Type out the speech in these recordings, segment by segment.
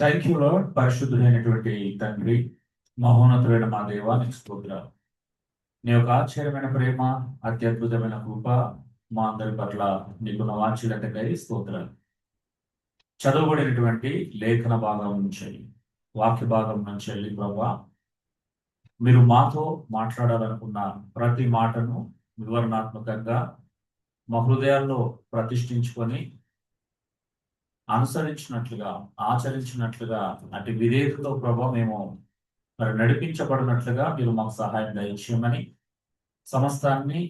Thank you lord. పరిశుద్ధుడైనటువంటి తండ్రి, మహోన్నతుడైన మా దేవా, నీకు స్తోత్రాలు. నీ యొక్క ఆశ్చర్యమైన ప్రేమ, అత్యద్భుతమైన కృప మా అందరి పట్ల నీకున్న వాంఛలకై స్తోత్రాలు. చదవబడినటువంటి లేఖన భాగం నుంచి, వాక్య భాగం నుంచి వెళ్ళి ప్రభా, మీరు మాతో మాట్లాడాలనుకున్న ప్రతి మాటను వివరణాత్మకంగా మా హృదయాల్లో ప్రతిష్ఠించుకొని అనుసరించినట్లుగా, ఆచరించినట్లుగా, అటు విధేయతతో ప్రభా మేము మరి నడిపించబడినట్లుగా మీరు మాకు సహాయం దయచేయమని సమస్తాన్ని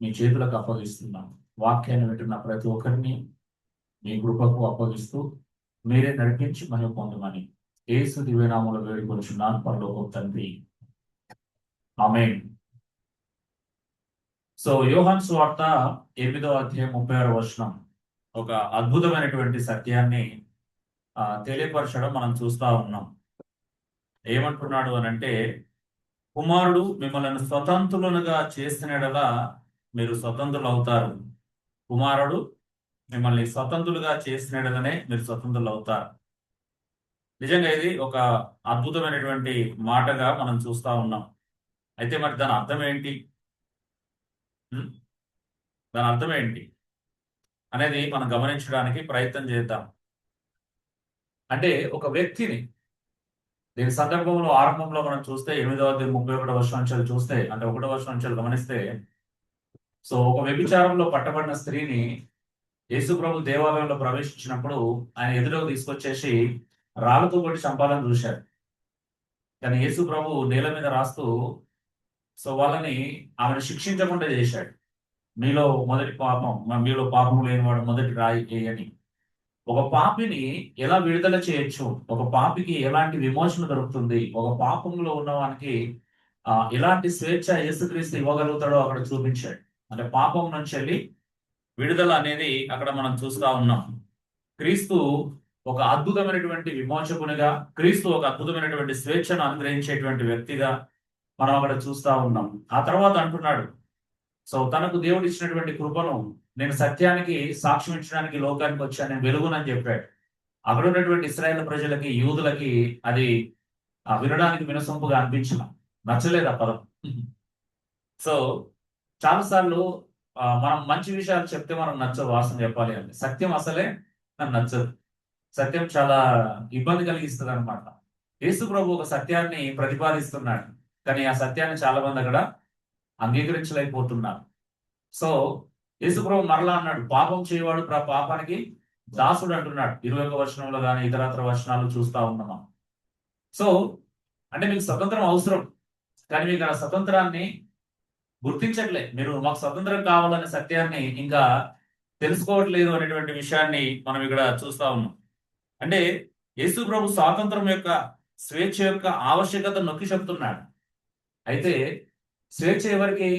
మీ చేతులకు అప్పగిస్తున్నాం. వాక్యాన్ని వింటున్న ప్రతి ఒక్కరిని మీ కృపకు అప్పగిస్తూ మీరే నడిపించి మనం పొందమని యేసు దివ్యనామములో వేడుకొనుచున్నాను పరలోకపు తండ్రి. ఆమేన్. సో యోహాను సువార్త 8వ అధ్యాయం 36వ వచనం ఒక అద్భుతమైనటువంటి సత్యాన్ని తెలియపరచడం మనం చూస్తా ఉన్నాం. ఏమంటున్నాడు అని అంటే, కుమారుడు మిమ్మల్ని స్వతంత్రులుగా చేసిన యెడల మీరు స్వతంత్రులు అవుతారు. కుమారుడు మిమ్మల్ని స్వతంత్రులుగా చేసిన యెడలనే మీరు స్వతంత్రులు అవుతారు. నిజంగా ఇది ఒక అద్భుతమైనటువంటి మాటగా మనం చూస్తా ఉన్నాం. అయితే మరి దాని అర్థం ఏంటి? దాని అర్థం ఏంటి అనేది మనం గమనించడానికి ప్రయత్నం చేద్దాం. అంటే ఒక వ్యక్తిని, దీని సందర్భంలో ఆరంభంలో మనం చూస్తే 8వ అధ్యాయం 31వ వచనం నుంచి చూస్తే, అంటే 1వ వచనం నుంచి గమనిస్తే, సో ఒక వ్యభిచారంలో పట్టబడిన స్త్రీని యేసు ప్రభు దేవాలయంలో ప్రవేశించినప్పుడు ఆయన ఎదురుకు తీసుకొచ్చేసి రాళ్ళతో కొట్టి చంపాలని చూశారు. కానీ యేసు ప్రభు నేల మీద రాస్తూ సో వాళ్ళని ఆమెను శిక్షించకుండా చేశాడు. మీలో పాపం లేనివాడు మొదటి రాయి వేయని. ఒక పాపిని ఎలా విడుదల చేయొచ్చు, ఒక పాపికి ఎలాంటి విమోచన దొరుకుతుంది, ఒక పాపంలో ఉన్నవానికి ఎలాంటి స్వేచ్ఛ యేసుక్రీస్తు ఇవ్వగలుగుతాడో అక్కడ చూపించాడు. అంటే పాపం నుంచి వెళ్ళి విడుదల అనేది అక్కడ మనం చూస్తా ఉన్నాం. క్రీస్తు ఒక అద్భుతమైనటువంటి విమోచకునిగా, క్రీస్తు ఒక అద్భుతమైనటువంటి స్వేచ్ఛను అనుగ్రహించేటువంటి వ్యక్తిగా మనం అక్కడ చూస్తా ఉన్నాం. ఆ తర్వాత అంటున్నాడు, సో తనకు దేవుడు ఇచ్చినటువంటి కృపను, నేను సత్యానికి సాక్ష్యం ఇచ్చడానికి లోకానికి వచ్చాను, నేను వెలుగునని చెప్పాడు. అక్కడ ఉన్నటువంటి ఇశ్రాయేల్ ప్రజలకి, యూదులకి అది వినడానికి వినసొంపుగా అనిపించిన, నచ్చలేదు ఆ పదం. సో చాలాసార్లు మనం మంచి విషయాలు చెప్తే మనం నచ్చదు, వాసన చెప్పాలి అంటే సత్యం అసలే నాకు నచ్చదు. సత్యం చాలా ఇబ్బంది కలిగిస్తుంది అనమాట. యేసు ప్రభు ఒక సత్యాన్ని ప్రతిపాదిస్తున్నాడు, కానీ ఆ సత్యాన్ని చాలా మంది అక్కడ అంగీకరించలేకపోతున్నారు. సో యేసు ప్రభు మరలా అన్నాడు, పాపం చేయవాడు పాపానికి దాసుడు అంటున్నాడు. 21వ వచనంలో కానీ ఇతరత్ర వచనాలు చూస్తా ఉన్నామా. సో అంటే మీకు స్వతంత్రం అవసరం, కానీ మీకు ఆ స్వతంత్రాన్ని గుర్తించట్లే. మీరు మాకు స్వతంత్రం కావాలనే సత్యాన్ని ఇంకా తెలుసుకోవట్లేదు అనేటువంటి విషయాన్ని మనం ఇక్కడ చూస్తా ఉన్నాం. అంటే యేసు ప్రభు స్వాతంత్రం యొక్క, స్వేచ్ఛ యొక్క ఆవశ్యకత నొక్కి చెప్తున్నాడు. అయితే స్వేచ్ఛ ఎవరికి?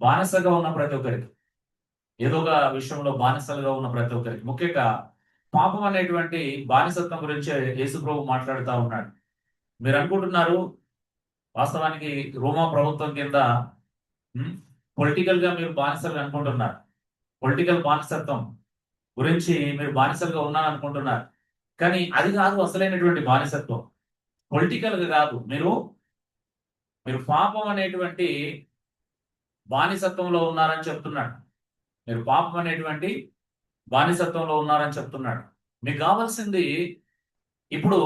బానిసగా ఉన్న ప్రతి ఒక్కరికి, ఏదో ఒక విషయంలో బానిసలుగా ఉన్న ప్రతి ఒక్కరికి. ముఖ్యంగా పాపం అనేటువంటి బానిసత్వం గురించి యేసు ప్రభు మాట్లాడుతూ ఉన్నాడు. మీరు అనుకుంటున్నారు వాస్తవానికి రోమా ప్రభుత్వం కింద పొలిటికల్ గా మీరు బానిసలుగా అనుకుంటున్నారు. పొలిటికల్ బానిసత్వం గురించి మీరు బానిసలుగా ఉన్నారనుకుంటున్నారు. కానీ అది కాదు అసలైనటువంటి బానిసత్వం. పొలిటికల్ గా కాదు, మీరు పాపం అనేటువంటి బానిసత్వంలో ఉన్నారని చెప్తున్నాడు. మీరు పాపం అనేటువంటి బానిసత్వంలో ఉన్నారని చెప్తున్నాడు. మీకు కావాల్సింది ఇప్పుడు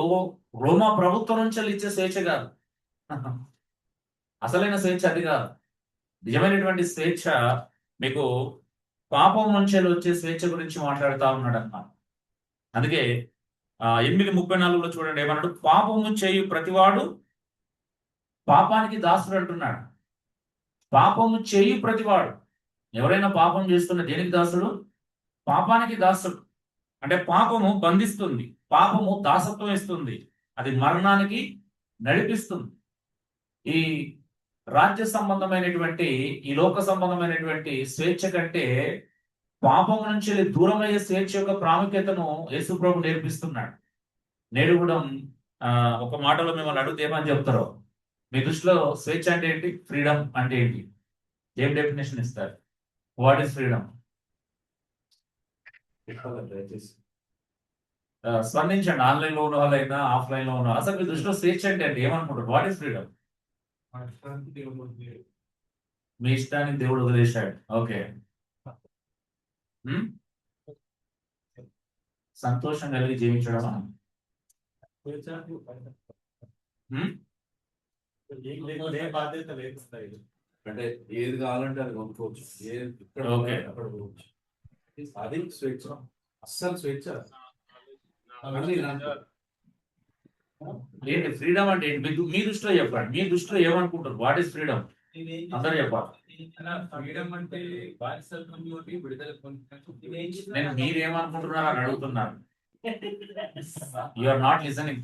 రోమా ప్రభుత్వం నుంచి ఇచ్చే స్వేచ్ఛ కాదు. అసలైన స్వేచ్ఛ అది కాదు. నిజమైనటువంటి స్వేచ్ఛ మీకు పాపం నుంచి వచ్చే స్వేచ్ఛ గురించి మాట్లాడుతూ ఉన్నాడు అన్నమాట. అందుకే 8:34లో చూడండి ఏమన్నాడు, పాపము చేయు ప్రతివాడు పాపానికి దాసుడు అంటున్నాడు. పాపము చేయు ప్రతివాడు, ఎవరైనా పాపం చేస్తున్న దేనికి దాసుడు? పాపానికి దాసుడు. అంటే పాపము బంధిస్తుంది, పాపము దాసత్వం ఇస్తుంది, అది మరణానికి నడిపిస్తుంది. ఈ రాజ్య సంబంధమైనటువంటి, ఈ లోక సంబంధమైనటువంటి స్వేచ్ఛ కంటే పాపం నుంచి దూరమయ్యే స్వేచ్ఛ యొక్క ప్రాముఖ్యతను యేసు ప్రభు నేర్పిస్తున్నాడు. నేడు కూడా ఒక మాటలో మిమ్మల్ని అడిగితే ఏమని చెప్తారో, మీ దృష్టిలో స్వేచ్ఛ అంటే ఏంటి, ఫ్రీడమ్ అంటే ఏంటి, ఏం డెఫినేషన్ ఇస్తారు? What is freedom? స్పందించండి. ఆన్లైన్ లో ఉన్న వాళ్ళైనా ఆఫ్లైన్ లో ఉన్న అసలు మీ దృష్టిలో స్వేచ్ఛ అంటే అండి ఏమనుకుంటారు? What is freedom? మీ ఇష్టానికి దేవుడు వదిలేశాడు. ఓకే. సంతోషం కలిగి జీవించడమా? బాధ్యత లేకుండా అంటే ఏది కావాలంటే అది కొనుక్కోవచ్చు, ఏది ఇక్కడ ఓకే. అక్కడ పోవచ్చు. అది స్వేచ్ఛ, అస్సలు స్వేచ్ఛ. ఏంటి ఫ్రీడమ్ అంటే ఏంటి? మీ దృష్టిలో చెప్పండి. మీ దృష్టిలో ఏమనుకుంటారు? What is freedom? అందరూ చెప్పాలి. ఫ్రీడమ్ అంటే బానిసత్వం నుండి విడుదల నేను మీరేమనుకుంటున్నారు అని అడుగుతున్నాను. You are not listening.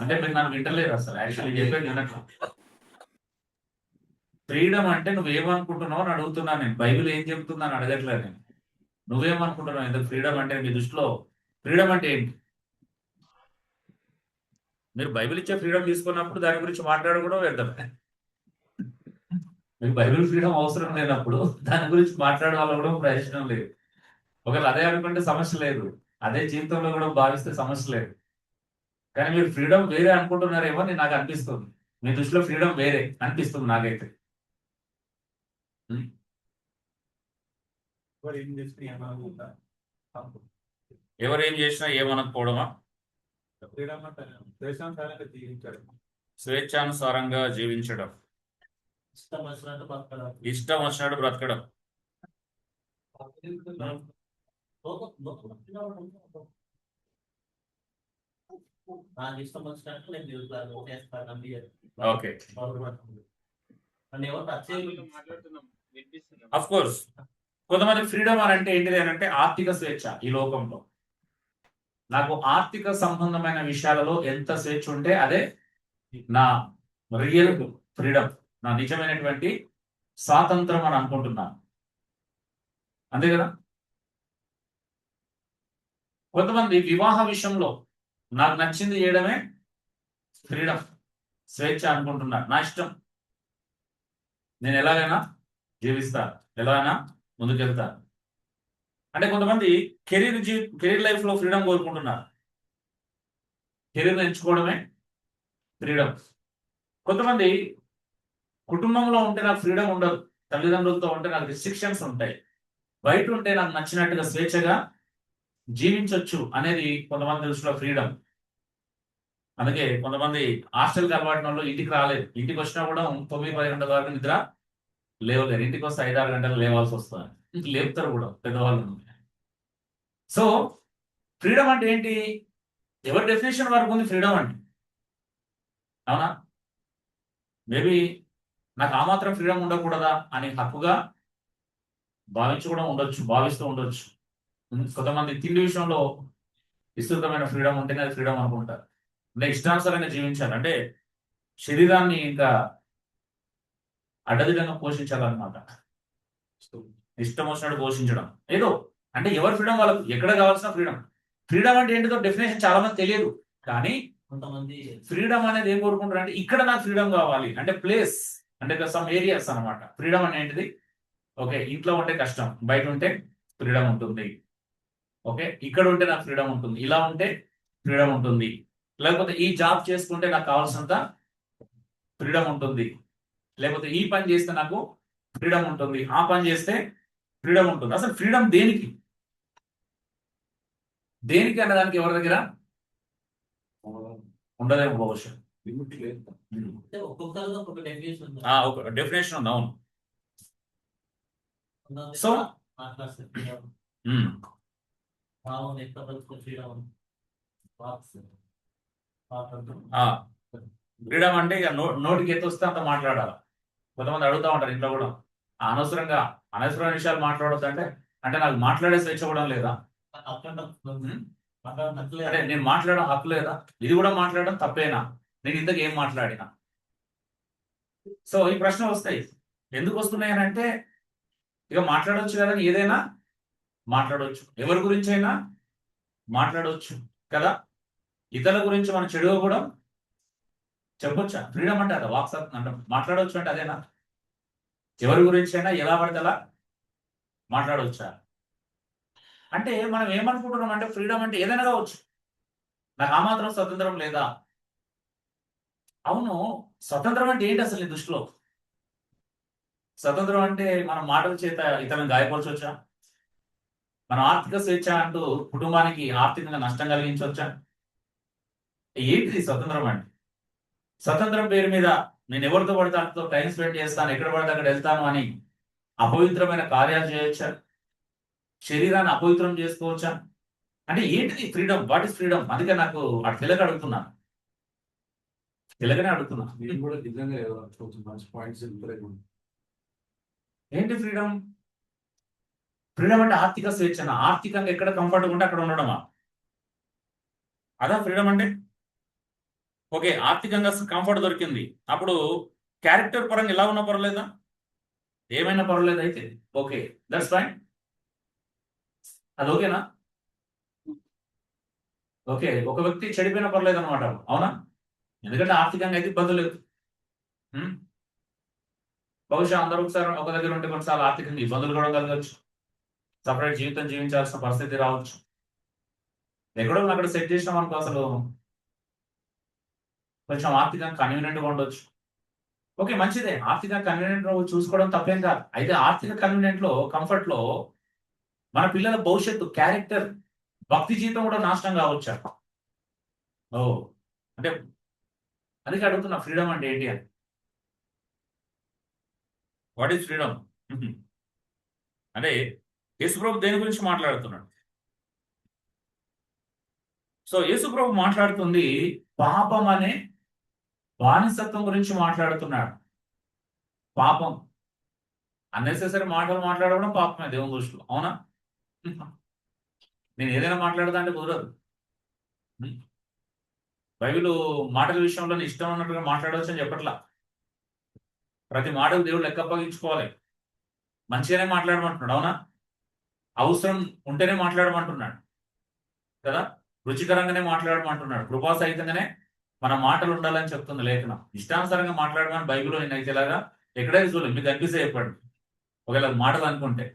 అంటే మీరు నన్ను వింటలేరు అసలు. యాక్చువల్లీ చెప్పేది వినట్లు. ఫ్రీడమ్ అంటే నువ్వేమనుకుంటున్నావు అని అడుగుతున్నాను నేను. బైబిల్ ఏం చెప్తుందని అడగట్లేదు నేను. నువ్వేమనుకుంటున్నావు? ఎందుకు ఫ్రీడమ్ అంటే మీ దృష్టిలో ఫ్రీడమ్ అంటే ఏంటి? మీరు బైబిల్ ఇచ్చే ఫ్రీడమ్ తీసుకున్నప్పుడు దాని గురించి మాట్లాడకూడదు వ్యర్థమే. మీకు బైబిల్ ఫ్రీడమ్ అవసరం లేనప్పుడు దాని గురించి మాట్లాడాలో కూడా ప్రయోజనం లేదు. ఒకవేళ అదే అనుకుంటే సమస్య లేదు. అదే జీవితంలో కూడా భావిస్తే సమస్య లేదు. కానీ మీరు ఫ్రీడమ్ వేరే అనుకుంటున్నారేమో అని నాకు అనిపిస్తుంది. మీ దృష్టిలో ఫ్రీడమ్ వేరే అనిపిస్తుంది నాకైతే. ఎవరు ఏం చేసినా ఏమనకపోవడమా? స్వేచ్ఛానుసారంగా జీవించడం, ఇష్టం వచ్చినట్టు బ్రతకడం. Okay, of course. కొంతమంది ఫ్రీడమ్ అని అంటే ఏంటిది అని అంటే ఆర్థిక స్వేచ్ఛ. ఈ లోకంలో నాకు ఆర్థిక సంబంధమైన విషయాలలో ఎంత స్వేచ్ఛ ఉంటే అదే నా రియల్ ఫ్రీడమ్, నా నిజమైనటువంటి స్వాతంత్రం అని అనుకుంటున్నాను. అంతే కదా? కొంతమంది వివాహ విషయంలో నాకు నచ్చింది చేయడమే ఫ్రీడమ్, స్వేచ్ఛ అనుకుంటున్నారు. నా ఇష్టం, నేను ఎలాగైనా జీవిస్తాను, ఎలాగైనా ముందుకెళ్తాను. అంటే కొంతమంది కెరీర్ లైఫ్ లో ఫ్రీడమ్ కోరుకుంటున్నారు. కెరీర్ ఎంచుకోవడమే ఫ్రీడమ్. కొంతమంది కుటుంబంలో ఉంటే నాకు ఫ్రీడమ్ ఉండదు, తల్లిదండ్రులతో ఉంటే నాకు రిస్ట్రిక్షన్స్ ఉంటాయి, బయట ఉంటే నాకు నచ్చినట్టుగా స్వేచ్ఛగా జీవించవచ్చు అనేది కొంతమంది దృష్టిలో ఫ్రీడమ్. అందుకే కొంతమంది హాస్టల్కి అలవాటు వాళ్ళు ఇంటికి రాలేదు. ఇంటికి వచ్చినా కూడా 9-10 గంటల వరకు నిద్ర లేవలేరు. ఇంటికి వస్తే 5-6 గంటలు లేవాల్సి వస్తుంది. లేపుతారు కూడా పెద్దవాళ్ళు. సో ఫ్రీడమ్ అంటే ఏంటి? ఎవరి డెఫినేషన్ వరకు ఉంది ఫ్రీడమ్ అంటే. అవునా? మేబీ నాకు ఆ మాత్రం ఫ్రీడమ్ ఉండకూడదా అని హక్కుగా భావిస్తూ ఉండొచ్చు. కొంతమంది తిండి విషయంలో విస్తృతమైన ఫ్రీడమ్ ఉంటేనే అది ఫ్రీడమ్ అనుకుంటారు. అంటే ఇష్టానుసారంగా జీవించాలి అంటే శరీరాన్ని ఇంకా అడ్డదిడ్డంగా పోషించాలన్నమాట. ఇష్టం వచ్చినట్టు పోషించడం ఏదో అంటే ఎవరి ఫ్రీడమ్ వాళ్ళకు, ఎక్కడ కావాల్సిన ఫ్రీడమ్. ఫ్రీడమ్ అంటే ఏంటిదో డెఫినేషన్ చాలా మంది తెలియదు. కానీ కొంతమంది ఫ్రీడమ్ అనేది ఏం కోరుకుంటారు అంటే ఇక్కడ నాకు ఫ్రీడమ్ కావాలి అంటే ప్లేస్ అంటే సమ్ ఏరియాస్ అనమాట. ఫ్రీడమ్ అంటే ఏంటిది? ఓకే, ఇంట్లో ఉంటే కష్టం, బయట ఉంటే ఫ్రీడమ్ ఉంటుంది. ఓకే, ఇక్కడ ఉంటే నాకు ఫ్రీడమ్ ఉంటుంది, ఇలా ఉంటే ఫ్రీడమ్ ఉంటుంది, లేకపోతే ఈ జాబ్ చేసుకుంటే నాకు కావాల్సినంత ఫ్రీడమ్ ఉంటుంది, లేకపోతే ఈ పని చేస్తే నాకు ఫ్రీడమ్ ఉంటుంది, ఆ పని చేస్తే ఫ్రీడమ్ ఉంటుంది. అసలు ఫ్రీడమ్ దేనికి అన్నదానికి ఎవరి దగ్గర ఉండదేమో బహుశా. ఒక డెఫినేషన్ ఉంది. అవును. సో ఫ్రీడమ్ అంటే ఇక నోటికి ఎత్తు వస్తే అంత మాట్లాడాలి. కొంతమంది అడుగుతా ఉంటారు ఇంట్లో కూడా, అనవసరమైన విషయాలు మాట్లాడొద్దు అంటే నాకు మాట్లాడే స్వేచ్ఛ కూడా లేదా? అంటే నేను మాట్లాడడం హక్కు లేదా? ఇది కూడా మాట్లాడడం తప్పేనా? నేను ఇంతకు ఏం మాట్లాడినా? సో ఈ ప్రశ్న వస్తాయి. ఎందుకు వస్తున్నాయి అని అంటే ఇక మాట్లాడవచ్చు కదా, ఏదైనా మాట్లాడవచ్చు, ఎవరి గురించి అయినా మాట్లాడవచ్చు కదా. ఇతరుల గురించి మనం చెడుగా కూడా చెప్పొచ్చా? ఫ్రీడమ్ అంటే అదా? వాక్సాత్ అంటే మాట్లాడవచ్చు అంటే అదేనా? ఎవరి గురించి అయినా ఎలా పడితే అలా మాట్లాడవచ్చా? అంటే మనం ఏమనుకుంటున్నాం అంటే ఫ్రీడమ్ అంటే ఏదైనా కావచ్చు. నాకు ఆ మాత్రం స్వతంత్రం లేదా? అవును. స్వతంత్రం అంటే ఏంటి అసలు నీ దృష్టిలో? స్వతంత్రం అంటే మన మాటల చేత ఇతరులను గాయపరచొచ్చా? మన ఆర్థిక స్వేచ్ఛ అంటూ కుటుంబానికి ఆర్థికంగా నష్టం కలిగించొచ్చా? ఏంటిది స్వతంత్రం అంటే? స్వతంత్రం పేరు మీద నేను ఎవరితో పడితే వాళ్ళతో టైం స్పెండ్ చేస్తాను, ఎక్కడ పడితే అక్కడ వెళ్తాను అని అపవిత్రమైన కార్యాలు చేయొచ్చా? శరీరాన్ని అపవిత్రం చేసుకోవచ్చా? అంటే ఏంటిది ఫ్రీడమ్? What is freedom? అందుకే నాకు అటు తెలియక అడుగుతున్నా. తెలియకనే అడుగుతున్నా. నేను కూడా నిజంగా కొంచెం మంచి పాయింట్స్ చెప్తారు. ఏంటి ఫ్రీడమ్? ఫ్రీడమ్ అంటే ఆర్థిక స్వేచ్ఛన. ఆర్థికంగా ఎక్కడ కంఫర్ట్గా ఉంటే అక్కడ ఉండడమా? అదా ఫ్రీడమ్ అంటే? ఓకే. ఆర్థికంగా కంఫర్ట్ దొరికింది. అప్పుడు క్యారెక్టర్ పరంగా ఎలా ఉన్నా పర్వాలేదా? ఏమైనా పర్వాలేదు అయితే. ఓకే. That's fine. అది ఓకేనా? ఓకే. ఒక వ్యక్తి చెడిపోయినా పర్లేదనమాట. అవునా? ఎందుకంటే ఆర్థికంగా అయితే ఇబ్బంది లేదు. హ్మ్. బహుశా అందరూ ఒకసారి ఒక దగ్గర ఉంటే కొన్నిసార్లు ఆర్థికంగా ఇబ్బందులు కూడా కలగొచ్చు. సెపరేట్ జీవితం జీవించాల్సిన పరిస్థితి రావచ్చు. ఎక్కడో అక్కడ సెట్ చేసినాం అనుకో అసలు కొంచెం ఆర్థికంగా కన్వీనియంట్‌గా ఉండొచ్చు. ఓకే. మంచిదే. ఆర్థిక కన్వీనియంట్ చూసుకోవడం తప్పేం కాదు. అయితే ఆర్థిక కన్వీనియంట్‌లో, కంఫర్ట్‌లో మన పిల్లల భవిష్యత్తు, క్యారెక్టర్, భక్తి జీవితం కూడా నాశనం కావచ్చా? ఓహ్! అంటే అందుకే అడుగుతున్నా ఫ్రీడమ్ అంటే ఏంటి అని? What is freedom? హుహు. అంటే యేసుప్రభు దేని గురించి మాట్లాడుతున్నాడు? సో యేసుప్రభు మాట్లాడుతుంది పాపం అనే బానిసత్వం గురించి మాట్లాడుతున్నాడు. పాపం. అన్నెసెసరీ మాటలు మాట్లాడడం పాపమే దేవుని దృష్టిలో. అవునా? నేను ఏదైనా మాట్లాడతా అంటే కుదరదు. హ్మ్. బైబిలు మాటల విషయంలో నీ ఇష్టం ఉన్నట్టుగా మాట్లాడవచ్చని చెప్పట్లా. ప్రతి మాటకు దేవుడు లెక్క అప్పగించుకోవాలి. మంచిగానే మాట్లాడమంటున్నాడు. అవునా? అవసరం ఉంటేనే మాట్లాడమంటున్నాడు. కదా! రుచికరంగానే మాట్లాడమంటున్నాడు. కృపాసహితంగానే మన మాటలు ఉండాలని చెప్తుంది లేఖనం. ఇష్టానుసారంగా మాట్లాడమని బైబిల్‌లో నేనైతే ఇలాగా ఎక్కడైనా చూడలేదు. మీకు కనిపిస్తే చెప్పండి. ఒకవేళ అది మాటలు అనుకుంటే.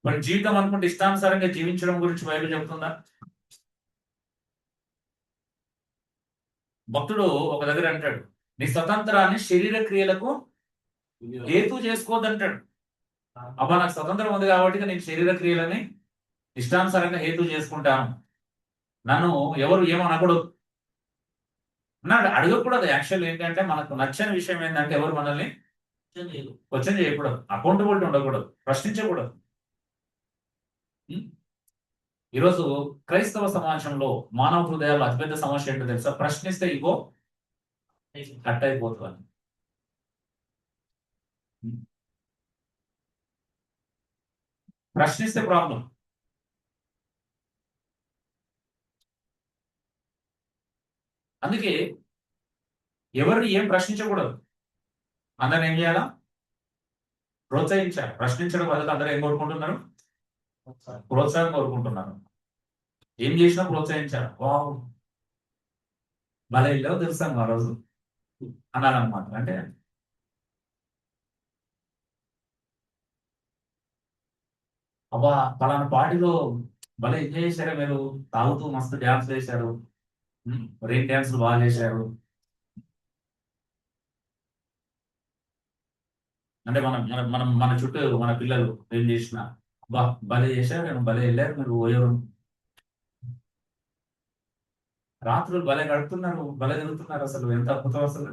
మరి జీవితం అనుకుంటే ఇష్టానుసారంగా జీవించడం గురించి బైబిల్ చెప్తుందా? భక్తుడు ఒక దగ్గర అంటాడు. నీ స్వతంత్రాన్ని శరీర క్రియలకు హేతు చేసుకోవద్దంటాడు. అబ్బా! నాకు స్వతంత్రం ఉంది కాబట్టి నేను శరీర క్రియలని ఇష్టానుసారంగా హేతు చేసుకుంటాను. నన్ను ఎవరు ఏమనకూడదు. అన్నాడు. అడగకూడదు. యాక్చువల్ ఏంటంటే మనకు నచ్చని విషయం ఏంటంటే ఎవరు మనల్ని క్వెషన్ చేయకూడదు. అకౌంటబిలిటీ ఉండకూడదు. ప్రశ్నించకూడదు. హ్మ్. ఈరోజు క్రైస్తవ సమాజంలో మానవ హృదయాల్లో అతిపెద్ద సమస్య ఏంటో తెలుసా? ప్రశ్నిస్తే ఇగో కట్ అయిపోతదని. హ్మ్. ప్రశ్నిస్తే ప్రాబ్లమ్. అందుకే ఎవరిని ఏం ప్రశ్నించకూడదు. అందరిని ఏం చేయాలా? ప్రోత్సహించాలి. ప్రశ్నించడం బదులు అందరూ ఏం కోరుకుంటున్నారు? ప్రోత్సాహం కోరుకుంటున్నారు. ఏం చేసినా ప్రోత్సహించాలి. వావ్! భలే ఎళ్ళావు తెలుసా ఆ రోజు అనాలన్నమాట. అంటే అబ్బా! పలానా పార్టీలో భలే ఎంజాయ్ చేశారే మీరు. తాగుతూ మస్తు డాన్స్‌లేశారు. హ్మ్. రెయిన్ డాన్స్‌లు బాగా చేశారు. అంటే మనం మన మనం మన చుట్టూ మన పిల్లలు ఏం చేసినా, అబ్బా! భలే చేశారు. భలే ఎళ్లారు మీరు ఓయోరం. రాత్రులు భలే గడుపుతున్నారు. భలే తిరుగుతున్నారు అసలు. ఎంత అద్భుతం అసలు.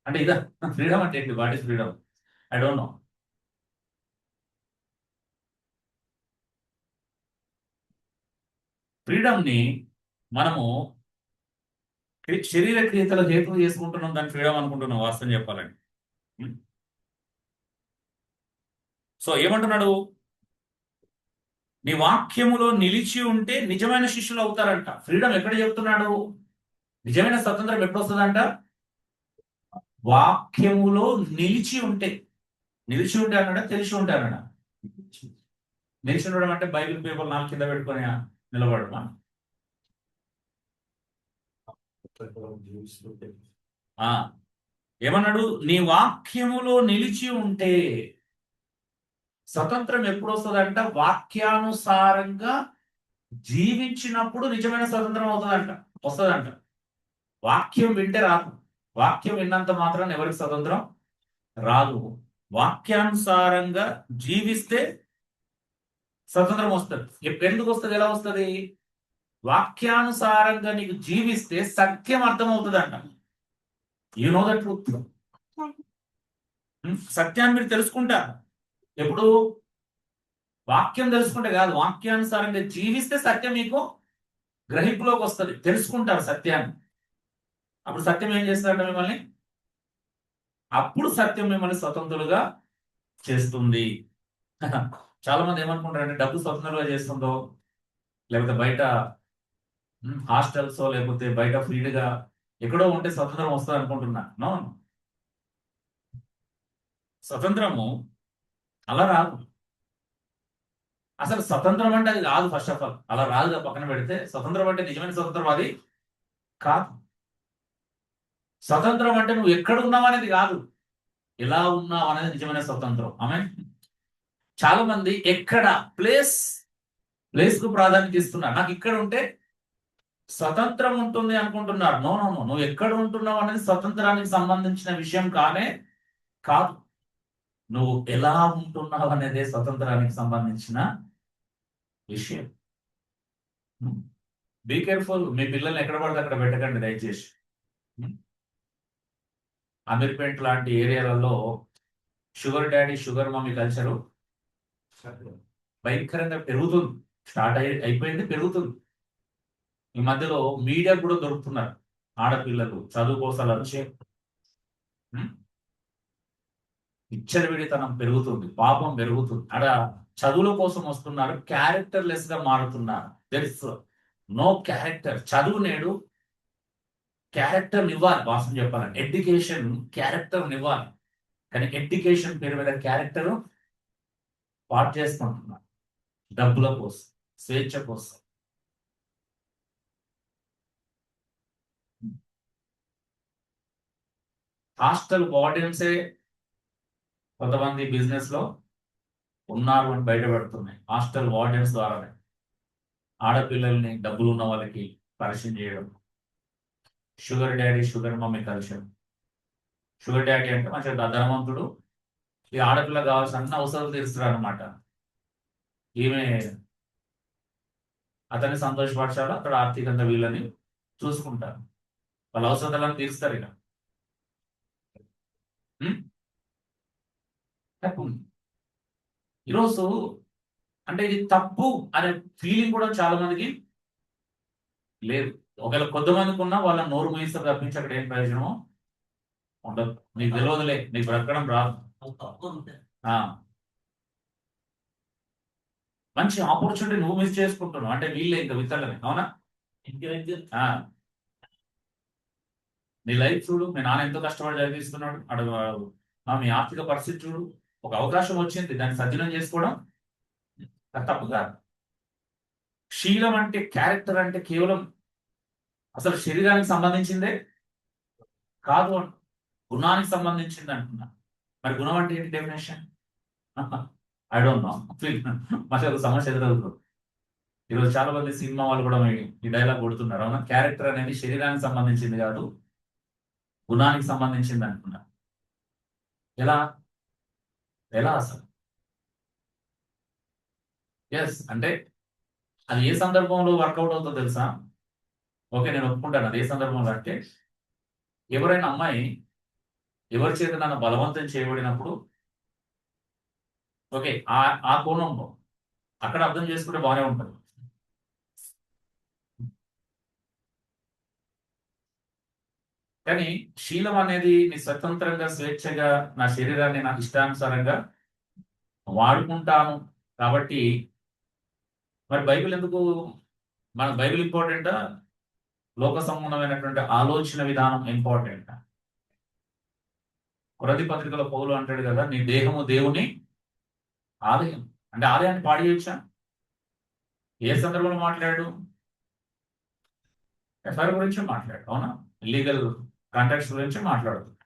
అంటే ఇదా ఫ్రీడమ్ అంటే ఏంటి? What is freedom? I don't know. ఫ్రీడమ్‌ని మనము శరీర క్రియతలకు హేతువు చేసుకుంటున్నాం. దాన్ని ఫ్రీడమ్ అనుకుంటున్నాం వాస్తవం చెప్పాలంటే. హ్మ్. సో ఏమంటున్నాడు? నీ వాక్యములో నిలిచి ఉంటే నిజమైన శిష్యులు అవుతారంట. ఫ్రీడమ్ ఎక్కడ చెప్తున్నాడు? నిజమైన స్వతంత్రం ఎప్పుడొస్తదంట? వాక్యములో నిలిచి ఉంటే. నిలిచి ఉంటే అన్నాడా? తెలిసి ఉంటే అన్నాడా? నిలిచి ఉండడం అంటే బైబిల్ పేపర్ 4 కింద పెట్టుకొని నిలబడమా? ఆ! ఏమన్నాడు? నీ వాక్యములో నిలిచి ఉంటే. స్వతంత్రం ఎప్పుడు వస్తుందంట? వాక్యానుసారంగా జీవించినప్పుడు నిజమైన స్వతంత్రం అవుతుందంట, వస్తుందంట. వాక్యం వింటే రాదు. వాక్యం విన్నంత మాత్రాన ఎవరికి స్వతంత్రం రాదు. వాక్యానుసారంగా జీవిస్తే స్వతంత్రం వస్తుంది. ఎందుకు వస్తుంది? ఎలా వస్తుంది? వాక్యానుసారంగా నీకు జీవిస్తే సత్యం అర్థమవుతుంది అంట. You know the truth. సత్యాన్ని మీరు తెలుసుకుంటారు. ఎప్పుడు? వాక్యం తెలుసుకుంటే కాదు, వాక్యానుసారంగా జీవిస్తే సత్యం మీకు గ్రహింపులోకి వస్తుంది, తెలుసుకుంటారు సత్యాన్ని. అప్పుడు సత్యం ఏం చేస్తారంట మిమ్మల్ని? అప్పుడు సత్యం మిమ్మల్ని స్వతంత్రులుగా చేస్తుంది. చాలా మంది ఏమనుకుంటారంటే డబ్బు స్వతంత్రులుగా చేస్తుందో, లేకపోతే బయట హాస్టల్స్ లేకపోతే బయట ఫ్రీగా ఎక్కడో ఉంటే స్వతంత్రం వస్తుంది అనుకుంటున్నా. నో, స్వతంత్రము అలా రాదు. అసలు స్వతంత్రం అంటే అది రాదు. ఫస్ట్ ఆఫ్ ఆల్ అలా రాదు. పక్కన పెడితే స్వతంత్రం అంటే నిజమైన స్వతంత్రం అది కాదు. స్వతంత్రం అంటే నువ్వు ఎక్కడ ఉన్నావు అనేది కాదు, ఎలా ఉన్నావు అనేది నిజమైన స్వతంత్రం. ఆమె చాలా మంది ఎక్కడ ప్లేస్ కు ప్రాధాన్యత ఇస్తున్నారు. నాకు ఇక్కడ ఉంటే స్వతంత్రం ఉంటుంది అనుకుంటున్నారు. నో నో నో, నువ్వు ఎక్కడ ఉంటున్నావు అనేది స్వతంత్రానికి సంబంధించిన విషయం కాదు. నువ్వు ఎలా ఉంటున్నావు అనేది స్వతంత్రానికి సంబంధించిన విషయం. Be careful. మీ పిల్లల్ని ఎక్కడ పడితే అక్కడ పెట్టకండి దయచేసి. అమీర్పేట్ లాంటి ఏరియాలలో sugar daddy sugar mummy culture భయంకరంగా పెరుగుతుంది. స్టార్ట్ అయిపోయింది, పెరుగుతుంది. ఈ మధ్యలో మీడియా కూడా దొరుకుతున్నారు. ఆడపిల్లలు చదువు కోసం వచ్చే విచ్చలవిడితనం పెరుగుతుంది, పాపం పెరుగుతుంది. ఆడ చదువుల కోసం వస్తున్నారు, క్యారెక్టర్ లెస్ గా మారుతున్నారు. There is no character. చదువు నేడు క్యారెక్టర్ ఇవ్వాలి. వాస్తవం చెప్పాలని ఎడ్యుకేషన్ క్యారెక్టర్ ఇవ్వాలి. కానీ ఎడ్యుకేషన్ పేరు మీద క్యారెక్టర్ పాటు చేసుకుంటున్నారు, డబ్బుల కోసం, స్వేచ్ఛ కోసం. హాస్టల్ వార్డెన్సే కొంతమంది బిజినెస్ లో ఉన్నారు అని బయటపడుతున్నాయి. హాస్టల్ వార్డెన్స్ ద్వారానే ఆడపిల్లల్ని డబ్బులు ఉన్న వాళ్ళకి పరిచయం చేయడం. షుగర్ డాడీ షుగర్ మమ్మీ కలిసాం. షుగర్ డాడీ అంటే మంచిగా ధనవంతుడు, ఈ ఆడపిల్ల కావాల్సిన అన్ని అవసరాలు తీరుస్తాడు అనమాట. ఈమె అతన్ని సంతోషపరచాలో అక్కడ ఆర్థికంగా వీళ్ళని చూసుకుంటారు, వాళ్ళ అవసరాలను తీరుస్తారు. ఇక తప్పు ఈరోజు అంటే ఇది తప్పు అనే ఫీలింగ్ కూడా చాలా మందికి లేదు. ఒకవేళ కొంతమందికి ఉన్నా వాళ్ళ నోరు మూయిస్తారు తప్పించి అక్కడ ఏం ప్రయోజనం ఉండదు. నీకు తెలియదులే, నీకు బ్రతకడం రాదు. మంచి ఆపర్చునిటీ నువ్వు మిస్ చేసుకుంటున్నావు అంటే వీళ్ళే ఇంకా విత్తలమే. అవునా? నీ లైఫ్ చూడు, మీ నాన్న ఎంతో కష్టపడి చదివిస్తున్నాడు, అడుగు మీ ఆర్థిక పరిస్థితి చూడు. ఒక అవకాశం వచ్చింది, దాన్ని సద్వినియోగం చేసుకోవడం తప్పు కాదు. శీలం అంటే, క్యారెక్టర్ అంటే కేవలం అసలు శరీరానికి సంబంధించిందే కాదు, గుణానికి సంబంధించింది అంటున్నా. మరి గుణం అంటే ఏంటి డెఫినేషన్? I don't no. మరి ఒక సమస్య ఎదురవుతుంది. ఈరోజు చాలా మంది సినిమా వాళ్ళు కూడా ఈ డైలాగ్ కొడుతున్నారు. అవునా? క్యారెక్టర్ అనేది శరీరానికి సంబంధించింది కాదు, గుణానికి సంబంధించింది అంటున్నా. ఎలా ఎలా అసలు? ఎస్ అంటే అది ఏ సందర్భంలో వర్కౌట్ అవుతుందో తెలుసా? ఓకే, నేను ఒప్పుకుంటాను అది ఏ సందర్భంలో అంటే, ఎవరైనా అమ్మాయి ఎవరి చేత నన్ను బలవంతం చేయబడినప్పుడు, ఓకే, ఆ కోణంలో అక్కడ అర్థం చేసుకుంటే బాగానే ఉంటుంది. కానీ శీలం అనేది నీ స్వతంత్రంగా స్వేచ్ఛగా నా శరీరాన్ని నాకు ఇష్టానుసారంగా వాడుకుంటాను కాబట్టి, మరి బైబిల్ ఎందుకు? మన బైబిల్ ఇంపార్టెంటా, లోక సంబంధమైనటువంటి ఆలోచన విధానం ఇంపార్టెంట్? కొరింథీ పత్రికలో పౌలు అంటాడు కదా, నీ దేహము దేవుని ఆలయం. అంటే ఆలయాన్ని పాడు చేయొచ్చా? ఏ సందర్భంలో మాట్లాడు? ఎఫ్ఐఆర్ గురించి మాట్లాడు. అవునా? లీగల్ కాంటాక్ట్స్ గురించి మాట్లాడుతుంది.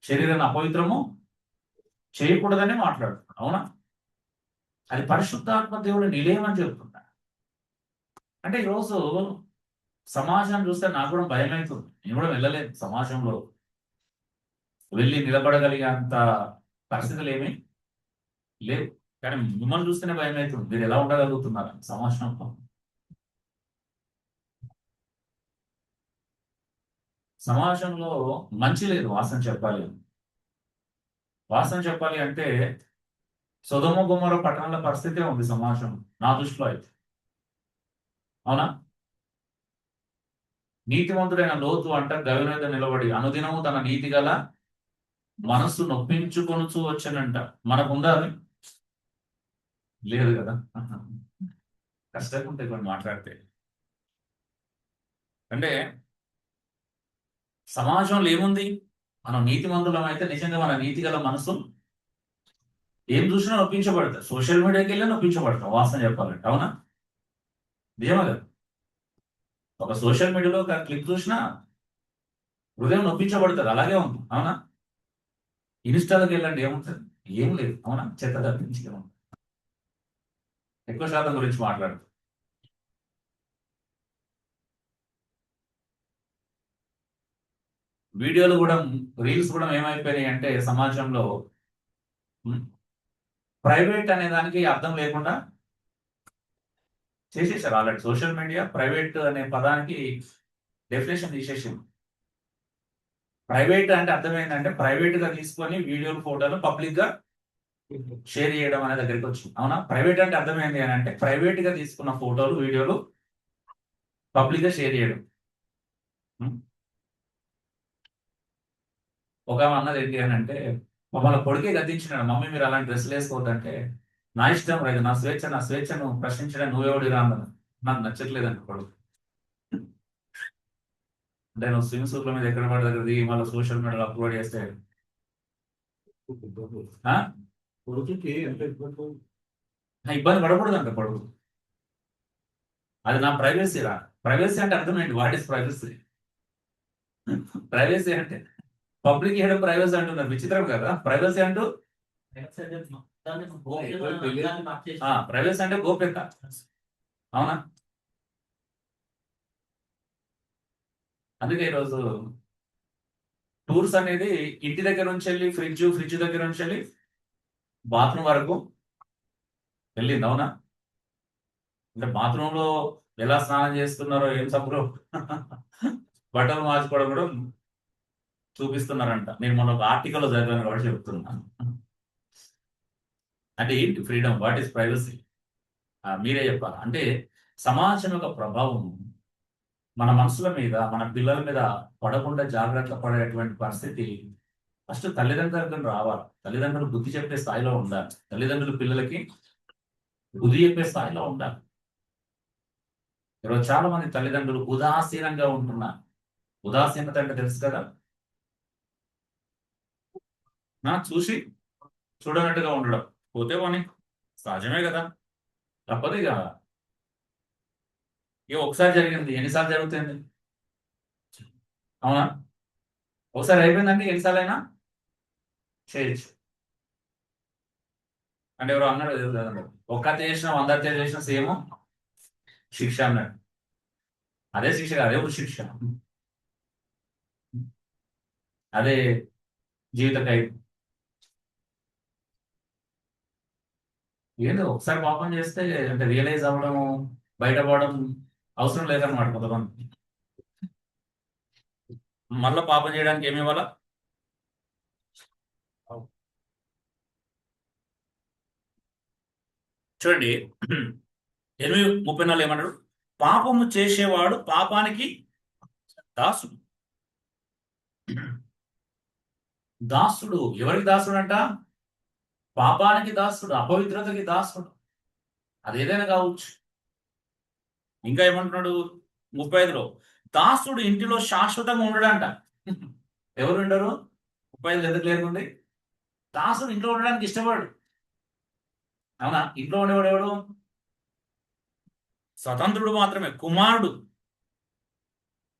శరీరాన్ని అపవిత్రము చేయకూడదని మాట్లాడుతున్నాడు. అవునా? అది పరిశుద్ధాత్మ దేవుడు నిలయం అని చెప్తున్నా. అంటే ఈరోజు సమాజం చూస్తే నాకు కూడా భయం అవుతుంది. నేను కూడా వెళ్ళలేదు సమాజంలో, వెళ్ళి నిలబడగలిగే అంత పరిస్థితులు ఏమీ లేవు. కానీ మిమ్మల్ని చూస్తేనే భయం అవుతుంది. మీరు ఎలా ఉండగలుగుతున్నారు సమాజంలో? సమాజంలో మంచి లేదు. వాసన చెప్పాలి అంటే సొదొమ గొమొర్రా పట్టణాల పరిస్థితే ఉంది సమాజం, నా దృష్టిలో అయితే. అవునా? నీతిమంతుడైన లోతు అంట గవి మీద నిలబడి అనుదినము తన నీతి గల మనస్సు నొప్పించుకొనుచూ వచ్చానంట. మనకుందా అది? లేదు కదా. కష్టంగా ఉంటాయి కొన్ని మాట్లాడితే. అంటే సమాజంలో ఏముంది? మనం నీతిమంతులం అయితే నిజంగా మన నీతి గల మనసు ఏం చూసినా నొప్పించబడతారు. సోషల్ మీడియాకి వెళ్ళి నొప్పించబడతాం వాసన చెప్పాలంటే. అవునా? నిజమే కదా. ఒక సోషల్ మీడియాలో ఒక క్లిప్ చూసినా హృదయం నొప్పించబడుతుంది. అలాగే ఉంది. అవునా? ఇన్స్టాలోకి వెళ్ళండి, ఏముంటుంది? ఏం లేదు. అవునా? చెత్త తప్పించి ఏముంది? ఎక్కువ శాతం గురించి మాట్లాడు. వీడియోలు కూడా, రీల్స్ కూడా ఏమైపోయినాయి అంటే సమాజంలో ప్రైవేట్ అనే దానికి అర్థం లేకుండా చేసేసారు ఆల్రెడీ. సోషల్ మీడియా ప్రైవేట్ అనే పదానికి డెఫినేషన్ తీసేసింది. ప్రైవేట్ అంటే అర్థం ఏంటంటే ప్రైవేట్ గా తీసుకొని వీడియోలు, ఫోటోలు పబ్లిక్ గా షేర్ చేయడం అనే దగ్గరికి వచ్చింది. అవునా? ప్రైవేట్ అంటే అర్థమైంది అని అంటే ప్రైవేట్ గా తీసుకున్న ఫోటోలు, వీడియోలు పబ్లిక్ గా షేర్ చేయడం. ఒక అన్నది ఏంటి అని అంటే మమ్మల్ని కొడుకే గద్దించినాడు, మమ్మీ మీరు అలాంటి డ్రెస్సులు వేసుకోవద్దంటే నా ఇష్టం లేదు, నా స్వేచ్ఛను ప్రశ్నించడం నువ్వెవడి రా అన్నది. నాకు నచ్చట్లేదు అంటే కొడుకు. అంటే నువ్వు స్విమ్ సూట్ల మీద ఎక్కడ పడి దగ్గర దిగి మళ్ళీ సోషల్ మీడియాలో అప్లోడ్ చేస్తే కొడుకుకి ఎంత ఇబ్బంది పడకూడదు అంట కొడుకు. అది నా ప్రైవసీ రా. ప్రైవసీ అంటే అర్థం ఏంటి? What is privacy? ప్రైవసీ అంటే పబ్లిక్ చేయడం ప్రైవసీ అంటున్నారు. విచిత్రం కదా. ప్రైవసీ అంటూ ప్రైవసీ అంటే గోప్యత. అవునా? అందుకే ఈరోజు టూర్స్ అనేది ఇంటి దగ్గర నుంచి వెళ్ళి ఫ్రిడ్జ్ దగ్గర నుంచి వెళ్ళి బాత్రూమ్ వరకు వెళ్ళింది. అవునా? అంటే బాత్రూమ్ లో ఎలా స్నానం చేస్తున్నారో, ఏం సబ్బులో బట్టలు మార్చుకోవడం కూడా చూపిస్తున్నారంట. నేను మొన్న ఒక ఆర్టికల్లో చదివాను కాబట్టి చెప్తున్నాను. అంటే ఏంటి ఫ్రీడమ్? What is privacy? మీరే చెప్పాలి. అంటే సమాజం యొక్క ప్రభావం మన మనసుల మీద, మన పిల్లల మీద పడకుండా జాగ్రత్త పడేటువంటి పరిస్థితి ఫస్ట్ తల్లిదండ్రులకు రావాలి. తల్లిదండ్రులు బుద్ధి చెప్పే స్థాయిలో ఉండాలి. తల్లిదండ్రులు పిల్లలకి బుద్ధి చెప్పే స్థాయిలో ఉండాలి. ఈరోజు చాలా మంది తల్లిదండ్రులు ఉదాసీనంగా ఉంటున్నారు. ఉదాసీనత అంటే తెలుసు కదా. చూసి చూడనట్టుగా ఉండడం. పోతే పోనీ, సహజమే కదా. తప్పదు ఇక. ఒకసారి జరిగింది, ఎన్నిసార్లు జరుగుతుంది? అవునా? ఒకసారి అయిపోయిందంటే ఎన్నిసార్లు అయినా చేయొచ్చు. అంటే ఎవరు అన్నాడు, ఒక్క హత్య చేసిన 100 హత్యలు చేసిన సేమ్ శిక్ష అన్నాడు. అదే శిక్ష కాదు, ఎవరు శిక్ష? అదే జీవిత ఖైదు. ఏంటో ఒకసారి పాపం చేస్తే అంటే రియలైజ్ అవ్వడం, బయటపడడం అవసరం లేదన్నమాట కొంతమంది. మళ్ళీ పాపం చేయడానికి ఏమి ఇవ్వాలా? చూడండి 8:34 ఏమన్నాడు? పాపము చేసేవాడు పాపానికి దాసుడు. దాసుడు ఎవరికి దాసుడు అంట? పాపానికి దాసుడు, అపవిత్రతకి దాసుడు. అది ఏదైనా కావచ్చు. ఇంకా ఏమంటున్నాడు 35లో? దాసుడు ఇంటిలో శాశ్వతంగా ఉండడంట. ఎవరు ఉండరు? 35 ఎందుకు లేకుంది? దాసుడు ఇంట్లో ఉండడానికి ఇష్టపడు. అవునా? ఇంట్లో ఉండేవాడు ఎవడు? స్వతంత్రుడు మాత్రమే, కుమారుడు.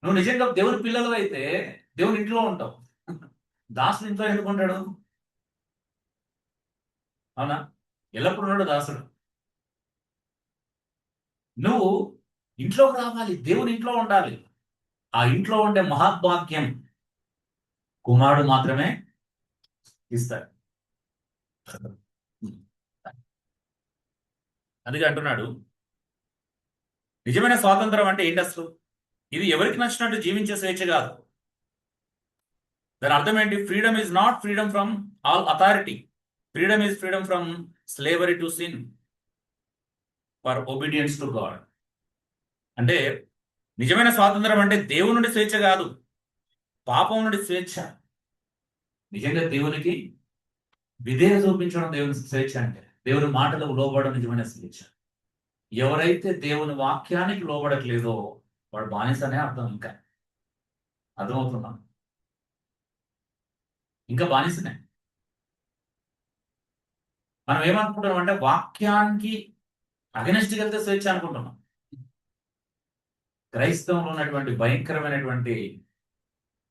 నువ్వు నిజంగా దేవుని పిల్లలు అయితే దేవుని ఇంట్లో ఉంటావు. దాసుడు ఇంట్లో ఎందుకు ఉంటాడు? అవునా? ఎల్లప్పుడు ఉన్నాడు దాసుడు. నువ్వు ఇంట్లోకి రావాలి, దేవుని ఇంట్లో ఉండాలి. ఆ ఇంట్లో ఉండే మహాభాగ్యం కుమారుడు మాత్రమే ఇస్తాడు. అందుకే అంటున్నాడు, నిజమైన స్వాతంత్రం అంటే ఏంటి అసలు? ఇది ఎవరికి నచ్చినట్టు జీవించే స్వేచ్ఛ కాదు. దాని అర్థం ఏంటి? Freedom is not freedom from all authority. Freedom is freedom from slavery to sin for obedience to God. అంటే నిజమైన స్వాతంత్రం అంటే దేవుని నుండి స్వేచ్ఛ కాదు, పాపం నుండి స్వేచ్ఛ. నిజంగా దేవునికి విధేయత చూపించడం దేవుని స్వేచ్ఛ. అంటే దేవుని మాటలకు లోబడడం నిజమైన స్వేచ్ఛ. ఎవరైతే దేవుని వాక్యానికి లోబడట్లేదో వాడు బానిసనే అర్థం. ఇంకా అర్థమవుతున్నా? ఇంకా బానిసనే. మనం ఏమనుకుంటున్నాం అంటే వాక్యానికి అగనెస్ట్కి వెళ్తే స్వేచ్ఛ అనుకుంటున్నాం. క్రైస్తవంలో ఉన్నటువంటి భయంకరమైనటువంటి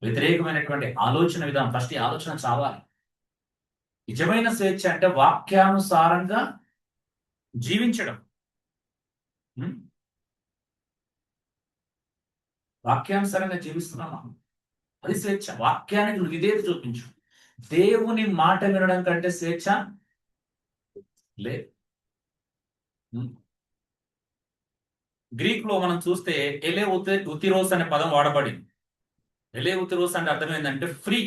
వ్యతిరేకమైనటువంటి ఆలోచన విధానం. ఫస్ట్ ఈ ఆలోచన చావాలి. నిజమైన స్వేచ్ఛ అంటే వాక్యానుసారంగా జీవించడం. వాక్యానుసారంగా జీవిస్తున్నామా? అది స్వేచ్ఛ. వాక్యానికి నువ్వు విధేయత చూపించు. దేవుని మాట వినడం కంటే స్వేచ్ఛ లేదు. గ్రీక్ లో మనం చూస్తే ఎలే ఉతిరోస్ అనే పదం వాడబడింది. ఎలే ఉతిరోస్ అంటే అర్థం ఏంటంటే ఫ్రీ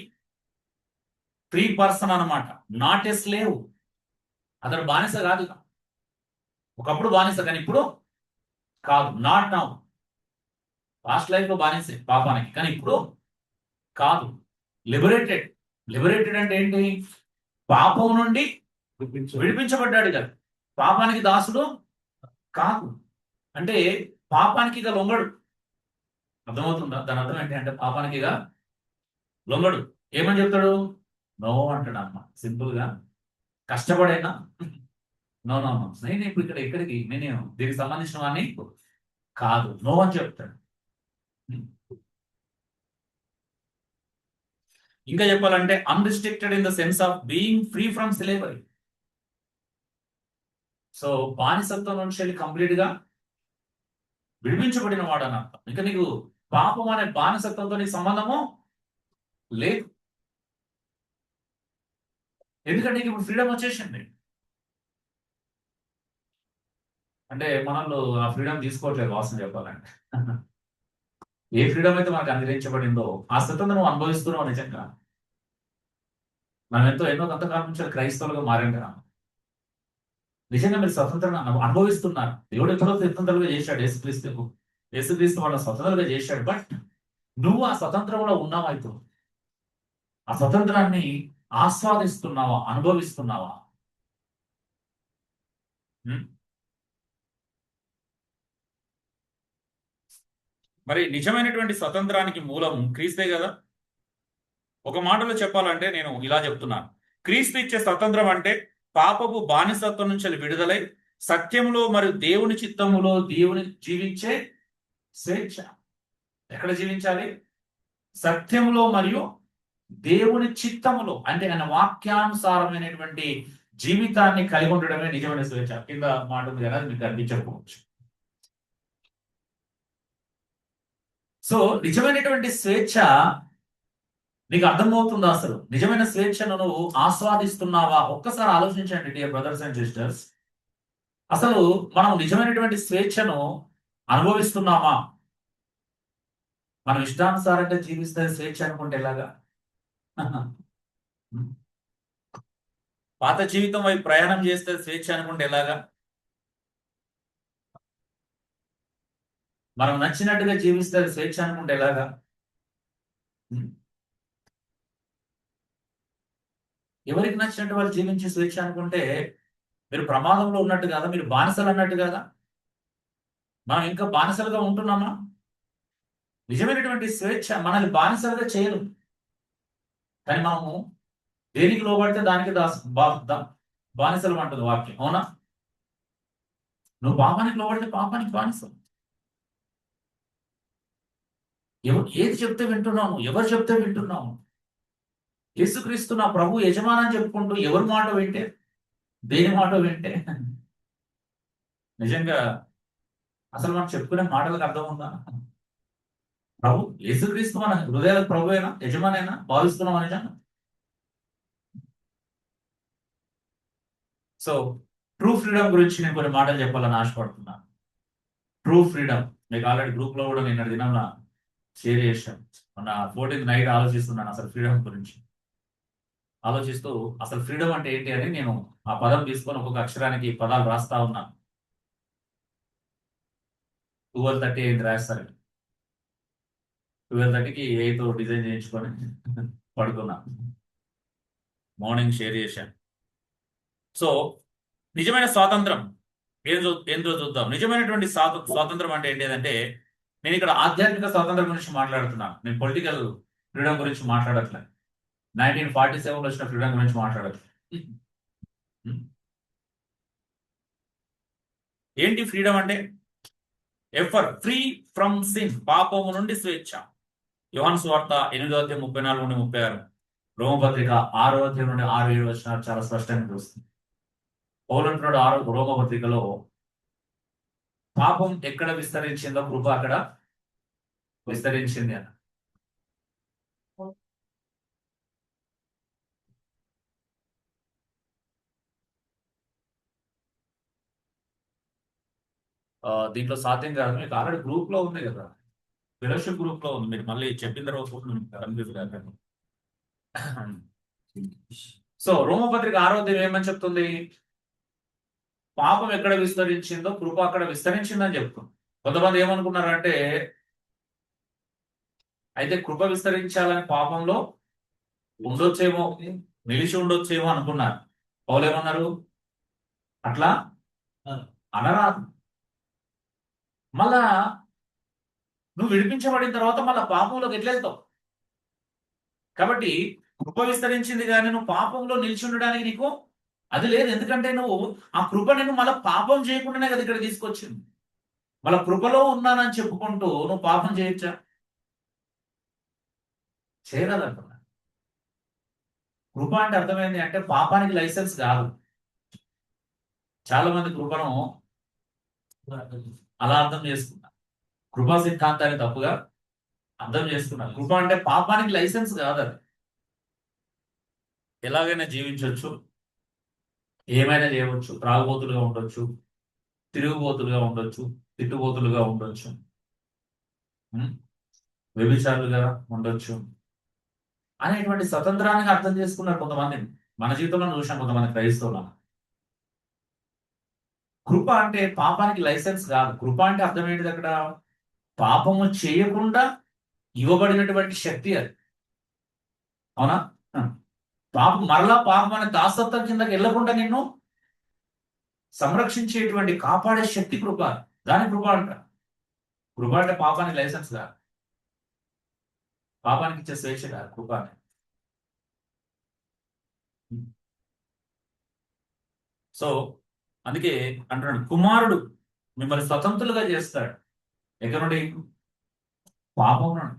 ఫ్రీ పర్సన్ అన్నమాట. Not a slave. అతడు బానిస కాదు. ఒకప్పుడు బానిస, కానీ ఇప్పుడు కాదు. Not now. పాస్ట్ లైఫ్ లో బానిసే పాపానికి, కానీ ఇప్పుడు కాదు. లిబరేటెడ్. లిబరేటెడ్ అంటే ఏంటి? పాపం నుండి విడిపించబడ్డాడు కదా. పాపానికి దాసుడు కాదు. అంటే పాపానికి ఇక లొంగడు. అర్థమవుతుందా? దాని అర్థం ఏంటి అంటే పాపానికి ఇక లొంగడు. ఏమని చెప్తాడు? నో అంటాడు అమ్మ. సింపుల్ గా. కష్టపడైనా నో నో నో, నేను ఇప్పుడు ఇక్కడికి నేను దీనికి సంబంధించిన వాడిని కాదు, నో అని చెప్తాడు. ఇంకా చెప్పాలంటే unrestricted in the sense of being free from slavery. So బానిసత్వం నుంచి వెళ్ళి కంప్లీట్ గా విడిపించబడిన వాడు అని అర్థం. ఇంకా నీకు పాపం అనే బానిసత్వంతో నీకు సంబంధము లేదు. ఎందుకంటే నీకు ఇప్పుడు ఫ్రీడమ్ వచ్చేసింది. అంటే మనలో ఆ ఫ్రీడమ్ తీసుకోవట్లేదు వాసన చెప్పాలంటే. ఏ ఫ్రీడమ్ అయితే మనకు అనుగ్రహించబడిందో ఆ స్వతంత్రం నువ్వు అనుభవిస్తున్నావు. నిజంగా మనం ఎన్నో కొంతకాలం నుంచి క్రైస్తవులుగా మారాం కదా. నిజంగా మీరు స్వతంత్రంగా అనుభవిస్తున్నారు. దేవుడు ఎప్పుడో స్వతంత్రంగా చేశాడు. యేసుక్రీస్తు వాళ్ళ స్వతంత్రంగా చేశాడు. బట్ నువ్వు ఆ స్వతంత్రంలో ఉన్నావా? అయితే ఆ స్వతంత్రాన్ని ఆస్వాదిస్తున్నావా? అనుభవిస్తున్నావా? మరి నిజమైనటువంటి స్వతంత్రానికి మూలం క్రీస్తే కదా. ఒక మాటలో చెప్పాలంటే నేను ఇలా చెప్తున్నాను. క్రీస్తు ఇచ్చే స్వతంత్రం అంటే పాపపు బానిసత్వం నుంచి విడుదలై సత్యములో మరియు దేవుని చిత్తములో దేవుని జీవించే స్వేచ్ఛ. ఎక్కడ జీవించాలి? సత్యములో మరియు దేవుని చిత్తములో. అంటే ఆయన వాక్యానుసారమైనటువంటి జీవితాన్ని కలిగి ఉండడమే నిజమైన స్వేచ్ఛ. కింద మాట ఉంది కదా, మీకు అనిపించకపోవచ్చు. సో నిజమైనటువంటి స్వేచ్ఛ నీకు అర్థమవుతుందా? అసలు నిజమైన స్వేచ్ఛను నువ్వు ఆస్వాదిస్తున్నావా? ఒక్కసారి ఆలోచించండి డియర్ బ్రదర్స్ అండ్ సిస్టర్స్. అసలు మనం నిజమైనటువంటి స్వేచ్ఛను అనుభవిస్తున్నామా? మనం ఇష్టానుసారంగా జీవిస్తే స్వేచ్ఛ అనుకుంటే ఎలాగా? పాత జీవితం వైపు ప్రయాణం చేస్తే స్వేచ్ఛ అనుకుంటే ఎలాగా? మనం నచ్చినట్టుగా జీవిస్తే స్వేచ్ఛ అనుకుంటే ఎలాగా? ఎవరికి నచ్చినట్టు వాళ్ళు జీవించే స్వేచ్ఛ అనుకుంటే మీరు ప్రమాదంలో ఉన్నట్టు కాదా? మీరు బానిసలు అన్నట్టు కాదా? మనం ఇంకా బానిసలుగా ఉంటున్నామా? నిజమైనటువంటి స్వేచ్ఛ మనల్ని బానిసలుగా చేయదు. కానీ మనము దేనికి లోబడితే దానికి బానిసలు అంటుంది వాక్యం. అవునా? నువ్వు పాపానికి లోబడితే పాపానికి బానిసం. ఏది చెప్తే వింటున్నాము? ఎవరు చెప్తే వింటున్నాము? యేసుక్రీస్తు నా ప్రభు యజమాని చెప్పుకుంటూ ఎవరి మాట వింటే, దేని మాట వింటే నిజంగా అసలు మనం చెప్పుకునే మాటలకు అర్థం ఉందా? ప్రభు యేసుక్రీస్తు మన హృదయాలకు ప్రభు అయినా యజమానైనా భావిస్తున్నాం నిజంగా. సో ట్రూ ఫ్రీడమ్ గురించి నేను కొన్ని మాటలు చెప్పాలని ఆశపడుతున్నాను. ట్రూ ఫ్రీడమ్ మీకు ఆల్రెడీ గ్రూప్ లో కూడా నిన్న దినంలో షేర్ చేశాను. మన 14th నైట్ ఆలోచిస్తున్నాను అసలు ఫ్రీడమ్ గురించి. ఆలోచిస్తూ అసలు ఫ్రీడమ్ అంటే ఏంటి అని నేను ఆ పదం తీసుకొని ఒక్కొక్క అక్షరానికి పదాలు రాస్తా ఉన్నాను. 12:30 అయింది రాస్తారు. 12:30కి ఎయిత్ డిజైన్ చేయించుకొని పడుకున్నా. మార్నింగ్ షేర్ చేశాను. సో నిజమైన స్వాతంత్రం ఏందో చూద్దాం. నిజమైనటువంటి స్వాతంత్రం అంటే ఏంటి? నేను ఇక్కడ ఆధ్యాత్మిక స్వాతంత్రం గురించి మాట్లాడుతున్నాను. నేను పొలిటికల్ ఫ్రీడమ్ గురించి మాట్లాడట్లేదు. 1947లో వచ్చిన ఫ్రీడమ్ గురించి మాట్లాడట్లేదు. ఏంటి ఫ్రీడమ్ అంటే? ఎఫర్ ఫ్రీ ఫ్రమ్ సిన్, పాపము నుండి స్వేచ్ఛ. యోహాను సువార్త 8:34 నుండి 36, రోమపత్రిక 6 నుండి 6-7 వచనాలు చాలా స్పష్టంగా చూస్తుంది. పౌలంటున్నాడు రోమపత్రికలో, పాపం ఎక్కడ విస్తరించిందో కృప అక్కడ విస్తరించింది అని. దీంట్లో సాధ్యం కాదు. మీకు ఆల్రెడీ గ్రూప్ లో ఉంది కదా, ఫెలోషిప్ గ్రూప్ లో ఉంది. మీరు మళ్ళీ చెప్పిన తర్వాత కన్ఫ్యూజ్ కాకండి. సో రోమపత్రిక 6 ఏమని చెప్తుంది? పాపం ఎక్కడ విస్తరించిందో కృప అక్కడ విస్తరించిందని చెప్తుంది. కొంతమంది ఏమనుకున్నారంటే, అయితే కృప విస్తరించాలని పాపంలో ఉండొచ్చేమో, నిలిచి ఉండొచ్చేమో అనుకున్నారు. పౌలు ఏమన్నారు? అట్లా అనరాదు. మళ్ళా నువ్వు విడిపించబడిన తర్వాత మళ్ళా పాపంలోకి ఎట్లా వెళ్తావు? కాబట్టి కృప విస్తరించింది కానీ నువ్వు పాపంలో నిలిచి ఉండడానికి నీకు అది లేదు. ఎందుకంటే నువ్వు ఆ కృప నేను మళ్ళీ పాపం చేయకుండానే కదా ఇక్కడ తీసుకొచ్చింది. మళ్ళీ కృపలో ఉన్నానని చెప్పుకుంటూ నువ్వు పాపం చేయొచ్చా? చేయరాదంటున్నా. కృప అంటే అర్థమైంది అంటే పాపానికి లైసెన్స్ కాదు. చాలా మంది కృపను అలా అర్థం చేసుకున్నారు. కృపా సిద్ధాంతాన్ని తప్పుగా అర్థం చేసుకున్నారు. కృప అంటే పాపానికి లైసెన్స్ కాదు. అది ఎలాగైనా జీవించవచ్చు, ఏమైనా చేయవచ్చు. త్రాగుబోతులుగా ఉండొచ్చు, తిరుగుబోతులుగా ఉండొచ్చు, తిట్టుబోతులుగా ఉండొచ్చు, వ్యభిచారులుగా ఉండొచ్చు అనేటువంటి స్వతంత్రాన్ని అర్థం చేసుకున్నారు కొంతమంది. మన జీవితంలో చూసాం కొంతమంది క్రైస్తవులను. కృప అంటే పాపానికి లైసెన్స్ కాదు. కృప అంటే అర్థం ఏంటిది? అక్కడ పాపము చేయకుండా ఇవ్వబడినటువంటి శక్తి అది. అవునా? మరలా పాపం అనే దాసత్వం కిందకి వెళ్ళకుండా నిన్ను సంరక్షించేటువంటి కాపాడే శక్తి కృప. దాని కృప అంట. కృప అంటే పాపానికి లైసెన్స్ కాదు, పాపానికి ఇచ్చే స్వేచ్ఛ కాదు కృప అని. సో అందుకే అంటున్నాడు, కుమారుడు మిమ్మల్ని స్వతంత్రులుగా చేస్తాడు. ఎక్కడ నుండి? పాపం నుండి.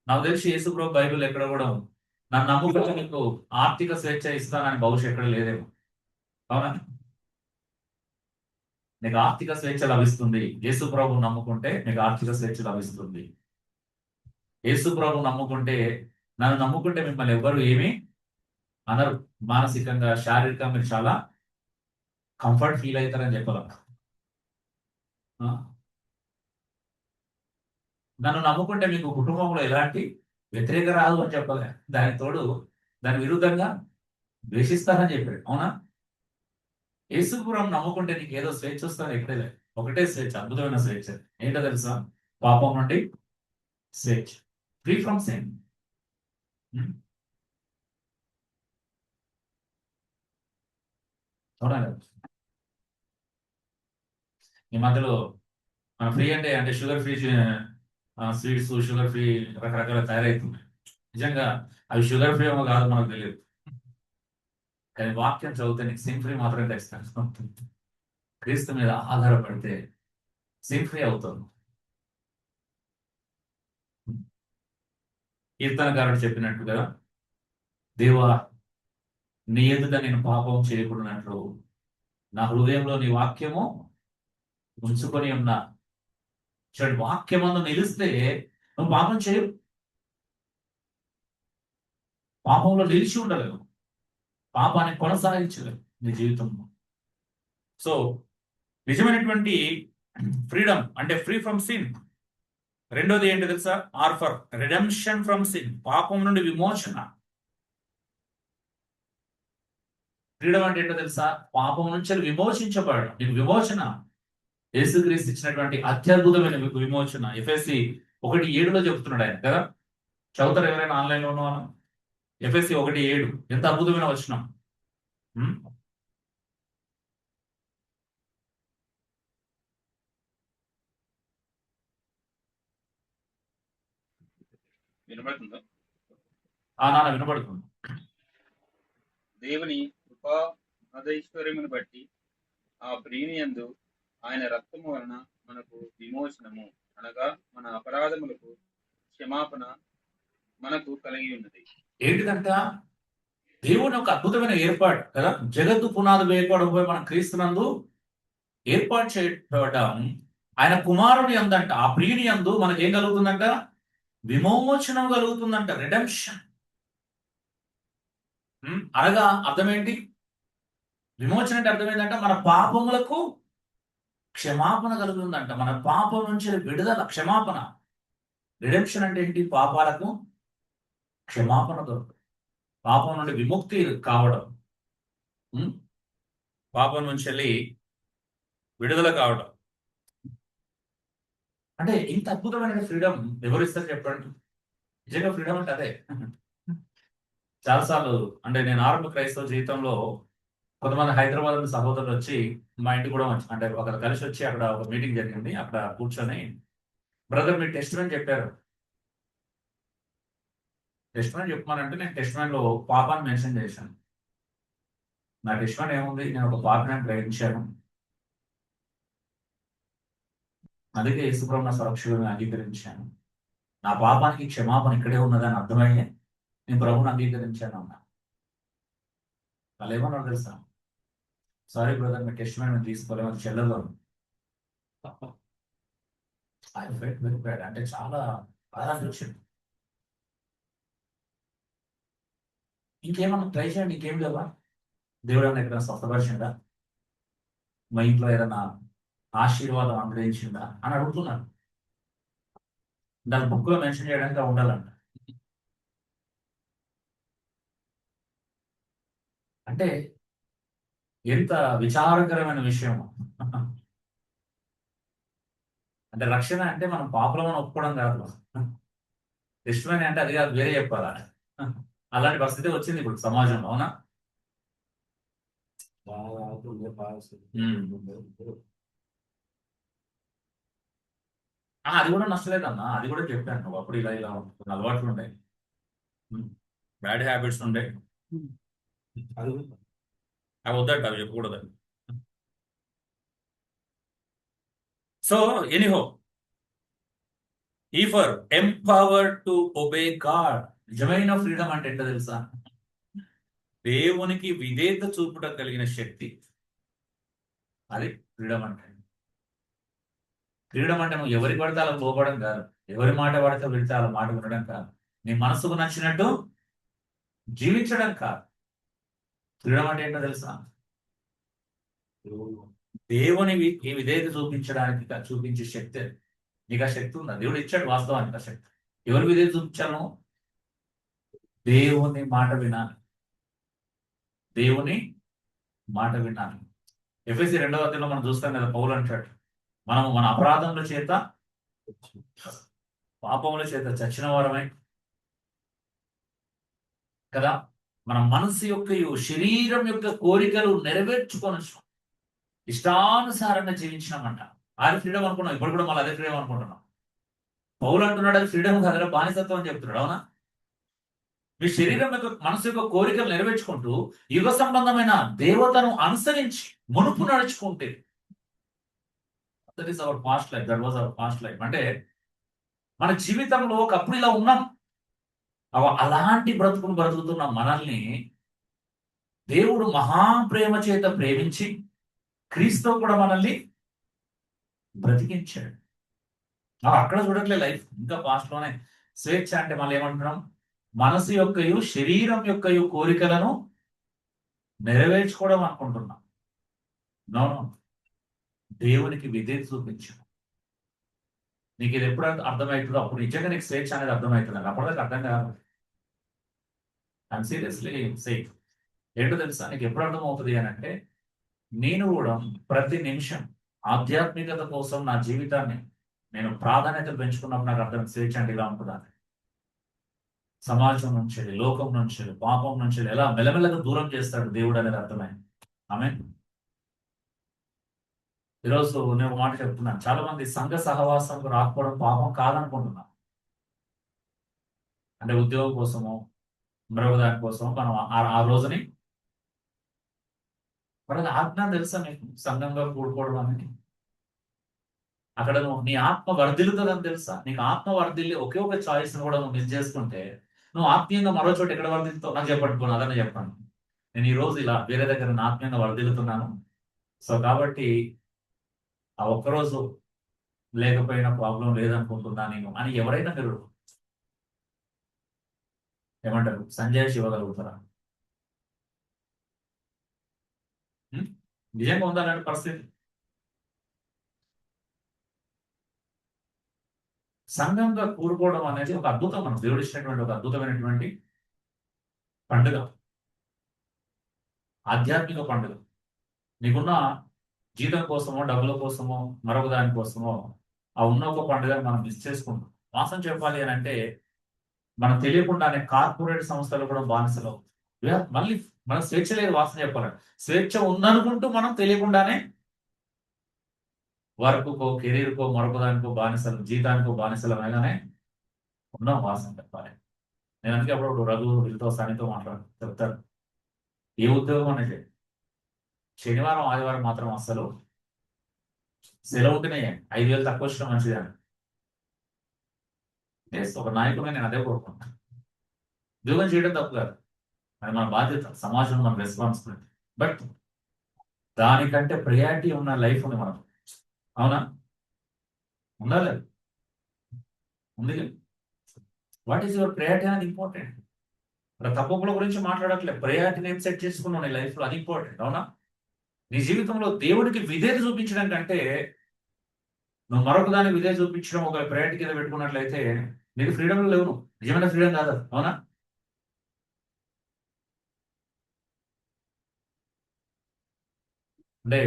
నాకు తెలిసి యేసుప్రభు బైబిల్ ఎక్కడ కూడా ఉంది, నన్ను నమ్ముకుంటే మీకు ఆర్థిక స్వేచ్ఛ ఇస్తానని బహుశా ఎక్కడ లేదేమో. అవునా? నీకు ఆర్థిక స్వేచ్ఛ లభిస్తుంది. యేసుప్రభు నమ్ముకుంటే నీకు ఆర్థిక స్వేచ్ఛ లభిస్తుంది. యేసుప్రభు నమ్ముకుంటే, నన్ను నమ్ముకుంటే మిమ్మల్ని ఎవ్వరు ఏమీ అనరు. మానసికంగా, శారీరకంగా మీరు చాలా కంఫర్ట్ ఫీల్ అవుతారని చెప్పగలం. నన్ను నమ్ముకుంటే మీకు కుటుంబంలో ఎలాంటి వ్యతిరేక రాదు అని చెప్పలే. దానికి తోడు దాని విరుద్ధంగా ద్వేషిస్తారని చెప్పాడు. అవునా? యేసుపురం నమ్ముకుంటే నీకు ఏదో స్వేచ్ఛ వస్తుంది ఎక్కడే లేదు. ఒకటే స్వేచ్ఛ, అద్భుతమైన స్వేచ్ఛ. ఏంటో తెలుసా? పాపం నుండి స్వేచ్ఛ, ఫ్రీ ఫ్రమ్ సిన్. చూడాలి. ఈ మధ్యలో మన ఫ్రీ అంటే sugar free sweets, sugar free రకరకాల తయారవుతున్నాయి. నిజంగా అవి షుగర్ ఫ్రీ ఏమో కాదు మనకు తెలియదు, కానీ వాక్యం చదివితే నీకు సిన్ ఫ్రీ మాత్రమే తెస్తాను. క్రీస్తు మీద ఆధారపడితే సిన్ ఫ్రీ అవుతుంది. కీర్తనకారుడు చెప్పినట్టుగా, దేవా నీ ఎదుట నేను పాపం చేయకూడనట్లు నా హృదయంలో నీ వాక్యము ఉంచుకొని ఉన్నా. చూడండి, వాక్యమందు నిలిస్తే నువ్వు పాపం చేయవు, పాపంలో నిలిచి ఉండలేవు, పాపాన్ని కొనసాగించలేవు నీ జీవితంలో. సో నిజమైనటువంటి ఫ్రీడమ్ అంటే ఫ్రీ ఫ్రమ్ సిన్. రెండోది ఏంటి తెలుసా? R for redemption from sin, పాపం నుండి విమోచన. ఫ్రీడమ్ అంటే ఏంటో తెలుసా? పాపం నుంచి విమోచించబడడం. నీకు విమోచన యేసుక్రీస్తు ఇచ్చినటువంటి అత్యద్భుతమైన విమోచన. ఎఫ్ఎస్సి 1:7 చెప్తున్నాడు ఆయన కదా. చదువుతారు ఎవరైనా ఆన్లైన్ లో ఉన్న వాళ్ళు? ఎఫ్ఎస్సి 1:7 ఎంత అద్భుతమైన వచనం. వినబడుతుందా? నాన్న వినపడుతుంది. దేవుని కృపా మహదైశ్వర్యమును బట్టి ఆ ప్రీనియందు ఆయన రక్తము వలన మనకు విమోచనము, అనగా మన అపరాధములకు క్షమాపణ మనకు కలిగి ఉన్నది. ఏంటిదంట? దేవుని ఒక అద్భుతమైన ఏర్పాటు కదా. జగత్తు పునాది ఏర్పాటుపై మన క్రీస్తునందు ఏర్పాటు చేయబడ్డాం. ఆయన కుమారుని అందంట, ఆ ప్రియుని యందు మనకి ఏం కలుగుతుందంట? విమోచనం కలుగుతుందంట, రిడెంప్షన్. అనగా అర్థం ఏంటి? విమోచన అంటే అర్థం ఏంటంటే మన పాపములకు క్షమాపణ కలుగుతుందంట, మన పాపం నుంచి విడుదల, క్షమాపణ. రిడెంప్షన్ అంటే ఏంటి? పాపాలకు క్షమాపణ దొరకదు, పాపం నుండి విముక్తి కావడం, పాపం నుంచి వెళ్ళి విడుదల కావడం. అంటే ఇంత అద్భుతమైన ఫ్రీడమ్ ఎవరు ఇస్తారు చెప్పండి? నిజంగా ఫ్రీడమ్ అంటే అదే. చాలాసార్లు అంటే నేను ఆరంభ క్రైస్తవ జీవితంలో కొంతమంది హైదరాబాద్ నుండి సహోదరులు వచ్చి మా ఇంటికి కూడా అంటే ఒకరు కలిసి వచ్చి అక్కడ ఒక మీటింగ్ జరిగింది. అక్కడ కూర్చొని, బ్రదర్ మీరు టెస్టిమనీ చెప్పారు, టెస్టిమనీ చెప్పమనంటే నేను టెస్టిమనీలో పాపాన్ని మెన్షన్ చేశాను. నా టెస్టిమనీ ఏముంది? నేను ఒక పాపాన్ని గ్రహించాను, అందుకే యేసుప్రభు నా సురక్షితంగా అంగీకరించాను, నా పాపానికి క్షమాపణ ఇక్కడే ఉన్నదని అర్థమయ్యే నేను ప్రభువుని అంగీకరించాను అన్నా. వాళ్ళు ఏమన్నారు తెలుసా? సారీ బ్రదర్, మీ టెస్టిమనీ మేము తీసుకోలేము, అది చెల్లెల్లో. I felt very bad. అంటే చాలా బాధ అనిపించింది. ఇంకేమన్నా ట్రై చేయండి, ఇంకేం లేవా? దేవుడు ఏమైనా ఎక్కడైనా స్వస్థపరిచిందా? మా ఇంట్లో ఏదైనా ఆశీర్వాదం అనుగ్రహించిందా అని అడుగుతున్నాను. దాని బుక్ లో మెన్షన్ చేయడానికి ఉండాలంట. అంటే ఎంత విచారకరమైన విషయం. అంటే రక్షణ అంటే మనం పాపలను ఒప్పుకోవడం కాదు, టెస్టిమనీ అంటే అది కాదు, వేరే చెప్పాలా. అలాంటి పరిస్థితి వచ్చింది ఇప్పుడు సమాజంలో, అవునా? అది కూడా నచ్చలేదన్నా, అది కూడా చెప్పాను. నువ్వు అప్పుడు ఇలా ఇలా కొన్ని అలవాట్లు ఉండే, బ్యాడ్ హ్యాబిట్స్ ఉండే, అవి వద్దట, అవి చెప్పకూడదు. సో ఎనీహో, ఈ for empowered to obey God. నిజమైన ఫ్రీడమ్ అంటే ఏంటో తెలుసా? దేవునికి విధేయత చూపుట కలిగిన శక్తి, అది ఫ్రీడమ్ అంటే. ఫ్రీడమ్ అంటే నువ్వు ఎవరికి పడితే అలా లోపడం కాదు, ఎవరి మాట పడితే వెళ్తే అలా మాట వినడం కాదు, నీ మనసుకు నచ్చినట్టు జీవించడం కాదు. ఫ్రీడమ్ అంటే ఏంటో తెలుసా? దేవుని ఈ విధేయత చూపించడానికి చూపించే శక్తి. నీకు ఆ శక్తి ఉందా? దేవుడు ఇచ్చాడు వాస్తవానికి ఆ శక్తి. ఎవరి విధేయత చూపించాను? దేవుని మాట వినాలి, దేవుని మాట వినాలి. ఎఫెసీ 2వ అధ్యాయంలో మనం చూస్తాం కదా, పౌలు అంటాడు, మనము మన అపరాధముల చేత, పాపముల చేత చచ్చిన వారమై కదా, మన మనసు యొక్క శరీరం యొక్క కోరికలు నెరవేర్చుకోవచ్చు, ఇష్టానుసారంగా జీవించినామంట. అది ఫ్రీడమ్ అనుకున్నాం. ఇప్పుడు కూడా మళ్ళీ అదే ఫ్రీడమ్ అనుకుంటున్నాం. పౌలు అంటున్నాడు అది ఫ్రీడమ్ కాదు, బానిసత్వం అని చెప్తున్నాడు. అవునా? మీ శరీరం యొక్క, మనసు యొక్క కోరికలు నెరవేర్చుకుంటూ యుగ సంబంధమైన దేవతను అనుసరించి మునుపు నడుచుకుంటే, that is our past life, that was our past life. అంటే మన జీవితంలో ఒకప్పుడు ఇలా ఉన్నాం, అలాంటి బ్రతుకును బ్రతుకుతున్న మనల్ని దేవుడు మహాప్రేమ చేత ప్రేమించి క్రీస్తు కూడా మనల్ని బ్రతికించాడు. అక్కడ చూడట్లే లైఫ్ ఇంకా పాస్ట్ లోనే. స్వేచ్ఛ అంటే మళ్ళీ ఏమంటున్నాం? మనసు యొక్కయు శరీరం యొక్కయు కోరికలను నెరవేర్చుకోవడం అనుకుంటున్నాం. నో, దేవునికి విధేయత చూపించు. నీకు ఇది ఎప్పుడు అర్థమవుతుందో అప్పుడు నిజంగా నీకు స్వేచ్ఛ అనేది అర్థమవుతుంది. అప్పటిదాకా అర్థం కాదు. I'm seriously safe. ఏంటో తెలుసా నీకు ఎప్పుడు అర్థమవుతుంది అని అంటే, నేను కూడా ప్రతి నిమిషం ఆధ్యాత్మికత కోసం నా జీవితాన్ని నేను ప్రాధాన్యత పెంచుకున్నప్పుడు నాకు అర్థం స్వేచ్ఛ అంటే ఇలా ఉంటుందని. సమాజం నుంచి, లోకం నుంచి, పాపం నుంచి ఎలా మెల్లమెల్లగా దూరం చేస్తాడు దేవుడు అనేది అర్థమైంది. ఆమె ఈరోజు నేను ఒక మాట చెప్తున్నాను, చాలా మంది సంఘ సహవాసంకు రాకపోవడం పాపం కాదనుకుంటున్నాను. అంటే ఉద్యోగం కోసమో మరొక దాని కోసమో మనం ఆ రోజుని మనకు ఆజ్ఞ తెలుసా మీకు సంఘంగా కూడుకోవడం అనేది? అక్కడ నువ్వు నీ ఆత్మ వర్ధిల్లుతుందని తెలుసా? నీకు ఆత్మ వర్ధిల్లి ఒకే ఒక చాయిస్ కూడా నువ్వు మిస్ చేసుకుంటే నువ్వు ఆత్మీయంగా మరో చోట ఎక్కడ వర్ధిల్లుతావు నాకు చెప్పండి. పోను అదనే చెప్పాను. నేను ఈ రోజు ఇలా వేరే దగ్గర నా ఆత్మీయంగా వర్ధిల్లుతున్నాను. సో కాబట్టి ఆ ఒక్కరోజు లేకపోయినా ప్రాబ్లం లేదనుకుంటున్నా నేను అని ఎవరైనా మీరు ఏమంటారు సంజయ్ ఇవ్వగలుగుతారా? నిజంగా ఉందా అలాంటి పరిస్థితి? సంఘంగా కూడుకోవడం అనేది ఒక అద్భుతం, మనం దేవుడు ఇచ్చినటువంటి ఒక అద్భుతమైనటువంటి పండుగ, ఆధ్యాత్మిక పండుగ. నీకున్న జీతం కోసమో డబ్బుల కోసమో మరొక దాని కోసమో ఆ ఉన్న ఒక పండుగను మనం మిస్ చేసుకుంటాం. వాస్తవం చెప్పాలి అని అంటే మనం తెలియకుండానే కార్పొరేట్ సంస్థలు కూడా బానిసలు. మళ్ళీ మనకు స్వేచ్ఛ లేదు. వాస్తవం చెప్పాలంటే స్వేచ్ఛ ఉందనుకుంటూ మనం తెలియకుండానే వర్క్కో కెరీర్కో మరొక దానికో బానిసలు, జీతానికో బానిసలు అనగానే ఉన్నాం. వాస్తవం చెప్పాలి. నేను అందుకే అప్పుడు రఘు వీళ్ళతో సనితో చెప్తారు, ఏ ఉద్యోగం అనేది శనివారం ఆదివారం మాత్రం అస్సలు సెలవు ఉంటేనే 5,000 తక్కువ వచ్చిన మంచిదని. ఒక నాయకుడిగా నేను అదే కోరుకుంటాను. ఉద్యోగం చేయడం తప్పు కాదు, అది మన బాధ్యత, సమాజంలో మన రెస్పాన్సిబిలిటీ. బట్ దానికంటే ప్రయారిటీ ఉన్న లైఫ్ ఉంది మనకు. అవునా? ఉండాలి. ఉంది. వాట్ ఈస్ యువర్ ప్రయారిటీ అనేది ఇంపార్టెంట్. ఇక్కడ తప్పుల గురించి మాట్లాడట్లేదు. ప్రయారిటీని ఏం సెట్ చేసుకున్నావు నీ లైఫ్లో, అది ఇంపార్టెంట్. అవునా? నీ జీవితంలో దేవుడికి విధేయత చూపించడం కంటే నువ్వు మరొక దానికి విధేయత చూపించడం ఒక ప్రయారిటీ కింద పెట్టుకున్నట్లయితే నీకు ఫ్రీడమ్ లేవు. నువ్వు నిజమైన ఫ్రీడమ్ కాదు. అవునా? అంటే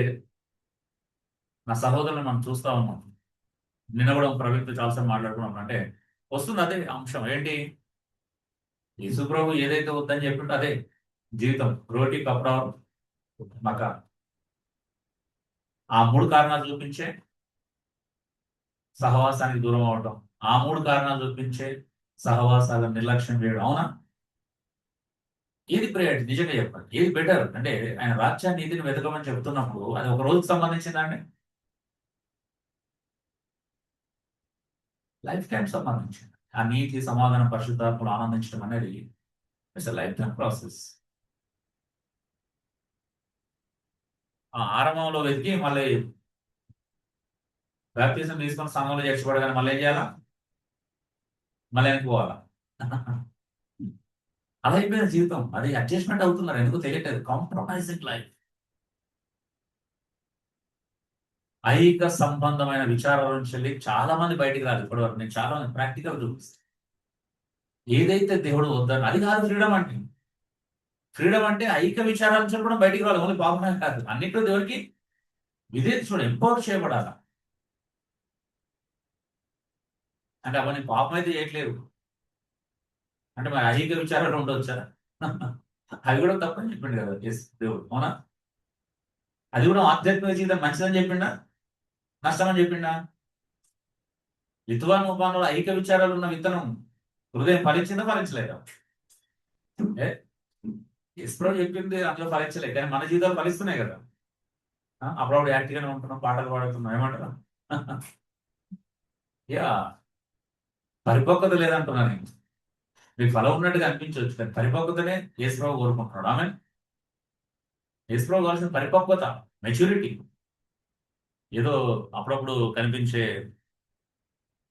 నా సహోదరులను మనం చూస్తా ఉన్నాం. నిన్న కూడా ప్రవీణ్తో చాలాసార్లు మాట్లాడుకున్నాం. అంటే వస్తుంది అదే అంశం. ఏంటి? యేసుప్రభు ఏదైతే వద్దని చెప్పింటే అదే జీవితం. రోటీ కపడా మకా, ఆ 3 కారణాలు చూపించే సహవాసానికి దూరం అవటం, ఆ 3 కారణాలు చూపించే సహవాసాలను నిర్లక్ష్యం చేయడం. అవునా? ఏది ప్రయారిటీ? నిజంగా చెప్పండి, ఏది బెటర్? అంటే ఆయన రాజ్యాన్ని నీతిని వెతకమని చెప్తున్నప్పుడు అది ఒక రోజుకి సంబంధించిందండి, లైఫ్ టైం సంబంధించింది. ఆ నీతి సమాధానం పరిశుద్ధాత్మలు ఆనందించడం అనేది ఇట్స్ లైఫ్ టైం ప్రాసెస్. ఆ ఆరంభంలో వెతికి మళ్ళీ బ్యాప్టిజం తీసుకొని సంఘంలో చేర్చబడగానే మళ్ళీ ఏం చేయాలా? మళ్ళీ వెనక్కిపోవాలా? అలా అయిపోయిన జీవితం. అది అడ్జస్ట్మెంట్ అవుతున్నారు, ఎందుకు తెలియట్లేదు. Compromising life. ఐహిక సంబంధమైన విచారాల నుంచి వెళ్ళి చాలా మంది బయటికి రాదు ఇప్పటివరకు. నేను చాలా మంది ప్రాక్టికల్ చూపిస్తాను. ఏదైతే దేవుడు వద్దని అది కాదు ఫ్రీడమ్ అంటే. ఫ్రీడమ్ అంటే ఐహిక విచారాల నుంచి కూడా బయటికి రావాలి. ఓన్లీ పాపమే కాదు, అన్నింటిలో దేవుడికి విధేయత చూడ ఎంపవర్ చేయబడాలి. అంటే అవన్నీ పాపం అయితే చేయట్లేదు అంటే మరి ఐహిక విచారాలు ఉండొచ్చా? అవి కూడా తప్పని చెప్పిండు కదా దేవుడు. అవునా? అది కూడా ఆధ్యాత్మిక జీవితం మంచిదని చెప్పిండా, నష్టమని చెప్పిండా? విత్వాన్ ఉపానంలో ఐహిక విచారాలు ఉన్న విత్తనం హృదయం ఫలించిందా, ఫలించలేదా? ఎస్ప్రో చెప్పింది అందులో ఫలించలేదు, కానీ మన జీవితాలు ఫలిస్తున్నాయి కదా. అప్పుడప్పుడు యాక్టివ్గానే ఉంటున్నాం, పాటలు పాడుతున్నాం. ఏమంటారా? యా, పరిపక్వత లేదంటున్నా నేను. మీకు ఫలం ఉన్నట్టుగా అనిపించవచ్చు, కానీ పరిపక్వతనే యేసుప్రభు కోరుకుంటున్నాడు. ఆమె యేసుప్రభు కావాల్సిన పరిపక్వత, మెచ్యూరిటీ. ఏదో అప్పుడప్పుడు కనిపించే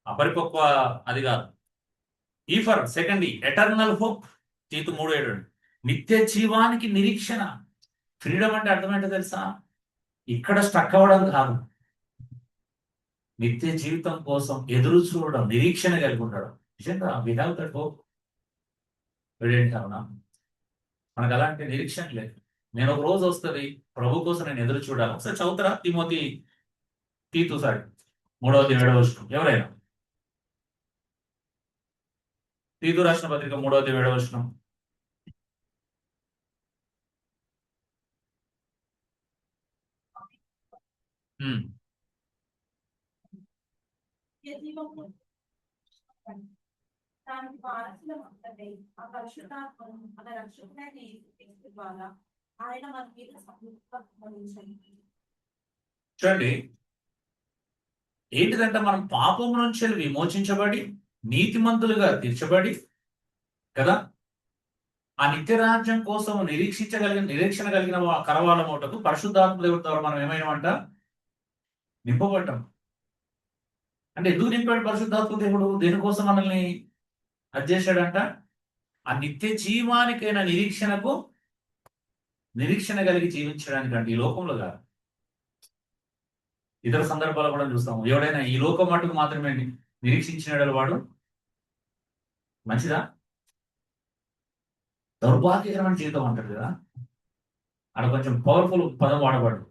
అపరిపక్వ అది కాదు. ఈ ఫర్ సెకండ్ ఎటర్నల్ హోప్, తీతు 3:7. నిత్య జీవానికి నిరీక్షణ. ఫ్రీడమ్ అంటే అర్థం ఏంటో తెలుసా? ఇక్కడ స్టక్ అవ్వడం కాదు, నిత్య జీవితం కోసం ఎదురు చూడడం, నిరీక్షణ కలిగి ఉండడం. నిజంగా వి హ్యావ్ దట్ హోప్. అవునా? మనకు అలాంటి నిరీక్షణ లేదు. నేను ఒక రోజు వస్తుంది ప్రభు కోసం నేను ఎదురు చూడాలి. ఒకసారి చదువుతారా తీతు 3:7. ఎవరైనా తీతు రాసిన పత్రిక 3:7. దానికి వారసులమంతటై ఆ పరిశుద్ధాత్మను మన రక్షకుడైన యేసుక్రీస్తు ద్వారా ఆయన మన మీద సంపూర్ణించండి. చూడండి, ఏంటిదంటే మనం పాపం నుంచి విమోచించబడి నీతిమంతులుగా తీర్చబడి కదా, ఆ నిత్య రాజ్యం కోసం నిరీక్షణ కలిగిన కరవాలమోటకు పరిశుద్ధాత్మ దేవుడి ద్వారా మనం ఏమైనామంట? నింపబడ్డాం. అంటే ఎందుకు నింపాడు పరిశుద్ధాత్మ దేవుడు? దేనికోసం మనల్ని అది చేశాడంట? ఆ నిత్య జీవానికైన నిరీక్షణ కలిగి జీవించడానికి అంటే ఈ లోకంలో కాదు, ఇతర సందర్భాలు కూడా చూస్తాము. ఎవడైనా ఈ లోకం మట్టుకు మాత్రమే నిరీక్షించిన వాడు మంచిదా? దౌర్భాగ్యకరమైన జీవితం అంటారు కదా, అక్కడ కొంచెం పవర్ఫుల్ పదం వాడబడు.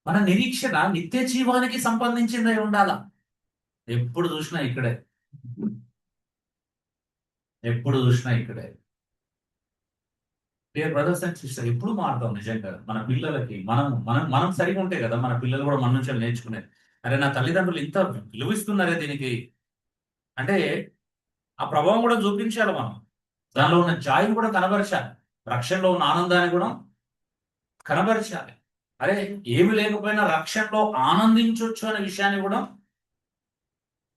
మన నిరీక్షణ నిత్య జీవానికి సంబంధించిందై ఉండాలా. ఎప్పుడు చూసినా ఇక్కడే, డియర్ బ్రదర్స్ అండ్ సిస్టర్, ఎప్పుడు మారుతాం నిజంగా మన పిల్లలకి. మనం సరిగా ఉంటే కదా మన పిల్లలు కూడా మన నుంచి నేర్చుకునేది. అరే నా తల్లిదండ్రులు ఇంత విలువిస్తున్నారే దీనికి అంటే ఆ ప్రభావం కూడా చూపించాలి. మనం దానిలో ఉన్న జాయిని కూడా కనబరచాలి, రక్షణలో ఉన్న ఆనందాన్ని కూడా కనబరచాలి. అరే ఏమి లేకపోయినా రక్షణలో ఆనందించవచ్చు అనే విషయాన్ని కూడా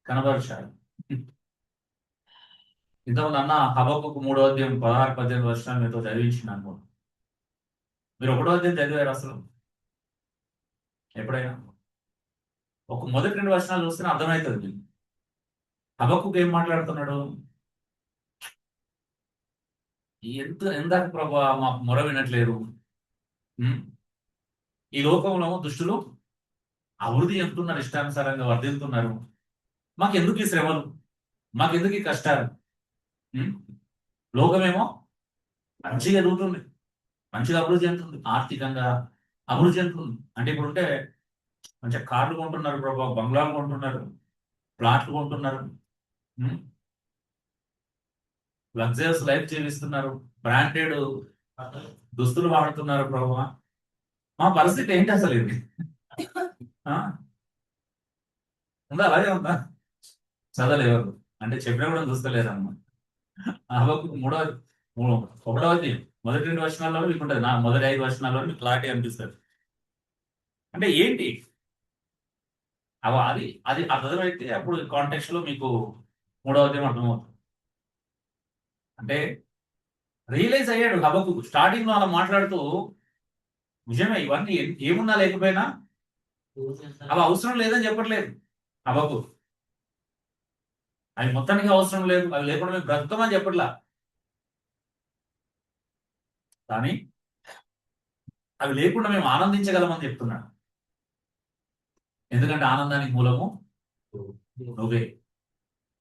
కనబరచాలి. ఇంతకుముందు అన్న హబక్కుకు 3:16-18 మీతో చదివించినాను. మీరు 1వ చదివారు అసలు ఎప్పుడైనా? ఒక మొదటి 2 వచనాలు చూస్తేనే అర్థమవుతుంది. హబక్కుకు ఏం మాట్లాడుతున్నాడు? ఎందాక ప్రభా మాకు మొర వినట్లేదు, ఈ లోకంలో దుష్టులు అభివృద్ధి చెందుతున్నారు, ఇష్టానుసారంగా వర్ధిల్లుతున్నారు, మాకెందుకు ఈ శ్రమలు, మాకెందుకు ఈ కష్టాలు? లోకమేమో మంచిగా ఎదుగుతుంది, మంచిగా అభివృద్ధి చెందుతుంది, ఆర్థికంగా అభివృద్ధి చెందుతుంది. అంటే ఇప్పుడుంటే మంచిగా కార్లు కొంటున్నారు ప్రభా, బంగ్లాలు కొంటున్నారు, ప్లాట్లు కొంటున్నారు, లగ్జరీస్ లైఫ్ జీవిస్తున్నారు, బ్రాండెడ్ దుస్తులు వాడుతున్నారు ప్రభా. మా పరిస్థితి ఏంటి అసలు? ఇది ఉందా? అలాగే ఉందా? చదవలేవారు అంటే చెప్పినా కూడా చూస్తలేదమ్మా. హబక్కుకు 1వ మొదటి 2 వచనాల్లో మీకు ఉంటుంది, నా మొదటి 5 వచనాల్లో మీకు క్లారిటీ అనిపిస్తుంది. అంటే ఏంటి అది అది అర్థమైతే అప్పుడు కాంటెక్స్ట్ లో మీకు 3వ అధ్యాయం అర్థమవుతుంది. అంటే రియలైజ్ అయ్యాడు హబక్కుకు. స్టార్టింగ్ లో అలా మాట్లాడుతూ నిజమే ఇవన్నీ ఏమున్నా లేకపోయినా అవి అవసరం లేదని చెప్పట్లేదు హబక్కు. అవి మొత్తానికి అవసరం లేదు, అవి లేకుండా మేము బ్రతుకమని చెప్పట్లా. కానీ అవి లేకుండా మేము ఆనందించగలమని చెప్తున్నాడు. ఎందుకంటే ఆనందానికి మూలము నువ్వే,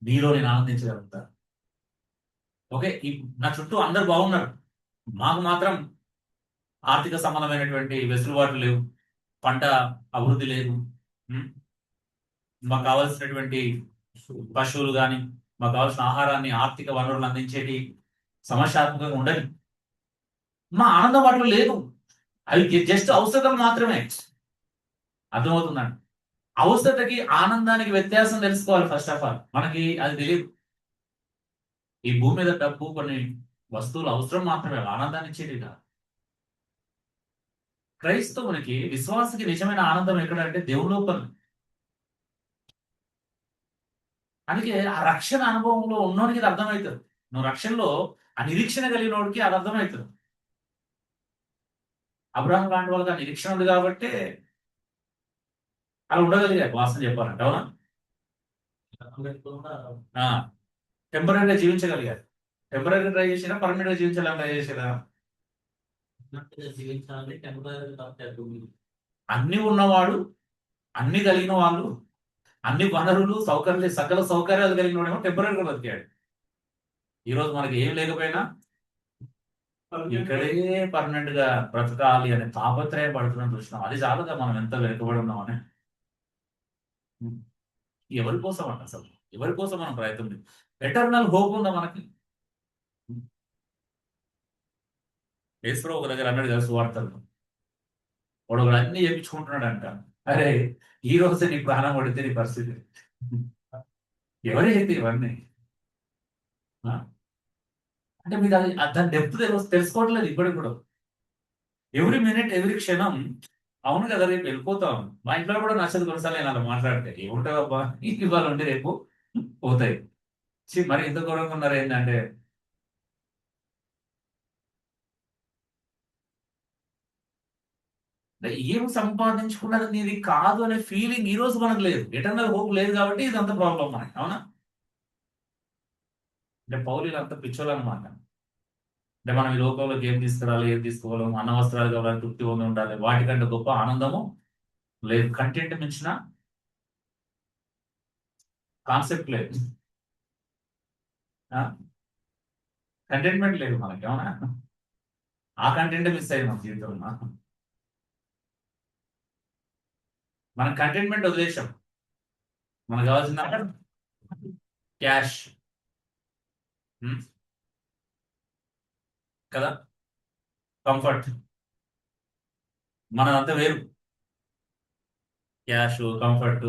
నీలో నేను ఆనందించగలుగుతా. ఓకే, నా చుట్టూ అందరు బాగున్నారు, మాకు మాత్రం ఆర్థిక సంబంధమైనటువంటి వెసులుబాట్లు లేవు, పంట అభివృద్ధి లేదు, మాకు కావాల్సినటువంటి పశువులు కానీ మాకు కావాల్సిన ఆహారాన్ని, ఆర్థిక వనరులు అందించేటి సమస్యాత్మకంగా ఉండదు. మా ఆనందం వాటిలో లేదు, అవి జస్ట్ అవసరం మాత్రమే. అర్థమవుతుందండి? అవసరతకి ఆనందానికి వ్యత్యాసం తెలుసుకోవాలి. ఫస్ట్ ఆఫ్ ఆల్ మనకి అది తెలియదు. ఈ భూమి మీద డబ్బు, కొన్ని వస్తువులు అవసరం మాత్రమే, ఆనందాన్ని ఇచ్చేది కాదు. క్రైస్తవునికి, విశ్వాసకి నిజమైన ఆనందం ఎక్కడంటే దేవుని లోపల. అందుకే ఆ రక్షణ అనుభవంలో ఉన్నోనికి ఇది అర్థమవుతుంది. నువ్వు రక్షణలో ఆ నిరీక్షణ కలిగిన వాడికి అది అర్థమవుతుంది. అబ్రహాం లాంటి వాళ్ళకి ఆ నిరీక్షణ ఉంది కాబట్టి అలా ఉండగలిగారు వాస్తవం చెప్పాలంటే, అవునా? టెంపరీగా జీవించగలిగారు. టెంపరీగా ట్రై చేసినా పర్మనెంట్ గా జీవించాలని ట్రై చేసేదా? జీవించాలంటే టెంపరీ తప్పదు. అన్ని ఉన్నవాడు, అన్ని కలిగిన వాళ్ళు, అన్ని వనరులు సౌకర్యాలు సకల సౌకర్యాలు కలిగిన వాడేమో టెంపరీగా బతికాడు. ఈ రోజు మనకి ఏం లేకపోయినా ఇక్కడే పర్మనెంట్ గా బ్రతకాలి అనే తాపత్రయం పడుతున్నాం చూసినాం. అది చాలుగా మనం ఎంత వెనుకబడి ఉన్నామని. ఎవరి కోసం అంట అసలు? ఎవరి కోసం మనం ప్రయత్నం లేదు. ఎటర్నల్ హోప్ ఉందా మనకి? యేసుప్రభు ఒక దగ్గర అన్నాడు కదా సువార్తలు, వాడు ఒకడు అన్ని చేయించుకుంటున్నాడంట. అరే ఈ రోజు నీ ప్రాణం పడితే నీ పరిస్థితి ఎవరే అయితే ఇవన్నీ? ఆ? అంటే మీరు అది దాని డెప్త్ తెలుసుకోవట్లేదు ఇప్పటికి కూడా. ఎవ్రీ మినిట్ ఎవ్రీ క్షణం అవును కదా రేపు వెళ్ళిపోతాం. మా ఇంట్లో కూడా నచ్చదు కొన్నిసార్లు నేను అలా మాట్లాడితే. ఏముంటుంది అబ్బా ఇవాళ ఉంటే రేపు పోతాయి. మరి ఇంత ఘోరంగా ఉన్నారు ఏంటంటే ఏం సంపాదించుకున్నది నీది కాదు అనే ఫీలింగ్ ఈ రోజు మనకు లేదు. ఎటర్నల్ హోప్ లేదు కాబట్టి ఇదంత ప్రాబ్లం మనకి, అవునా? అంటే పౌలు అంత పిచ్చోళ్ళు అనమాట. అంటే మనం ఈ లోకంలోకి ఏం తీసుకురాలి, ఏం తీసుకోవాలి, అన్న వస్త్రాలు కావాలి, తృప్తి పొంది ఉండాలి, వాటికంటే గొప్ప ఆనందము లేదు. కంటెంట్ మించిన కాన్సెప్ట్ లేదు. కంటెంట్మెంట్ లేదు మనకి, అవునా? ఆ కంటెంట్ మిస్ అయ్యింది మన జీవితంలో. మనం కంటెంట్మెంట్ వదిలేసాం. మనకు కావాల్సిన క్యాష్ కదా, కంఫర్ట్, మనదంతా వేరు. Cash, comfort.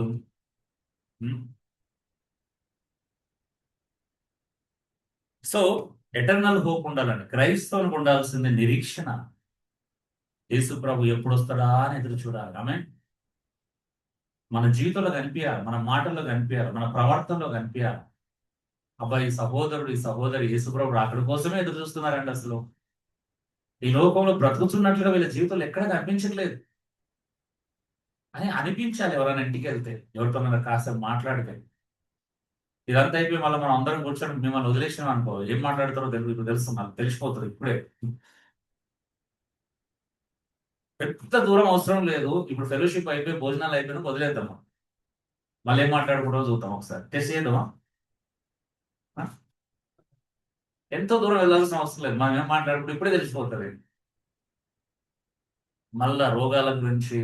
So eternal hope ఉండాలండి. క్రైస్తవులకు ఉండాల్సింది నిరీక్షణ. యేసు ప్రభు ఎప్పుడు వస్తాడా అని ఎదురు చూడాలి. ఆమె మన జీవితంలో కనిపించాలి, మన మాటల్లో కనిపించాలి, మన ప్రవర్తనలో కనిపించాలి. అబ్బాయి సహోదరుడు ఈ సహోదరి యేసుప్రభుడు అక్కడి కోసమే ఎదురు చూస్తున్నారండి. అసలు ఈ లోకంలో బ్రతుకుతున్నట్లుగా వీళ్ళ జీవితంలో ఎక్కడ కనిపించట్లేదు అని అనిపించాలి. ఎవరైనా ఇంటికి వెళ్తే, ఎవరితో కాసేపు మాట్లాడితే, ఇదంతా అయిపోయి మళ్ళీ మనం అందరం కూర్చొని మిమ్మల్ని వదిలేసినాం అనుకో, ఏం మాట్లాడతారో తెలుసు, మనకు తెలిసిపోతుంది ఇప్పుడే. పెద్ద దూరం అవసరం లేదు. ఇప్పుడు ఫెలోషిప్ అయిపోయి భోజనాలు అయిపోయినా వదిలేద్దాం. మళ్ళీ ఏం మాట్లాడుకుంటూ చూద్దాం, ఒకసారి టెస్ట్ చేద్దామా? ఎంతో దూరం వెళ్ళాల్సిన అవసరం లేదు. మనం ఏం మాట్లాడుకుంటూ ఇప్పుడే తెలిసిపోతుంది. మళ్ళా రోగాల గురించి,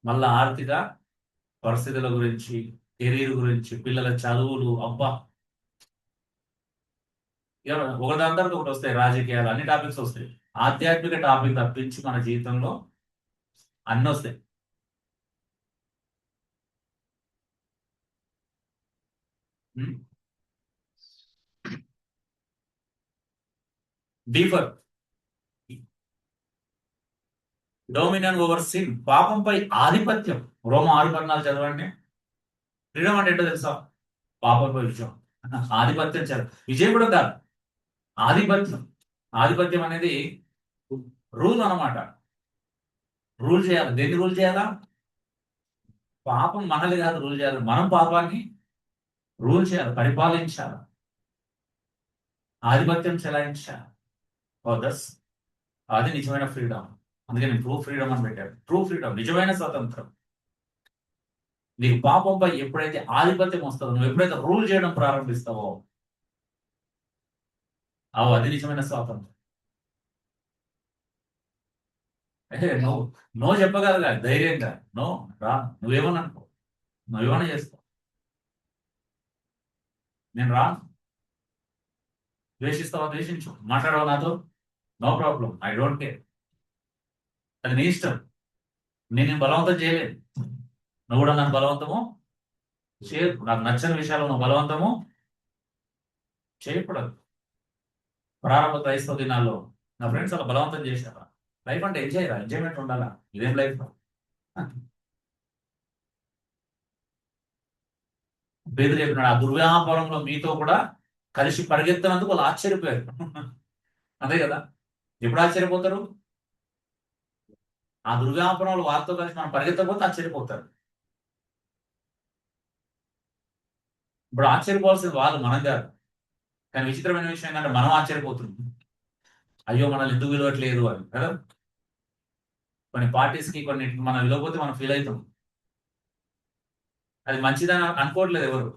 మళ్ళా ఆర్థిక పరిస్థితుల గురించి, కెరీర్ గురించి, పిల్లల చదువులు, అబ్బా ఒకదాని తర్వాత ఒకటి వస్తాయి. రాజకీయాలు, అన్ని టాపిక్స్ వస్తాయి. ఆధ్యాత్మిక టాపిక్ తప్పించి మన జీవితంలో అన్నీ వస్తాయి. డీఫర్ డొమినియన్ ఓవర్ సిన్, పాపంపై ఆధిపత్యం. రోమ 6:14 చదవండి. ఫ్రీడమ్ అంటే ఏంటో తెలుసా? పాపంపై విజయం, ఆధిపత్యం. విజయం కూడా కాదు, ఆధిపత్యం. ఆధిపత్యం అనేది రూల్ అన్నమాట. రూల్ చేయాలి. దేన్ని రూల్ చేయాలా? పాపం మనల్ని కాదు రూల్ చేయాలి, మనం పాపాన్ని రూల్ చేయాలి, పరిపాలించాలి, ఆధిపత్యం చెలాయించాలి. దట్స్ అది నిజమైన ఫ్రీడమ్. అందుకే నేను ట్రూ ఫ్రీడమ్ అని పెట్టాను. ట్రూ ఫ్రీడమ్, నిజమైన స్వాతంత్రం. నీకు పాపంపై ఎప్పుడైతే ఆధిపత్యం వస్తుందో, నువ్వు ఎప్పుడైతే రూల్ చేయడం ప్రారంభిస్తావో, అది నిజమైన స్వాతంత్రం. నువ్వు నో చెప్పగలగాలి ధైర్యంగా. నో రా, నువ్వేమని అనుకో, నువ్వేమన్నా చేసుకో, నేను రాను. ద్వేషిస్తావా ద్వేషించు, మాట్లాడవా నాతో, no problem, I don't care. అది నీ ఇష్టం. నేను బలవంతం చేయలేదు, నువ్వు కూడా నన్ను బలవంతము చేయదు. నాకు నచ్చని విషయాలు నువ్వు బలవంతము చేయకూడదు. ప్రారంభ క్రైస్తవ దినాల్లో నా ఫ్రెండ్స్ అలా బలవంతం చేశారా? లైఫ్ అంటే ఎంజాయ్మెంట్ ఉండాలా? ఇదేం లైఫ్? పేదలు చెప్పినాడు, ఆ దుర్వ్యాపారంలో మీతో కూడా కలిసి పరిగెత్తినందుకు వాళ్ళు ఆశ్చర్యపోయారు. అదే కదా, ఎప్పుడు ఆశ్చర్యపోతారు? ఆ దుర్వ్యాపారం వాళ్ళు వాళ్ళతో కలిసి మనం పరిగెత్తకపోతే ఆశ్చర్యపోతారు. ఇప్పుడు ఆశ్చర్యపోవాల్సింది వాళ్ళు, మనం కాదు. కానీ విచిత్రమైన విషయం ఏంటంటే మనం ఆశ్చర్యపోతున్నాం, అయ్యో మనల్ని ఎందుకు విలువట్లేదు అని కదా. కొన్ని పార్టీస్కి కొన్నిటికి మనం విలువపోతే మనం ఫీల్ అవుతాం. అది మంచిదని అనుకోవట్లేదు ఎవరు,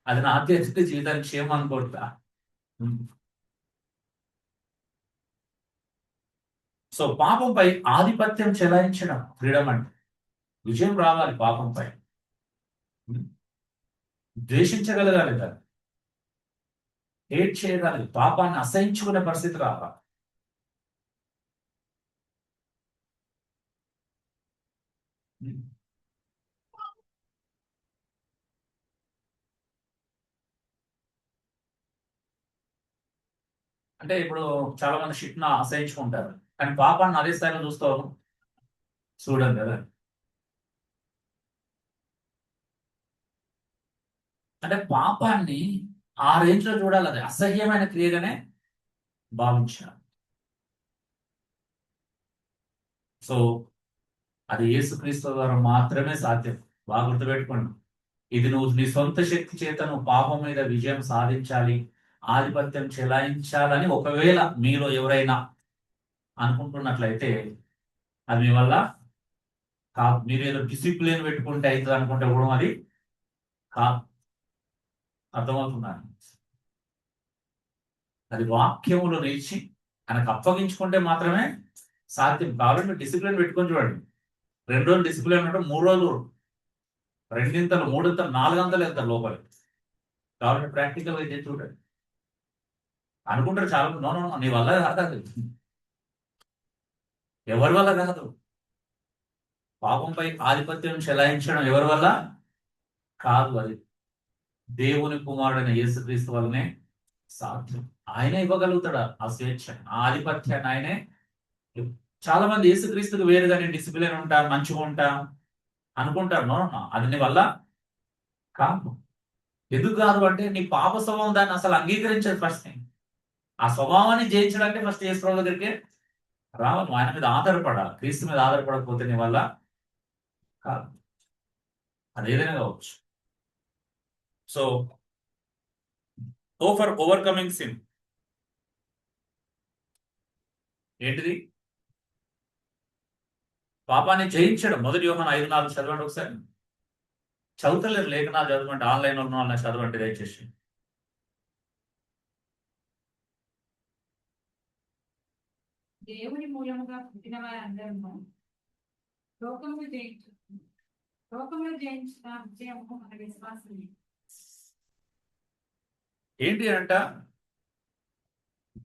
అది నా ఆధ్యాత్మిక జీవితానికి క్షేమం అనుకోవట్లా. సో పాపంపై ఆధిపత్యం చెలాయించడం ఫ్రీడమ్ అంటే. విజయం రావాలి పాపంపై, ద్వేషించగలగాలి, దాన్ని హేట్ చేయగలగాలి, పాపాన్ని అసహించుకునే పరిస్థితి రావాలి. అంటే ఇప్పుడు చాలా మంది షిట్ను అసహించుకుంటారు, కానీ పాపాన్ని అదే స్థాయిలో చూస్తావు చూడండి కదా. అంటే పాపాన్ని ఆ రేంజ్ లో చూడాలి, అది అసహ్యమైన క్రియగానే భావించాలి. సో అది యేసుక్రీస్తు ద్వారా మాత్రమే సాధ్యం. బాగా గుర్తుపెట్టుకోండి, ఇది నువ్వు నీ సొంత శక్తి చేత నువ్వు పాపం మీద విజయం సాధించాలి, ఆధిపత్యం చెలాయించాలని ఒకవేళ మీలో ఎవరైనా అనుకుంటున్నట్లయితే అది మీ వల్ల కాదు. మీరు ఏదో డిసిప్లిన్ పెట్టుకుంటే అవుతుంది అనుకుంటే కూడా అది కాదు. అర్థమవుతున్నాను. అది వాక్యములు నేర్చి ఆయనకు అప్పగించుకుంటే మాత్రమే సాధ్యం. కాబట్టి మీరు డిసిప్లిన్ పెట్టుకొని చూడండి. 2 రోజులు డిసిప్లిన్ అంటే 3 రోజులు రెండింతలు, మూడింతలు, 400 వెళ్తారు లోపలికి. కాబట్టి ప్రాక్టికల్ గా చేసి చూడండి. అనుకుంటారు చాలా మంది, నో నో నీ వల్ల కాదు అది, ఎవరి వల్ల కాదు. పాపంపై ఆధిపత్యం చెలాయించడం ఎవరి వల్ల కాదు, అది దేవుని కుమారుడైన యేసుక్రీస్తు వల్లనే సాధ్యం. ఆయనే ఇవ్వగలుగుతాడు ఆ స్వేచ్ఛ, ఆ ఆధిపత్యాన్ని ఆయనే. చాలా మంది యేసుక్రీస్తుకు వేరుగా నేను డిసిప్లిన్ ఉంటా, మంచిగా ఉంటా అనుకుంటారు. నో నో, అది నీ వల్ల కాదు. ఎందుకు కాదు అంటే నీ పాప స్వభావం దాన్ని అసలు అంగీకరించదు. ఫస్ట్ ఆ స్వభావాన్ని జయించడానికి ఫస్ట్ యేసు ప్రభు దగ్గరికి రావాలి. ఆయన మీద ఆధారపడాలి. క్రీస్తు మీద ఆధారపడకపోతే నీ వల్ల కాదు. అది ఏదైనా కావచ్చు. సో ఫర్ ఓవర్కమింగ్ సిన్ ఏంటిది? పాపాన్ని జయించడం. 1 యోహాను 5:4 చదవండి ఒకసారి. చదువుతలేరు, లేఖనాలు చదవండి, ఆన్లైన్ ఉన్న వాళ్ళని చదవండి దయచేసి. దేవుని మూలముగా పుట్టిన వారందరూ లోకమును జయించిన విజయము మన విశ్వాసమే. ఏంటి అంట?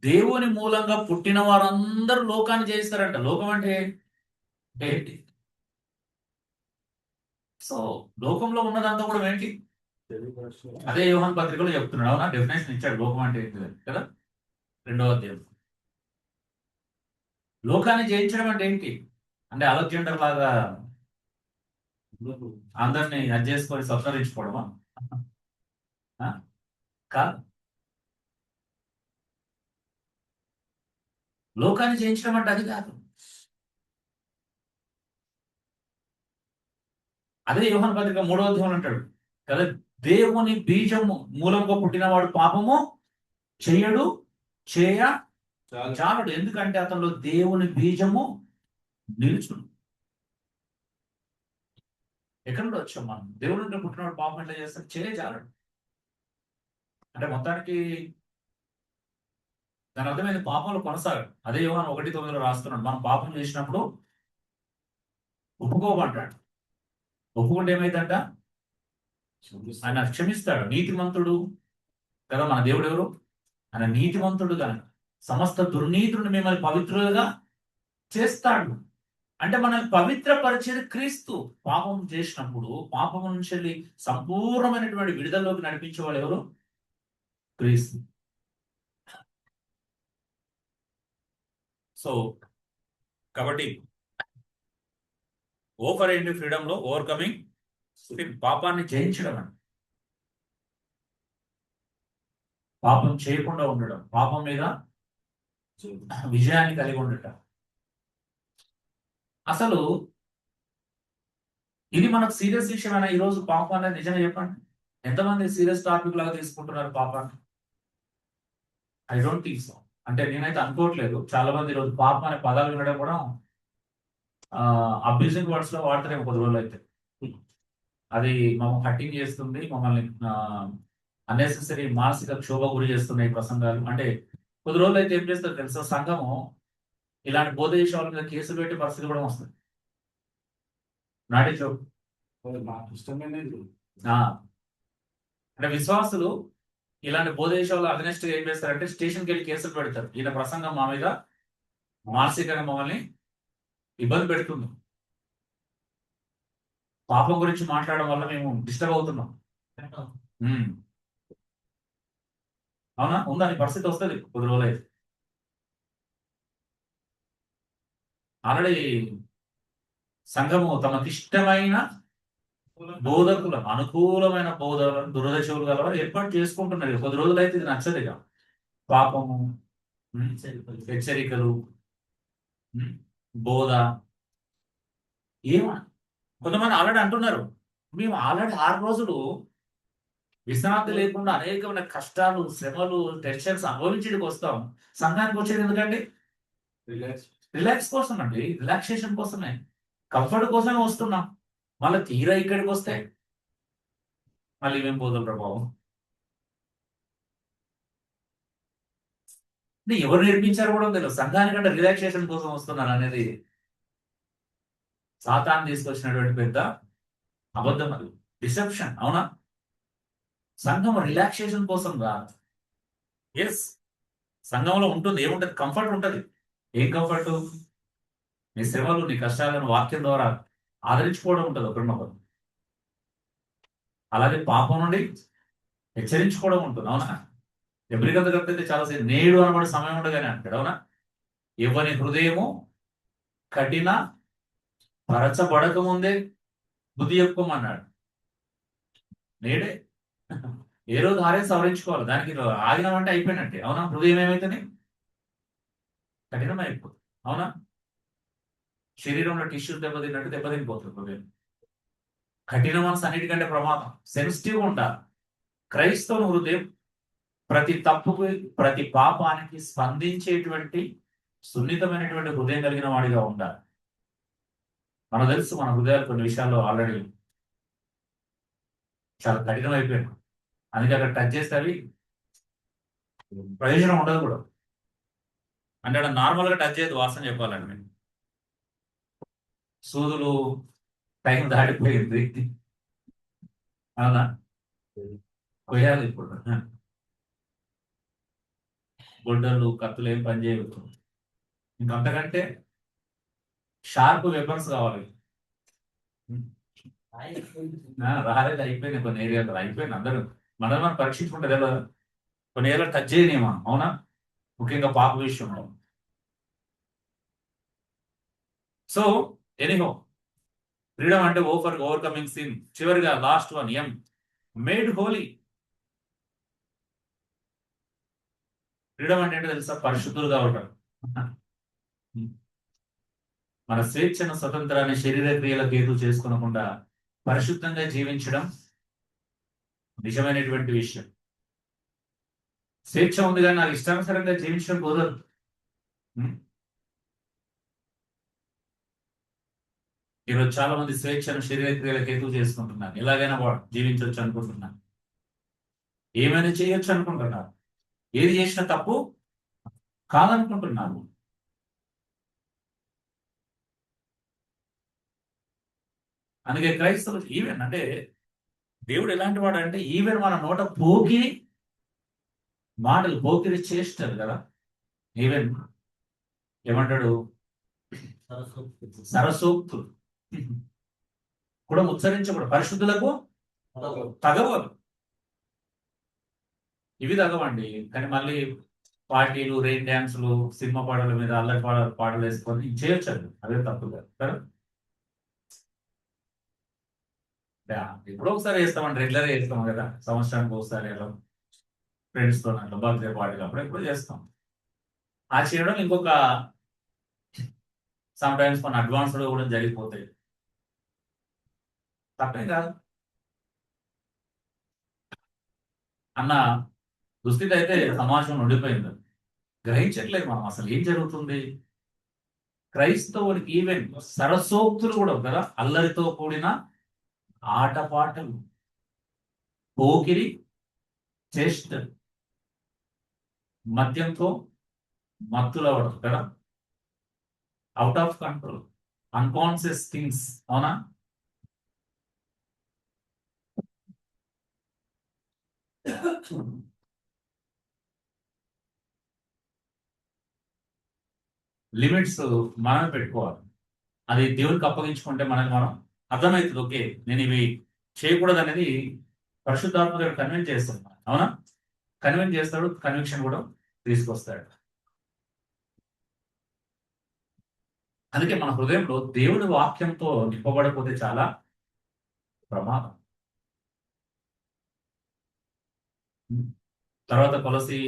దేవుని మూలంగా పుట్టిన వారందరూ లోకాన్ని జయిస్తారంట. లోకం అంటే ఏంటి? సో లోకంలో ఉన్నదంతా కూడా ఏంటి? అదే యోహాను పత్రికలో చెప్తున్నాడు. అవునా, డెఫినేషన్ ఇచ్చాడు లోకం అంటే ఏంటి కదా, 2వ అధ్యాయం. లోకాన్ని జయించడం అంటే ఏంటి? అంటే అలెగ్జాండర్ లాగా అందరినీ అది చేసుకొని సంతరించుకోవడమా? కాదు. లోకాన్ని జయించడం అంటే అది కాదు. అదే యోహాను పత్రిక 3వ అధ్యాయం అంటాడు కదా, దేవుని బీజము మూలంగా పుట్టినవాడు పాపము చెయ్యడు, చాలడు. ఎందుకంటే అతనిలో దేవుని బీజము నిలుచును. ఎక్కడ నుండి వచ్చాం మనం? దేవుని నుండి పుట్టినవాడు పాపం ఎట్లా చేస్తాడు? చాలడు. అంటే మొత్తానికి దాని అర్థమైంది, పాపంలో కొనసాగడు. అదే యోహాను 1:9 రాస్తున్నాడు, మనం పాపం చేసినప్పుడు ఒప్పుకోమంటాడు. ఒప్పుకుంటే ఏమైందంట? ఆయన క్షమిస్తాడు. నీతిమంతుడు కదా మన దేవుడు. ఎవరు? ఆయన నీతిమంతుడు కనుక సమస్త దుర్నీతుడిని మిమ్మల్ని పవిత్రులుగా చేస్తాడు. అంటే మనల్ని పవిత్రపరిచేది క్రీస్తు. పాపం చేసినప్పుడు పాపం నుంచి వెళ్ళి సంపూర్ణమైనటువంటి విడుదలలోకి నడిపించే వాళ్ళు ఎవరు? క్రీస్తు. సో కాబట్టి ఓవర్ ఏంటి? ఫ్రీడమ్ లో ఓవర్కమింగ్ పాపాన్ని జయించడం అని. పాపం చేయకుండా ఉండడం, పాపం మీద విజయాన్ని కలిగి ఉండటం. అసలు ఇది మనకు సీరియస్ విషయమైనా ఈరోజు పాపం అనేది నిజంగా చెప్పండి, ఎంతమంది సీరియస్ టాపిక్ లాగా తీసుకుంటున్నారు పాపాన్ని? I don't think so. అంటే నేనైతే అనుకోవట్లేదు. చాలా మంది ఈరోజు పాపం అనే పదాలు వినడం కూడా అబ్యూజింగ్ వర్డ్స్ లో వాడతారేమో కొద్ది రోజులు అయితే. అది మమ్మల్ని హట్టింగ్ చేస్తుంది, మమ్మల్ని అన్నెసెసరీ మానసిక క్షోభ గురి చేస్తున్నాయి ప్రసంగాలు. అంటే కొద్ది రోజులు అయితే ఏం చేస్తారు తెలుసా, సంఘము ఇలాంటి బోధ చేసే వాళ్ళ మీద కేసులు పెట్టే పరిస్థితి కూడా వస్తుంది. నాటి జోక్. నాకు ఇష్టమైనది అంటే విశ్వాసులు ఇలాంటి బోధ చేసే వాళ్ళు అగ్నెస్ట్ ఏం చేస్తారంటే స్టేషన్కి వెళ్ళి కేసులు పెడతారు, ఈయన ప్రసంగం మా మీద మానసికంగా మమ్మల్ని ఇబ్బంది పెడుతుంది, పాపం గురించి మాట్లాడడం వల్ల మేము డిస్టర్బ్ అవుతున్నాం. అవునా, ఉందని పరిస్థితి వస్తుంది కొద్ది రోజులు అయితే. ఆల్రెడీ సంఘము తమకిష్టమైన బోధకులు, అనుకూలమైన బోధకులను దురదశవులు గలవారు ఏర్పాటు చేసుకుంటున్నారు. కొద్ది రోజులు అయితే ఇది నచ్చదు ఇక. పాపము, హెచ్చరికలు, బోధ ఏమో కొంతమంది ఆల్రెడీ అంటున్నారు, మేము ఆల్రెడీ 6 రోజులు విశ్రాంతి లేకుండా అనేకమైన కష్టాలు, శ్రమలు, టెన్షన్స్ అనుభవించడానికి వస్తాం. సంఘానికి వచ్చేది ఎందుకండి? రిలాక్స్ కోసం అండి, రిలాక్సేషన్ కోసమే, కంఫర్ట్ కోసమే వస్తున్నాం. మళ్ళీ తీరా ఇక్కడికి వస్తే మళ్ళీ ఇవేం పోదు ప్రభావం. ఎవరు నేర్పించారు కూడా తెలియదు. సంఘానికంటే రిలాక్సేషన్ కోసం వస్తున్నారు అనేది సాతాను తీసుకొచ్చినటువంటి పెద్ద అబద్ధం, అది డిసెప్షన్. అవునా, సంఘం రిలాక్సేషన్ కోసం కాదు. ఎస్, సంఘంలో ఉంటుంది, ఏముంటది? కంఫర్ట్ ఉంటుంది. ఏం కంఫర్ట్? నీ శ్రమలు, నీ కష్టాలను వాక్యం ద్వారా ఆదరించుకోవడం ఉంటుంది ఒకరినొకరు. అలాగే పాపం నుండి హెచ్చరించుకోవడం ఉంటుంది. అవునా, ఎబ్రికత కప్పితే చాలా నేడు అనబడే సమయం ఉండగానే అంటాడు. అవునా, ఎవరి హృదయము కఠిన పరచబడక ముందే బుద్ధి చెప్పుకోమన్నాడు. నేడే ఏ రోజు ఆరే సవరించుకోవాలి. దానికి ఆగినామంటే అయిపోయినట్టే. అవునా, హృదయం ఏమైతుంది? కఠినం అయిపోతుంది. అవునా, శరీరంలో టిష్యూస్ దెబ్బతిన్నట్టు దెబ్బతినిపోతుంది హృదయం. కఠిన మనసు అన్నిటికంటే ప్రమాదం. సెన్సిటివ్గా ఉండాలి. క్రైస్తవ హృదయం ప్రతి తప్పుకు, ప్రతి పాపానికి స్పందించేటువంటి సున్నితమైనటువంటి హృదయం కలిగిన వాడిగా ఉండాలి. మనకు తెలుసు మన హృదయాలు కొన్ని విషయాల్లో ఆల్రెడీ చాలా కఠినం అయిపోయాయి. అందుకే అక్కడ టచ్ చేస్తే అవి ప్రయోజనం ఉండదు కూడా. అంటే అక్కడ నార్మల్గా టచ్ చేయదు, వాసన చెప్పాలండి. మేము సూదులు టైం దాటిపోయింది, అవునా, కొయ్యాలి ఇప్పుడు. గొడ్డలు, కత్తులు ఏం పని చేయవచ్చు. ఇంకంతకంటే షార్ప్ వెపన్స్ కావాలి. రాలేదు, అయిపోయింది. కొన్ని ఏరియాలో అయిపోయింది. అందరూ మనం పరీక్షించుకుంటే తెలియదు. కొన్ని ఏరియాలో టచ్ చేయనేమో. అవునా, ముఖ్యంగా పాప విషయంలో. సో ఎనీహో, ఫ్రీడమ్ అంటే ఓవర్కమింగ్ సిన్. చివరిగా లాస్ట్ వన్, ఎం, మేడ్ హోలీ. ఫ్రీడమ్ అంటే ఏంటో తెలుసా? పరిశుద్ధులుగా ఉంటారు. మన స్వేచ్ఛను, స్వతంత్రాన్ని శరీర క్రియలకు హేతు చేసుకోనకుండా పరిశుద్ధంగా జీవించడం నిజమైనటువంటి విషయం. స్వేచ్ఛ ఉంది కానీ నాకు ఇష్టానుసారంగా జీవించడం కుదరదు. ఈరోజు చాలా మంది స్వేచ్ఛను శరీర క్రియలకు హేతు చేసుకుంటున్నారు. ఎలాగైనా జీవించవచ్చు అనుకుంటున్నారు, ఏమైనా చేయొచ్చు అనుకుంటున్నారు, ఏది చేసినా తప్పు కాదనుకుంటున్నారు. అందుకే క్రైస్తవులు ఈవెన్ అంటే దేవుడు ఎలాంటి వాడు అంటే ఈవెన్ మన నోట పోకిరి మాటలు, పోకిరి చేస్తారు కదా, ఈవెన్ ఏమంటాడు, సరసూక్తులు కూడా ఉచ్చరించకూడదు. పరిశుద్ధులకు తగవదు, ఇవి తగవండి. కానీ మళ్ళీ పార్టీలు, రెయిన్ డ్యాన్సులు, సినిమా పాటల మీద అల్లరి పాటలు వేసుకొని చేయొచ్చు. అదే తప్పు కదా. ఎప్పుడో ఒకసారి వేస్తామండి, రెగ్యులర్గా వేస్తాం కదా, సంవత్సరానికి ఒకసారి. ఎలా ఫ్రెండ్స్తో అట్లా బర్త్డే పార్టీలు అప్పుడు ఎప్పుడు చేస్తాం. ఆ చేయడం ఇంకొక సమ్ టైమ్స్ మన అడ్వాన్స్డ్ కూడా జరిగిపోతాయి. తప్పేం కాదు అన్న దుస్థితి అయితే సమాజంలో ఉండిపోయింది. గ్రహించట్లేదు మనం అసలు ఏం జరుగుతుంది. క్రైస్తవులకి ఈవెన్ సరసోక్తులు కూడా కదా, అల్లరితో కూడిన ఆటపాటలు, పోకిరి చేష్ట, మద్యంతో మత్తులవడం కదా, out of control, unconscious things. అవునా? లిమిట్స్ మనమే పెట్టుకోవాలి. అది దేవునికి అప్పగించుకుంటే మనకి మనం అర్థమవుతుంది. ఓకే, నేను ఇవి చేయకూడదు అనేది పరిశుద్ధాత్మ గారు కన్విన్స్ చేస్తాడు. అవునా? కన్విన్స్ చేస్తాడు, కన్విక్షన్ కూడా తీసుకొస్తాడు. అందుకే మన హృదయంలో దేవుడి వాక్యంతో నింపబడకపోతే చాలా ప్రమాదం. తర్వాత కొలసి,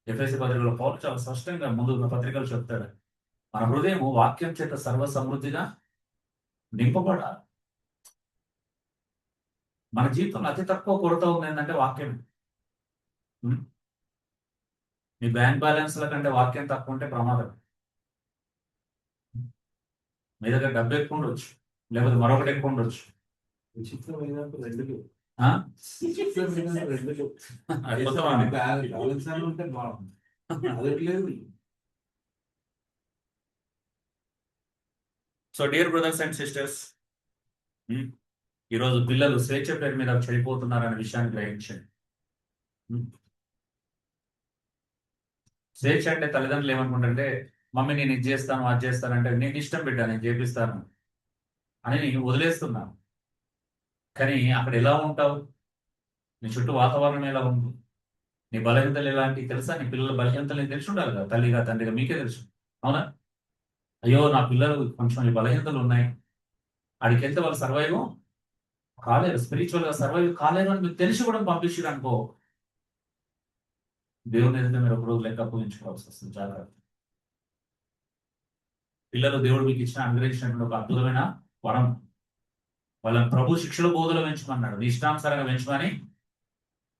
ఎఫెసీ పత్రికలో పౌలు చాలా స్పష్టంగా ముందు పత్రికలు చెప్తాడు, మన హృదయం వాక్యం చేత సర్వ సమృద్ధిగా నింపబడాలి. మన జీవితంలో అతి తక్కువ కొరత ఉంది ఏంటంటే వాక్యం. మీ బ్యాంక్ బ్యాలెన్స్ల కంటే వాక్యం తక్కువ ఉంటే ప్రమాదం. మీ దగ్గర డబ్బు ఎక్కువ ఉండొచ్చు, లేకపోతే మరొకటి ఎక్కువ ఉండొచ్చు. విచిత్రమైన రెండు ఆ? విచిత్రమైన రెండు అది కొత్తవాడిని. బ్యాలెన్స్ అని ఉంటే బాగుంది. అది లేదు. So dear brothers and sisters, ఈరోజు పిల్లలు స్వేచ్ఛ పేరు మీద చెడిపోతున్నారనే విషయాన్ని గ్రహించండి. స్వేచ్ఛ అంటే తల్లిదండ్రులు ఏమనుకుంటారంటే, మమ్మీ నేను ఇది చేస్తాను అది చేస్తానంటే, నేను ఇష్టం బిడ్డ నేను చేపిస్తాను అని నేను వదిలేస్తున్నాను. కానీ అక్కడ ఎలా ఉంటావు, నీ చుట్టూ వాతావరణం ఎలా ఉంది, నీ బలహీనతలు ఎలాంటి తెలుసా, నీ పిల్లల బలహీనతలు నీకు తెలిసి ఉండాలి కదా, తల్లిగా తండ్రిగా మీకే తెలుసు. అవునా? అయ్యో నా పిల్లలు కొంచెం ఈ బలహీనతలు ఉన్నాయి, అడిగి వెళ్తే వాళ్ళు సర్వైవ్ కాలేరు, స్పిరిచువల్ గా సర్వైవ్ కాలేరు అని మీకు తెలిసి కూడా పంపించారు అనుకో, దేవుని ఎదుట మీరు ఒక రోజు లెక్క అప్పగించుకోవాల్సి వస్తుంది. జాగ్రత్త. పిల్లలు దేవుడు మీకు ఇచ్చిన అనుగ్రహించినటువంటి ఒక అద్భుతమైన వరం. వాళ్ళని ప్రభు శిక్షల బోధలో పెంచమన్నాడు, నీ ఇష్టానుసారంగా పెంచమని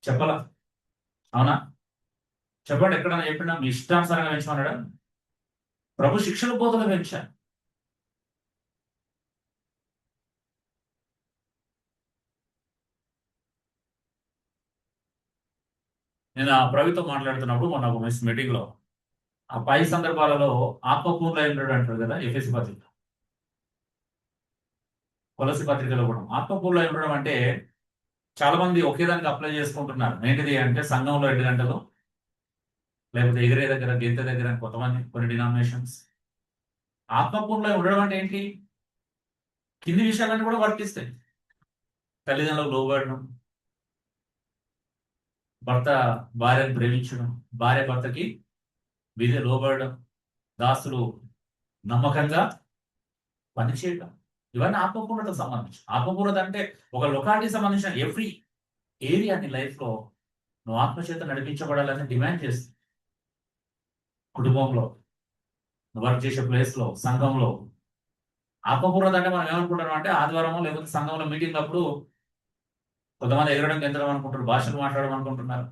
చెప్పలా? అవునా? చెప్పండి, ఎక్కడన్నా చెప్పినా మీ ఇష్టానుసారంగా పెంచమన్నాడు? ప్రభు శిక్షల బోధలో పెంచా. నేను ఆ ప్రవీతో మాట్లాడుతున్నప్పుడు మొన్న ఒక మీటింగ్ లో ఆ పై సందర్భాలలో ఆత్మపూర్ణ అయినాడు అంటారు కదా, ఎఫెసీ పత్రిక, కొలసి పత్రికలో కూడా ఆత్మపూర్ణ ఉండడం అంటే చాలా మంది ఒకే దానికి అప్లై చేసుకుంటున్నారు. ఏంటిది అంటే సంఘంలో 2 గంటలు, లేకపోతే ఎగిరే దగ్గర గెంత దగ్గర అని కొంతమంది కొన్ని డినామినేషన్స్. ఆత్మపూర్ణ ఉండడం అంటే ఏంటి? కింది విషయాలన్నీ కూడా వర్తిస్తాయి. తల్లిదండ్రులకు లోబడడం, భర్త భార్యను ప్రేమించడం, భార్య భర్తకి విధి లోబడడం, దాసులు నమ్మకంగా పనిచేయడం, ఇవన్నీ ఆత్మపూర్ణతకు సంబంధించి. ఆత్మపూర్ణత అంటే ఒక లొకాలిటీకి సంబంధించిన ఎవ్రీ ఏరియా నీ లైఫ్ లో నువ్వు ఆత్మచేత నడిపించబడాలని డిమాండ్ చేస్తుంది. కుటుంబంలో, నువ్వు వర్క్ చేసే ప్లేస్ లో, సంఘంలో. ఆత్మపూర్ణత అంటే మనం ఏమనుకుంటాం అంటే ఆదివారమో లేకపోతే సంఘంలో మీటింగ్ అప్పుడు కొంతమంది ఎగరడం గెంతడం అనుకుంటారు, భాషలు మాట్లాడడం అనుకుంటున్నారు.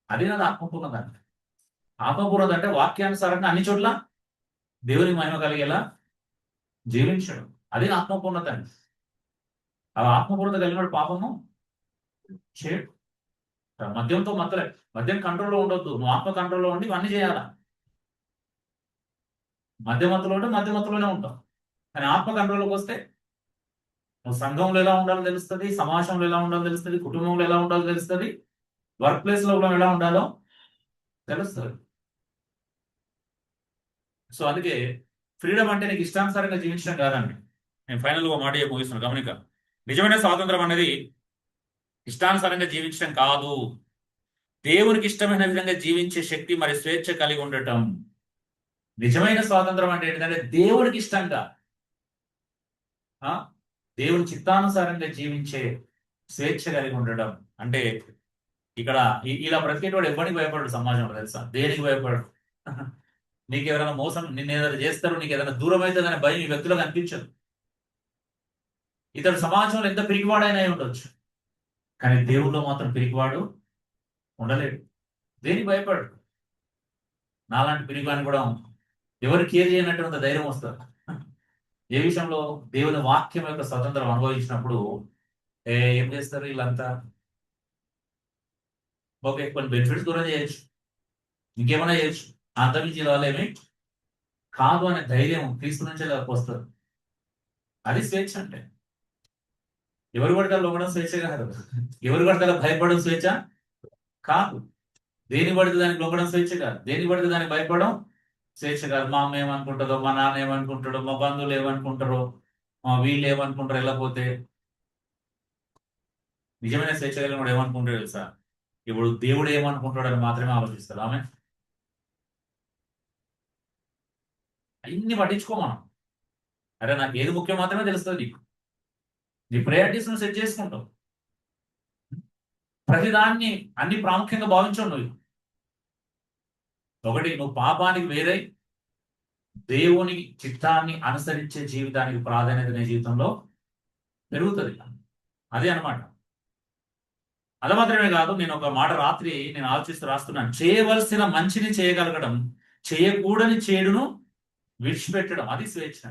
అది కాదు ఆత్మపూర్ణత అంటే. ఆత్మపూర్ణత అంటే వాక్యానుసారంగా అన్ని చోట్ల దేవుని మహిమ కలిగేలా జీవించడం, అది ఆత్మపూర్ణత అండి. ఆ ఆత్మపూర్ణత కలిగిన పాపము చేయడు. మద్యంతో మత్తలే, మద్యం కంట్రోల్లో ఉండొద్దు, నువ్వు ఆత్మ కంట్రోల్లో ఉండి ఇవన్నీ చేయాలా. మధ్యమత్తులో ఉంటే మధ్యమత్తులోనే ఉంటావు, కానీ ఆత్మ కంట్రోల్లోకి వస్తే నువ్వు సంఘంలో ఎలా ఉండాలో తెలుస్తుంది, సమాజంలో ఎలా ఉండాలో తెలుస్తుంది, కుటుంబంలో ఎలా ఉండాలో తెలుస్తుంది, వర్క్ ప్లేస్ లో ఎలా ఉండాలో తెలుస్తుంది. సో అందుకే ఫ్రీడమ్ అంటే నీకు ఇష్టానుసారంగా జీవించడం కాదండి. నేను ఫైనల్గా మాట ముగిస్తున్నాను, గమనిక. నిజమైన స్వాతంత్రం అనేది ఇష్టానుసారంగా జీవించడం కాదు, దేవునికి ఇష్టమైన విధంగా జీవించే శక్తి మరి స్వేచ్ఛ కలిగి ఉండటం. నిజమైన స్వాతంత్రం అంటే ఏంటంటే దేవుడికి ఇష్టంగా, దేవుని చిత్తానుసారంగా జీవించే స్వేచ్ఛ కలిగి ఉండడం. అంటే ఇక్కడ ఇలా బ్రతికేటోడు ఎవరికి భయపడడు సమాజంలో, తెలుసా? దేనికి భయపడడు. నీకు ఎవరైనా మోసం, నిన్ను ఏదైనా చేస్తారు, నీకు ఏదైనా దూరం అవుతుందనే భయం ఈ వ్యక్తిలో కనిపించదు. ఇతడు సమాజంలో ఎంత పిరికివాడైనా అయి ఉండొచ్చు, కానీ దేవుల్లో మాత్రం పిరికివాడు ఉండలేడు. దేనికి భయపడడు. నాలాంటి పిరికివాడిని కూడా ఎవరు కేర్ చేయనటువంటి ధైర్యం వస్తుంది. ఏ విషయంలో దేవుని వాక్యం యొక్క స్వతంత్రం అనుభవించినప్పుడు ఏం చేస్తారు వీళ్ళంతా? ఓకే, కొన్ని బెనిఫిట్స్ దూరం చేయొచ్చు, ఇంకేమైనా చేయొచ్చు, అంతమించి వాళ్ళేమి కాదు అనే ధైర్యం క్రీస్తు నుంచి వస్తుంది. అది స్వేచ్ఛ అంటే. ఎవరు పడితే లొంగడం స్వేచ్ఛ కాదు, ఎవరు పడితే భయపడడం స్వేచ్ఛ కాదు, దేని పడితే దానికి లొంగడం స్వేచ్ఛ కాదు, దేని పడితే దానికి భయపడడం స్వేచ్ఛ కాదు. మా అమ్మ ఏమనుకుంటుందో, మా నాన్న ఏమనుకుంటాడో, మా బంధువులు ఏమనుకుంటారో, మా వీళ్ళు ఏమనుకుంటారో, వెళ్ళకపోతే నిజమైన స్వేచ్ఛ కలిగిన వాడు ఏమనుకుంటాడు తెలుసా? ఇప్పుడు దేవుడు ఏమనుకుంటాడని మాత్రమే ఆలోచిస్తాడు. ఆమె అన్ని పట్టించుకో మనం. అరే నాకు ఏది ముఖ్యం మాత్రమే తెలుస్తుంది నీకు. నీ ప్రయారిటీస్ ను సెట్ చేసుకుంటావు. ప్రతిదాన్ని అన్ని ప్రాముఖ్యంగా భావించవు నువ్వు. ఒకటి, నువ్వు పాపానికి వేరే దేవుని చిత్తాన్ని అనుసరించే జీవితానికి ప్రాధాన్యత నీ జీవితంలో పెరుగుతుంది. అదే అన్నమాట. అది మాత్రమే కాదు, నేను ఒక మాట రాత్రి నేను ఆలోచిస్తూ రాస్తున్నాను. చేయవలసిన మంచిని చేయగలగడం, చేయకూడని చేడును విడిచిపెట్టడం, అది స్వేచ్ఛ.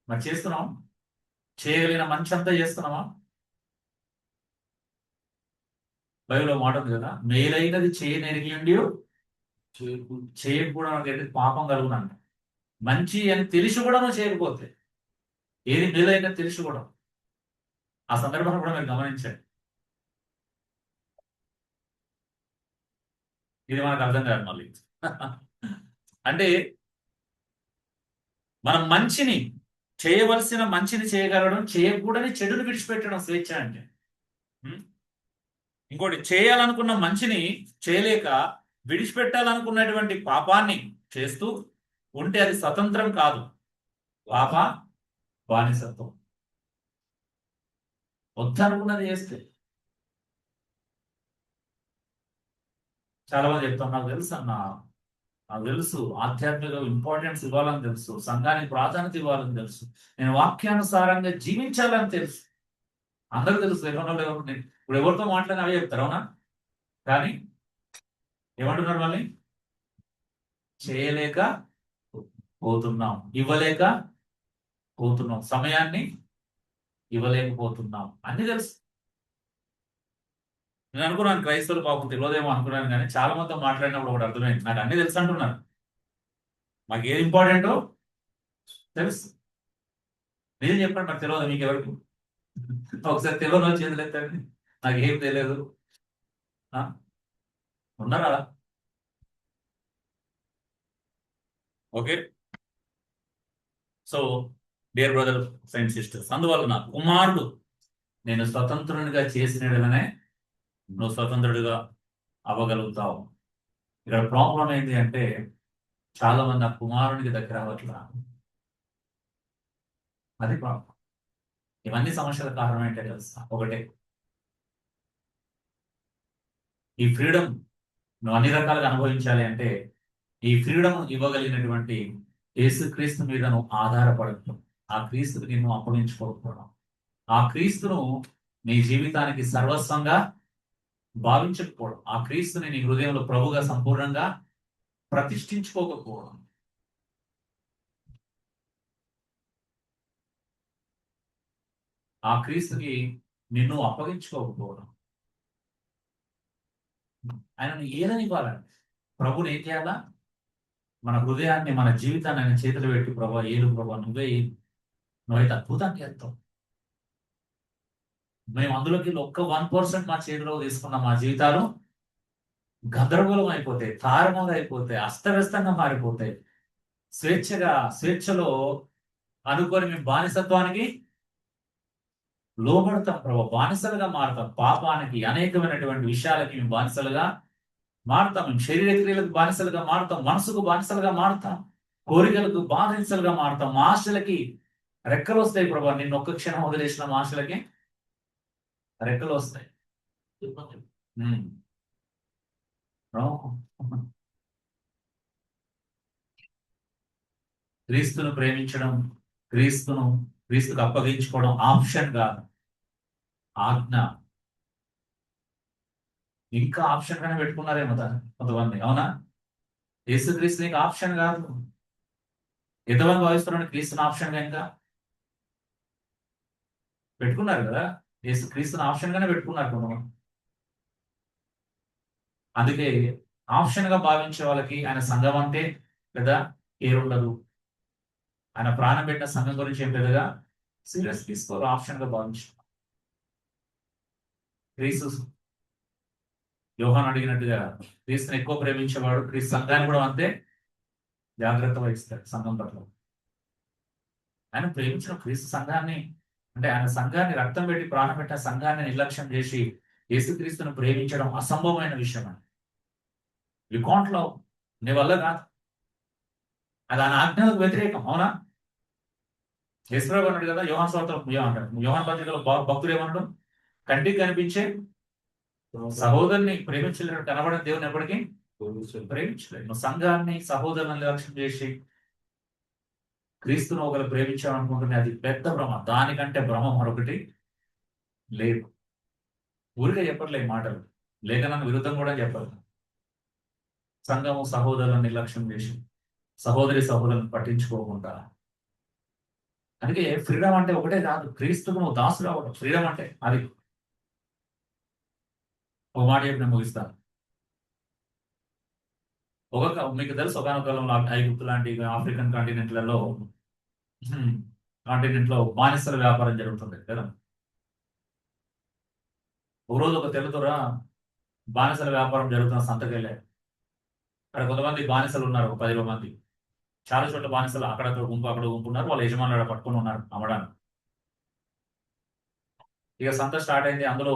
మరి చేస్తున్నాం? చేయగలిగిన మంచి అంతా చేస్తున్నామా? బైబిల్లో మాట ఉంది కదా, మేలైనది చేయనెరిగి చేయకూడదు పాపం కలుగునంట. మంచి అని తెలిసి కూడా నువ్వు చేయకపోతే, ఏది మేలైనది తెలిసి కూడా, ఆ సందర్భాన్ని కూడా మీరు గమనించండి. ఇది మనకు అర్థం కాదు మళ్ళీ. అంటే మనం మంచిని చేయవలసిన మంచిని చేయగలగడం, చేయకూడని చెడుని విడిచిపెట్టడం స్వేచ్ఛ అంటే. ఇంకోటి, చేయాలనుకున్న మంచిని చేయలేక విడిచిపెట్టాలనుకున్నటువంటి పాపాన్ని చేస్తూ ఉంటే అది స్వతంత్రం కాదు, పాప బానిసత్వం. వద్దనుకున్నది చేస్తే. చాలా మంది చెప్తాం, నాకు తెలుసు అన్న, నాకు తెలుసు ఆధ్యాత్మిక ఇంపార్టెన్స్ ఇవ్వాలని తెలుసు, సంఘానికి ప్రాధాన్యత ఇవ్వాలని తెలుసు, నేను వాక్యానుసారంగా జీవించాలని తెలుసు. అందరూ తెలుసు. ఇప్పుడు ఎవరితో మాట్లాడినా అవే చెప్తారు, అవునా? కానీ ఏమంటున్నారు మళ్ళీ? చేయలేక పోతున్నాం, ఇవ్వలేక పోతున్నాం, సమయాన్ని ఇవ్వలేకపోతున్నాం, అన్ని తెలుసు. నేను అనుకున్నాను క్రైస్తవులు పాపం తెలియదేమో అనుకున్నాను, కానీ చాలా మందితో మాట్లాడినప్పుడు ఒకటి అర్థమైంది, నాకు అన్ని తెలుసు అంటున్నారు. మాకు ఏది ఇంపార్టెంటో తెలుసు. నేను చెప్పండి, నాకు తెలియదు మీకు ఎవరికి? ఒకసారి తెలియదు చేతులు ఎత్తండి, నాకు ఏం తెలియదు. ఉన్నారా? Okay. So dear brother and sisters, అందువల్ల నా కుమారుడు నేను స్వతంత్రునిగా చేసిననే నువ్వు స్వతంత్రుడిగా అవ్వగలుగుతావు. ఇక్కడ ప్రాబ్లం ఏంటి అంటే, చాలా మంది ఆ కుమారునికి దగ్గర అవ్వట్లా. అది ప్రాబ్లం. ఇవన్నీ సమస్యల కారణం ఏంటో తెలుసా? ఒకటే, ఈ ఫ్రీడమ్ నువ్వు అన్ని రకాలుగా అనుభవించాలి అంటే, ఈ ఫ్రీడమ్ ఇవ్వగలిగినటువంటి యేసుక్రీస్తు మీద నువ్వు ఆధారపడటం, ఆ క్రీస్తుని నిన్ను అప్పగించుకోకపోవడం, ఆ క్రీస్తును నీ జీవితానికి సర్వస్వంగా భావించకపోవడం, ఆ క్రీస్తుని నీ హృదయంలో ప్రభుగా సంపూర్ణంగా ప్రతిష్ఠించుకోకపోవడం, ఆ క్రీస్తుకి నిన్ను అప్పగించుకోకపోవడం, ఆయనను ఏదనివ్వాలంటే ప్రభుని ఏం చేయాలా? మన హృదయాన్ని, మన జీవితాన్ని ఆయన చేతులు పెట్టి, ప్రభా ఏలు ప్రభా నువ్వైతే అద్భుతాన్ని చేస్తావు. మేము అందులోకి ఒక్క 1% మా చేతిలో తీసుకున్న మా జీవితాలు గందరగోళం అయిపోతాయి, తారుమారు అయిపోతాయి, అస్తవ్యస్తంగా మారిపోతాయి. స్వేచ్ఛలో అనుకొని మేము బానిసత్వానికి లోబడతాం ప్రభా, బానిసలుగా మారుతాం. పాపానికి, అనేకమైనటువంటి విషయాలకి మేము బానిసలుగా మారుతాం. మేము శరీర క్రియలకు బానిసలుగా మారుతాం, మనసుకు బానిసలుగా మారుతాం, కోరికలకు బానిసలుగా మారుతాం. మా ఆశలకి రెక్కలు వస్తాయి ప్రభా. నిన్ను ఒక్క క్షణం వదిలేసిన మా ఆశలకి రెక్కలు వస్తాయి. ఉమ్. నో. క్రీస్తును ప్రేమించడం, క్రీస్తుకు అప్పగించుకోవడం ఆప్షన్ కాదు, ఆజ్ఞ. ఇంకా ఆప్షన్ గానే పెట్టుకున్నారేమో కొంతమంది, అవునా? యేసుక్రీస్తు నీకు ఆప్షన్ కాదు. ఎంతమంది భావిస్తున్నాడు క్రీస్తుని ఆప్షన్ గా? ఇంకా పెట్టుకున్నారు కదా, క్రీస్తుని ఆప్షన్ గానే పెట్టుకున్నారు కొంతమంది. అందుకే ఆప్షన్ గా భావించే వాళ్ళకి ఆయన సంఘం అంటే పెద్ద కేర్ ఉండదు. ఆయన ప్రాణం పెట్టిన సంఘం గురించి ఏం పెద్దగా సీరియస్ తీసుకోరు, ఆప్షన్ గా భావించు. క్రీస్తు యోహాను అడిగినట్టుగా క్రీస్తుని ఎక్కువ ప్రేమించేవాడు క్రీస్తు సంఘాన్ని కూడా అంతే జాగ్రత్త వహిస్తాడు సంఘం పట్ల. ఆయన ప్రేమించిన క్రీస్తు సంఘాన్ని, అంటే ఆయన సంఘాన్ని రక్తం పెట్టి ప్రాణం పెట్టిన సంఘాన్ని నిర్లక్ష్యం చేసి యేసుక్రీస్తును ప్రేమించడం అసంభవమైన విషయం అని. యు కాంట్ లవ్, నీ వల్ల కాదు, అది ఆయన ఆజ్ఞలకు వ్యతిరేకం, అవునా? యేసుప్రభువు అన్నాడు కదా, యోహాను సువార్త యోహాను పత్రికలో భక్తుడు ఏమన్నాడు? కంటికి కనిపించే సహోదరుని ప్రేమించలేడు, కనబడిన దేవుని ఎప్పటికీ ప్రేమించలేదు. నువ్వు సంఘాన్ని, సహోదరుని నిర్లక్ష్యం చేసి క్రీస్తును ఒకరు ప్రేమించాలనుకుంటున్నా, అది పెద్ద భ్రమ. దానికంటే భ్రమ మరొకటి లేదు. ఊరికే చెప్పట్లే మాటలు, లేఖనానికి విరుద్ధం కూడా చెప్పరు. సంఘము సహోదరులను నిర్లక్ష్యం చేసి సహోదరులను పట్టించుకోకుండా. అందుకే ఫ్రీడమ్ అంటే ఒకటే కాదు, క్రీస్తుకు నువ్వు దాసుడు అవ్వడం ఫ్రీడమ్ అంటే అది. ఒక మాట చెప్పి నేను ముగిస్తాను. మీకు తెలుసు ఒకనొక కాలంలో ఐగుప్తు లాంటి ఆఫ్రికన్ కాంటినెంట్లలో బానిసల వ్యాపారం జరుగుతుంది కదా. ఒకరోజు ఒక తెల్లదొర బానిసల వ్యాపారం జరుగుతున్న సంతకెళ్ళాడు. అక్కడ కొంతమంది బానిసలు ఉన్నారు, 10 మంది. చాలా చోట్ల బానిసలు అక్కడ గుంపు ఉన్నారు. వాళ్ళ యజమానులు పట్టుకొని ఉన్నారు అమ్మడానికి. ఇక సంత స్టార్ట్ అయింది. అందులో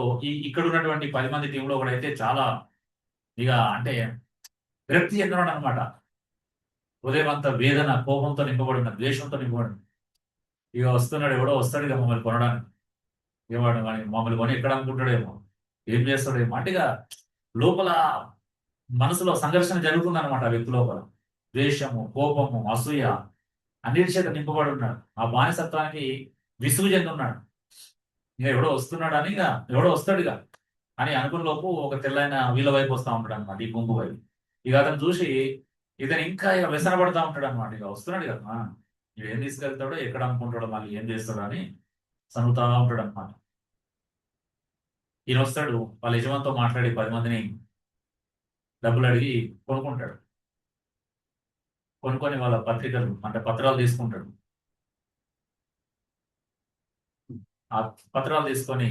ఇక్కడ ఉన్నటువంటి 10 మంది టీంలో ఒకడైతే చాలా ఇక అంటే విరక్తి చెందినాడు అనమాట. ఉదయం అంతా వేదన, కోపంతో నింపబడిన, ద్వేషంతో నింపబడిన. ఇక వస్తున్నాడు, ఎవడో వస్తాడు ఇక మమ్మల్ని కొనడానికి. ఏవాడు మమ్మల్ని కొని ఎక్కడ అనుకుంటాడేమో, ఏం చేస్తాడేమో అంటేగా లోపల మనసులో సంఘర్షణ జరుగుతుంది అనమాట. ఆ వ్యక్తి లోపల ద్వేషము, కోపము, అసూయ అన్నిటి చేత నింపబడి ఉన్నాడు. ఆ బానిసత్వానికి విసుగు చెంది ఉన్నాడు. ఇక ఎవడో వస్తున్నాడు అని, ఇక ఎవడో వస్తాడుగా అని అనుకున్న లోపు ఒక తెల్లైన వీళ్ళ వైపు వస్తూ ఉంటాడు అనమాట, ఈ గుంపు వైపు. ఇక అతను చూసి ఇతను ఇంకా ఇక వ్యసన పడతా ఉంటాడు అనమాట. ఇక వస్తున్నాడు కదా, ఇక ఏం తీసుకెళ్తాడో, ఎక్కడ అనుకుంటాడో, మళ్ళీ ఏం చేస్తాడో అని సనుగుతా ఉంటాడు అనమాట. ఈయన వస్తాడు, వాళ్ళ యజమానితో మాట్లాడి 10 మందిని డబ్బులు అడిగి కొనుక్కుంటాడు. కొనుక్కొని వాళ్ళ పత్రికలు అంటే పత్రాలు తీసుకుంటాడు. ఆ పత్రాలు తీసుకొని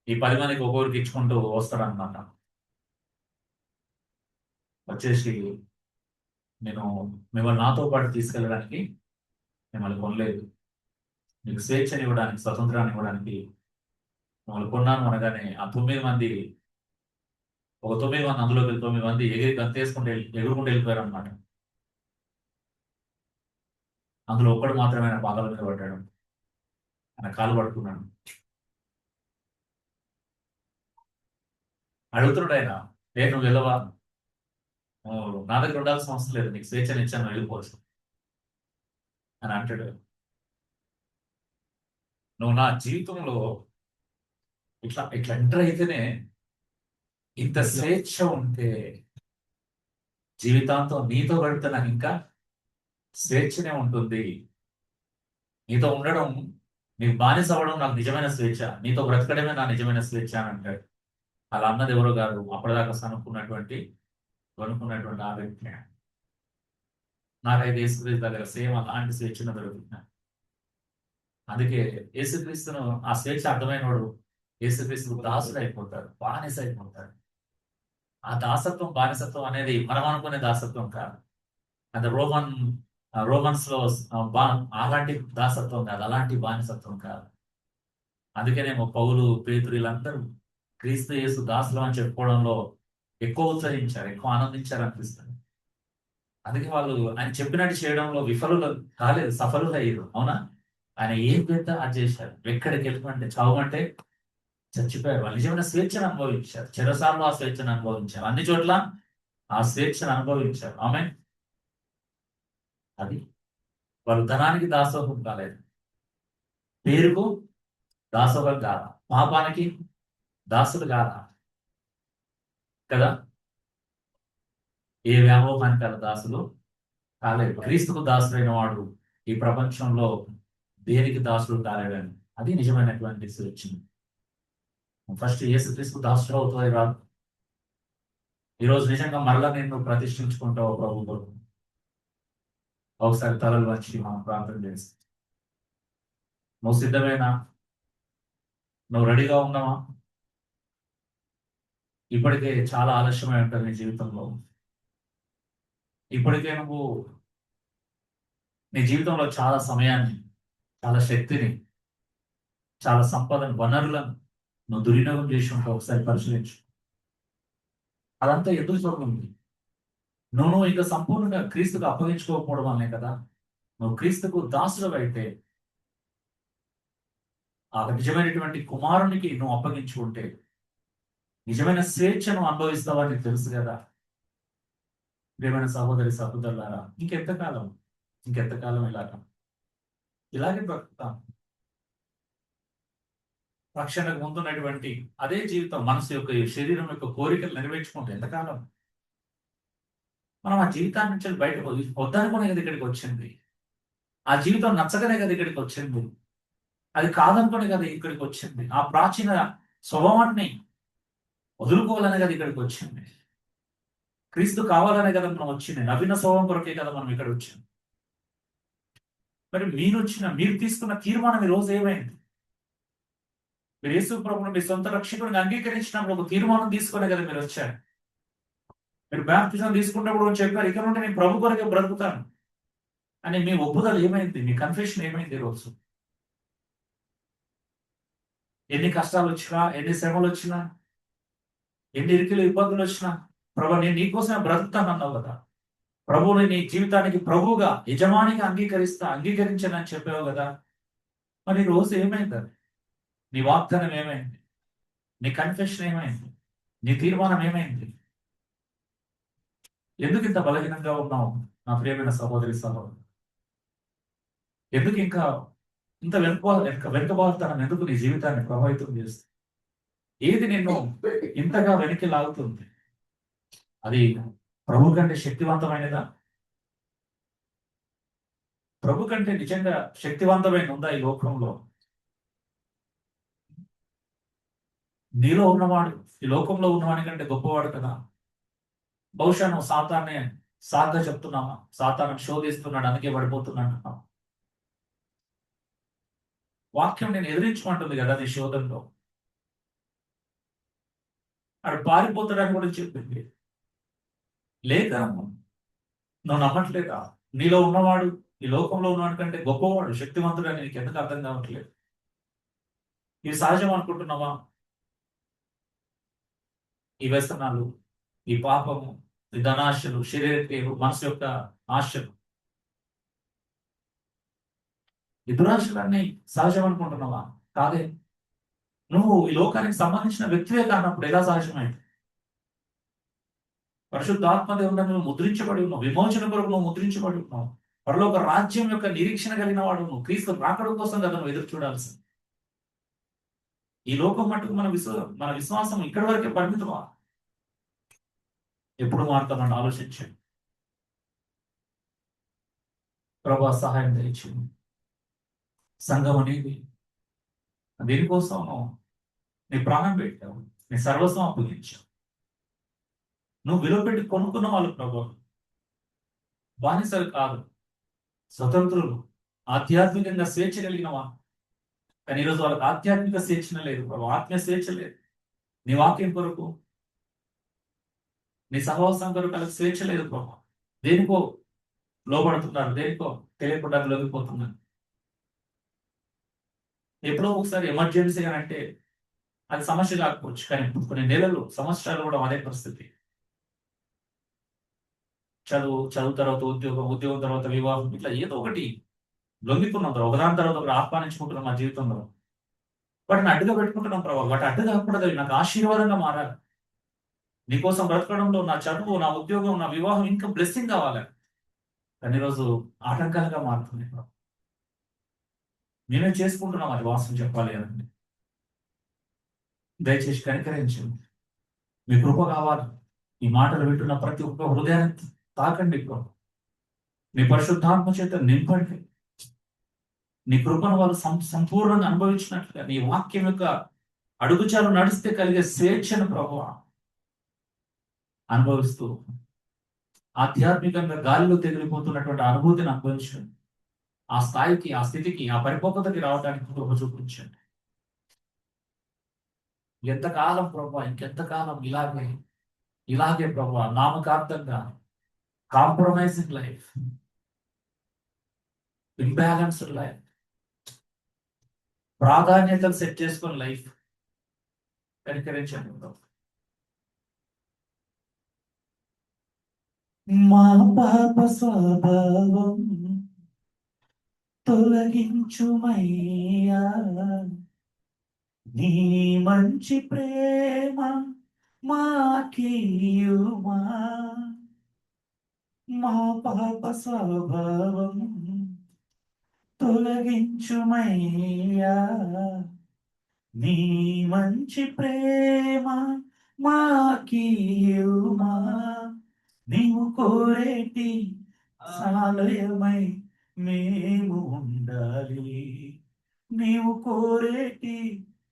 ఈ 10 మందికి ఒక్కొక్కరికి ఇచ్చుకుంటూ వస్తాడు అనమాట. వచ్చేసి, నేను మిమ్మల్ని నాతో పాటు తీసుకెళ్ళడానికి మిమ్మల్ని కొనలేదు, మీకు స్వేచ్ఛని ఇవ్వడానికి, స్వతంత్రాన్ని ఇవ్వడానికి మిమ్మల్ని కొన్నాను అనగానే ఆ 9 మంది, ఒక 9 మంది, అందులో 9 మంది గంతేసుకుంటూ ఎగురుకుంటూ వెళ్ళిపోయారు అనమాట. అందులో ఒక్కడు మాత్రమే ఆయన పాదాల మీద పడ్డాడు, ఆయన కాలు పట్టుకున్నాడు. అడుగుతున్నాడు ఆయన, నువ్వు వెళ్ళవా, నా దగ్గర ఉండాల్సిన అవసరం లేదు, నీకు స్వేచ్ఛని ఇచ్చాను, వెళ్ళిపోవచ్చు అని అంటాడు. నువ్వు నా జీవితంలో ఇట్లా ఎంటర్ అయితేనే ఇంత స్వేచ్ఛ ఉంటే జీవితాంతం నీతో గడిపితే నాకు ఇంకా స్వేచ్ఛనే ఉంటుంది. నీతో ఉండడం, నీకు బానిస అవ్వడం నాకు నిజమైన స్వేచ్ఛ, నీతో బ్రతకడమే నా నిజమైన స్వేచ్ఛ అని అంటాడు. అలా అన్నది ఎవరో కాదు, అప్పటిదాకా కనుక్కున్నటువంటి ఆ వ్యక్తి. నాకైతే యేసుక్రీస్తు దగ్గర సేమ్ అలాంటి స్వేచ్ఛను దొరుకుతున్నాయి. అందుకే యేసుక్రీస్తును ఆ స్వేచ్ఛ అర్థమైనవాడు యేసుక్రీస్తు దాసుడు అయిపోతాడు, బానిస అయిపోతాడు. ఆ దాసత్వం, బానిసత్వం అనేది మనం అనుకునే దాసత్వం కాదు. అది రోమన్స్ లో అలాంటి దాసత్వం కాదు, అలాంటి బానిసత్వం కాదు. అందుకేనేమో పౌలు, పేతురు వీళ్ళందరూ క్రీస్తు యేసు దాసులు అని చెప్పుకోవడంలో ఎక్కువ ఉత్సహించారు, ఎక్కువ ఆనందించారు అనిపిస్తుంది. అందుకే వాళ్ళు ఆయన చెప్పినట్టు చేయడంలో విఫలులు కాలేదు, సఫలులు అయ్యారు. అవునా? ఆయన ఏం పెద్ద అది చేశారు. ఎక్కడికి వెళ్ళమంటే చావమంటే చచ్చిపోయారు. వాళ్ళు నిజమైన స్వేచ్ఛను అనుభవించారు. చెరసాలలో ఆ స్వేచ్ఛను అనుభవించారు. అన్ని చోట్ల ఆ స్వేచ్ఛను అనుభవించారు. ఆమె అది వాళ్ళు ధనానికి దాసోహం కాలేదు, పేరుకు దాసోహం కాదా, పాపానికి దాసుడు కాదా కదా, ఏ వ్యామోహానికి అలా దాసులు కాలేదు. క్రీస్తుకు దాసుడైన వాడు ఈ ప్రపంచంలో దేనికి దాసుడు కాలేడని, అది నిజమైనటువంటి స్వేచ్ఛ. ఫస్ట్ యేసుక్రీస్తు దాసుడు అవుతుంది రాదు. ఈరోజు నిజంగా మరలా నేను ప్రతిష్ఠించుకుంటావు ప్రభు కొరకు. ఒకసారి తలలు వచ్చి మనం ప్రార్థన చేస్తాం. నువ్వు సిద్ధమేనా? నువ్వు రెడీగా ఉన్నావా? ఇప్పటికే చాలా ఆలస్యమై ఉంటుంది నీ జీవితంలో. ఇప్పటికే నువ్వు నీ జీవితంలో చాలా సమయాన్ని, చాలా శక్తిని, చాలా సంపదను, వనరులను నువ్వు దుర్వినియోగం చేసి ఉంటావు. ఒకసారి పరిశీలించు. అదంతా ఎందుకు చూడండి? నువ్వు ఇంకా సంపూర్ణంగా క్రీస్తుకు అప్పగించుకోకపోవడం వల్లే కదా. నువ్వు క్రీస్తుకు దాసుడు అయితే ఆ నిజమైనటువంటి కుమారునికి నువ్వు అప్పగించుకుంటే నిజమైన స్వేచ్ఛను అనుభవిస్తావని నీకు తెలుసు కదా. ప్రియమైన సహోదరి సహోదరులారా, ఇంకెంతకాలం ఇలాగే బ్రతుకుతాం. రక్షణకు ముందున్నటువంటి అదే జీవితం, మనసు యొక్క శరీరం యొక్క కోరికలు నెరవేర్చుకుంటే ఎంతకాలం? మనం ఆ జీవితాన్ని నుంచి బయటకు వద్దనుకునే కదా ఇక్కడికి వచ్చింది. ఆ జీవితం నచ్చకనే కదా ఇక్కడికి వచ్చింది. అది కాదనుకునే కదా ఇక్కడికి వచ్చింది. ఆ ప్రాచీన స్వభావాన్ని వదులుకోవాలనే కదా ఇక్కడికి వచ్చింది. క్రీస్తు కావాలనే కదా మనం వచ్చింది. నవీన స్వభావం కొరకే కదా మనం ఇక్కడ వచ్చింది. మరి మీరు తీసుకున్న తీర్మానం ఈ రోజు ఏమైంది? మీరు యేసు ప్రభువును మీ సొంత రక్షకుడిని అంగీకరించినప్పుడు ఒక తీర్మానం తీసుకునే కదా మీరు వచ్చారు. మీరు బాప్తిజం తీసుకున్నప్పుడు చెప్పారు, ఇక నుండి నేను ప్రభు కొరకే బ్రతుకుతాను అని. మీ ఒప్పుదల ఏమైంది? మీ కన్ఫెషన్ ఏమైంది ఈరోజు? ఎన్ని కష్టాలు వచ్చినా, ఎన్ని శ్రమలు వచ్చినా, ఎన్ని ఇరుకులు ఇబ్బందులు వచ్చినా, ప్రభు నేను నీకోసమే బ్రతుకుతాను అన్నావు కదా. ప్రభువుని నీ జీవితానికి ప్రభువుగా, యజమానిగా అంగీకరించానని చెప్పావు కదా. మరి ఈ రోజు ఏమైంది? నీ వాగ్దానం ఏమైంది? నీ కన్ఫెషన్ ఏమైంది? నీ తీర్మానం ఏమైంది? ఎందుకు ఇంత బలహీనంగా ఉన్నావు నా ప్రియమైన సహోదరి సహోదరు? ఎందుకు ఇంకా ఇంత వెనుకబాటుతనం ఎందుకు నీ జీవితాన్ని ప్రభావితం చేస్తుంది? ఏది నిన్ను ఇంతగా వెనక్కి లాగుతుంది? అది ప్రభు కంటే శక్తివంతమైనదా? ప్రభు కంటే నిజంగా శక్తివంతమైన ఉందా ఈ లోకంలో? నీలో ఉన్నవాడు ఈ లోకంలో ఉన్నవాడి కంటే గొప్పవాడు కదా. బహుశా నువ్వు సాతాన్ని సాగ్గా చెప్తున్నావా? సాతాను శోధిస్తున్నాడు అందుకే పడిపోతున్నాడు. వాక్యం నేను ఎదిరించమంటుంది కదా నీ శోధనలో. అక్కడ పారిపోతాడని కూడా చెప్పింది. లేక నువ్వు నమ్మట్లేదా? నీలో ఉన్నవాడు ఈ లోకంలో ఉన్నవాడి కంటే గొప్పవాడు, శక్తివంతుడు అని నీకు ఎందుకు అర్థం కావట్లేదు? ఇది సహజం అనుకుంటున్నావా? ఈ వ్యసనాలు, ఈ పాపము, ఈ ధనాశలు, శరీర మనసు యొక్క ఆశలు, ఈ దురాశలన్నీ సహజం అనుకుంటున్నావా? కాదే. నువ్వు ఈ లోకానికి సంబంధించిన వ్యక్తివే కానప్పుడు ఎలా సహజమైంది? పరిశుద్ధాత్మ దేవుడు నువ్వు ముద్రించబడి ఉన్నావు. విమోచన కొరకు నువ్వు ముద్రించబడి ఉన్నావు. పరలోక రాజ్యం యొక్క నిరీక్షణ కలిగిన వాడు నువ్వు. క్రీస్తు రాకడ కోసం కదా నువ్వు ఎదురు చూడాల్సింది. ఈ లోకం మటుకు మన విశ్వాసం ఇక్కడి వరకే పరిమితమా? ఎప్పుడు మారుతామని ఆలోచించండి. ప్రభా సహాయం దయచేయండి. సంఘం అనేది దేనికోసం నీ ప్రాణం పెట్టావు, నీ సర్వస్వం అప్పగించావు. నువ్వు విలువ పెట్టి కొనుక్కున్న వాళ్ళు ప్రభు, బానిసలు కాదు, స్వతంత్రులు, ఆధ్యాత్మికంగా స్వేచ్ఛ కలిగిన వాళ్ళు. కానీ ఈరోజు వాళ్ళకి ఆధ్యాత్మిక స్వేచ్ఛ లేదు ప్రభు, ఆత్మీయ స్వేచ్ఛ లేదు. నీ వాక్యం కొరకు, నీ సహవాసం కొరకు వాళ్ళకి స్వేచ్ఛ లేదు ప్రభు. దేనికో లోపడుతున్నారు, దేనికో తెలియకుండా లొంగిపోతున్నారు. ఎప్పుడో ఒకసారి ఎమర్జెన్సీ అని అంటే అది సమస్య కాకపోవచ్చు, కానీ కొన్ని నెలలు, సంవత్సరాలు కూడా అదే పరిస్థితి. చదువు తర్వాత ఉద్యోగం తర్వాత వివాహం, ఇట్లా ఏదో ఒకటి లొంగితున్నాం. ఒకదాని తర్వాత ఒకటి ఆహ్వానించుకుంటున్నాం మా జీవితంలో. వాటిని అడ్డుగా పెట్టుకుంటున్నాం ప్రభావ. వాటి అడ్డు కాకూడదు, అవి నాకు ఆశీర్వాదంగా మారాలి. నీకోసం బ్రతకడంలో నా చదువు, నా ఉద్యోగం, నా వివాహం ఇంకా బ్లెస్సింగ్ కావాలి. కానీ ఈరోజు ఆటంకాలుగా మారుతుంది ప్రభు. నేనే చేసుకుంటున్నాం అది వాస్తవం చెప్పాలి అంటే. దయచేసి కనికరించండి. మీ కృప కావాలి. ఈ మాటలు వింటున్న ప్రతి ఒక్క హృదయాన్ని తాకండి ప్రభు. నీ పరిశుద్ధాత్మ చేత నింపండి. నీ కృపను వాళ్ళు సంపూర్ణంగా అనుభవించినట్లుగా నీ వాక్యం యొక్క అడుగుచాలు నడిస్తే కలిగే స్వేచ్ఛను ప్రభు అనుభవిస్తూ ఆధ్యాత్మికంగా గాలిలో తెగిలిపోతున్నటువంటి అనుభూతిని అనుభవించండి. ఆ స్థాయికి, ఆ స్థితికి, ఆ పరిపక్వతకి రావడానికి కృప చూపించండి. ఎంతకాలం ప్రభు, ఇంకెంతకాలం ఇలాగే ప్రభు, నామకార్థంగా కాంప్రమైజింగ్ లైఫ్, ఇంబ్యాలెన్స్డ్ లైఫ్, ప్రాధాన్యతలు సెట్ చేసుకుని లైఫ్ కనికరించండి ప్రభు. మా పాప స్వభావం తొలగించుమయ్యా, నీ మంచి ప్రేమ మాకీయుమా. మా పాప స్వభావం తొలగించుమయ్యా, నీ మంచి ప్రేమ మాకీయుమా. నీవు కోరేటి సాలయమై మేము ఉండాలి, నీవు కోరేటి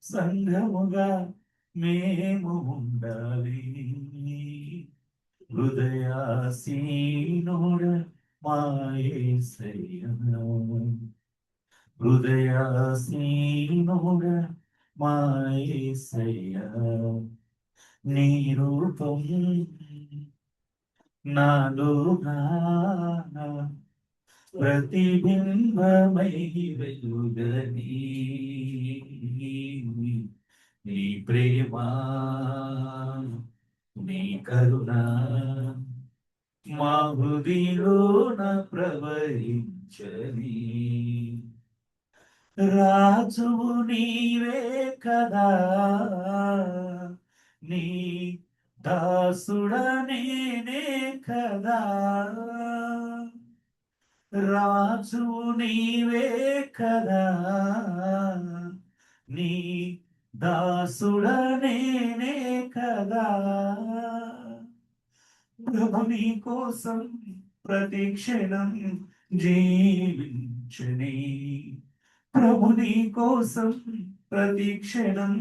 సంఘముగా మేము ఉండాలి. హృదయాసీనుడ మా యేసయ్యా, హృదయాసీనుడ మా యేసయ్యా. నీ రూపం నాలోనా ప్రతిబింబమై వెలుగని, నీ ప్రేమ నీ కరుణ మా హృదిలోన ప్రవహించని. రాజువు నీవే కదా, నీ దాసుడనేనే కదా. రాజువు నీవే కదా, నీ దాసుడనేనే కదా. ప్రభు నీ కోసం ప్రతి క్షణం జీవించని, ప్రభు నీ కోసం ప్రతి క్షణం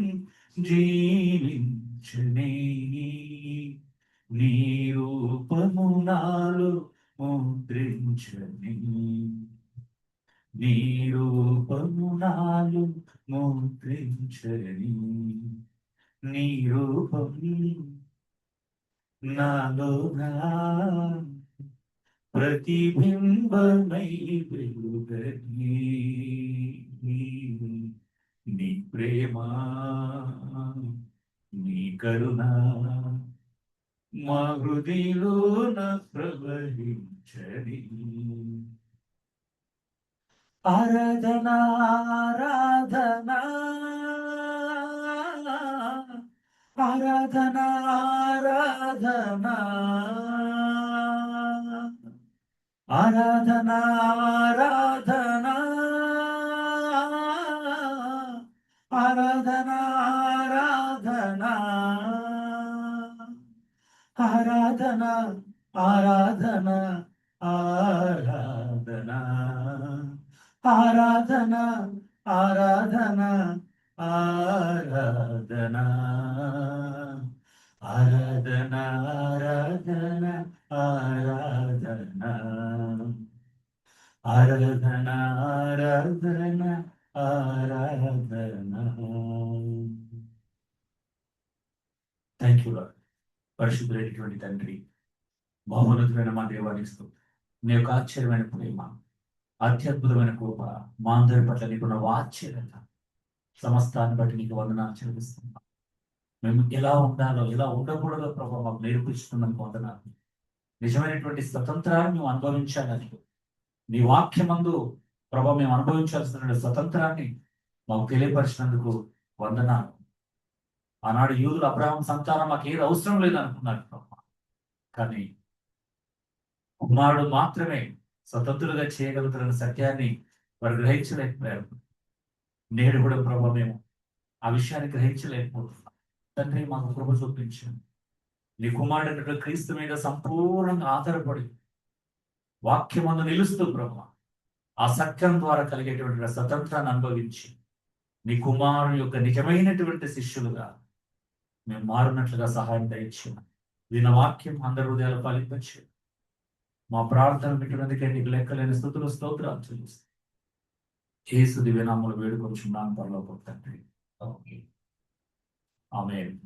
జీవించని. నీ రూపము నాలో ముద్రించని, నీ రూపము నాలో ముద్రించని. నీ రూపం నాలోనా ప్రతిబింబమై వెలుగని, నీ ప్రేమ నీ కరుణ మా హృదిలోన ప్రవహించని. ఆరాధనా ఆరాధనా ఆరాధనా ఆరాధనా ఆరాధనా ఆరాధనా ఆరాధనా ఆరాధనా ఆరాధనా ఆరాధనా ఆరాధనా ఆరాధనా ఆరాధనా ఆరాధనా ఆరాధనా ఆరాధనా ఆరాధనా ఆరాధనా. Thank you lord. పరిశుద్ధులైనటువంటి తండ్రి, మహోన్నతమైన మా దేవానిస్తూ నీ యొక్క ఆశ్చర్యమైన ప్రేమ, అత్యద్భుతమైన కృప మా అందరి పట్ల నీకున్న వాత్సల్యత సమస్తాన్ని బట్టి నీకు వందనాలు చెల్లిస్తున్నాం. మేము ఎలా ఉండాలో ఎలా ఉండకూడదో ప్రభావ మాకు నేర్పిస్తున్నందుకు వందనాలు. నిజమైనటువంటి స్వతంత్రాన్ని మేము అనుభవించాలని, నీ వాక్యమందు ప్రభావ మేము అనుభవించాల్సిన స్వతంత్రాన్ని మాకు తెలియపరిచినందుకు వందనాలు. ఆనాడు యూదులు అబ్రహాం సంతానం మాకు ఏది అవసరం లేదు అనుకున్నారు ప్రభా. కానీ కుమారుడు మాత్రమే స్వతంత్రులుగా చేయగలుగుతున్న సత్యాన్ని వారు గ్రహించలేకపోయారు. నేడు కూడా ప్రభా మేము ఆ విషయాన్ని గ్రహించలేకపోతున్నాం. తండ్రి మాకు కృప చూపించండి. నీ కుమారుడు క్రీస్తు మీద సంపూర్ణంగా ఆధారపడి వాక్యమందు నిలుస్తూ ప్రభా ఆ సత్యం ద్వారా కలిగేటువంటి స్వతంత్రాన్ని అనుభవించి నీ కుమారుని యొక్క నిజమైనటువంటి శిష్యులుగా మేము మారినట్లుగా సహాయం దయచేయండి. విన్న వాక్యం అందరి హృదయాలు ఫలించు. మా ప్రార్థన వింటున్నందుకే నీకు లెక్కలేని స్తుతులు స్తోత్రాలు చెల్లిస్తాం. యేసు దివ్యనామములో వేడుకొంచున్నాను పరలోకపు తండ్రి. ఆమేన్.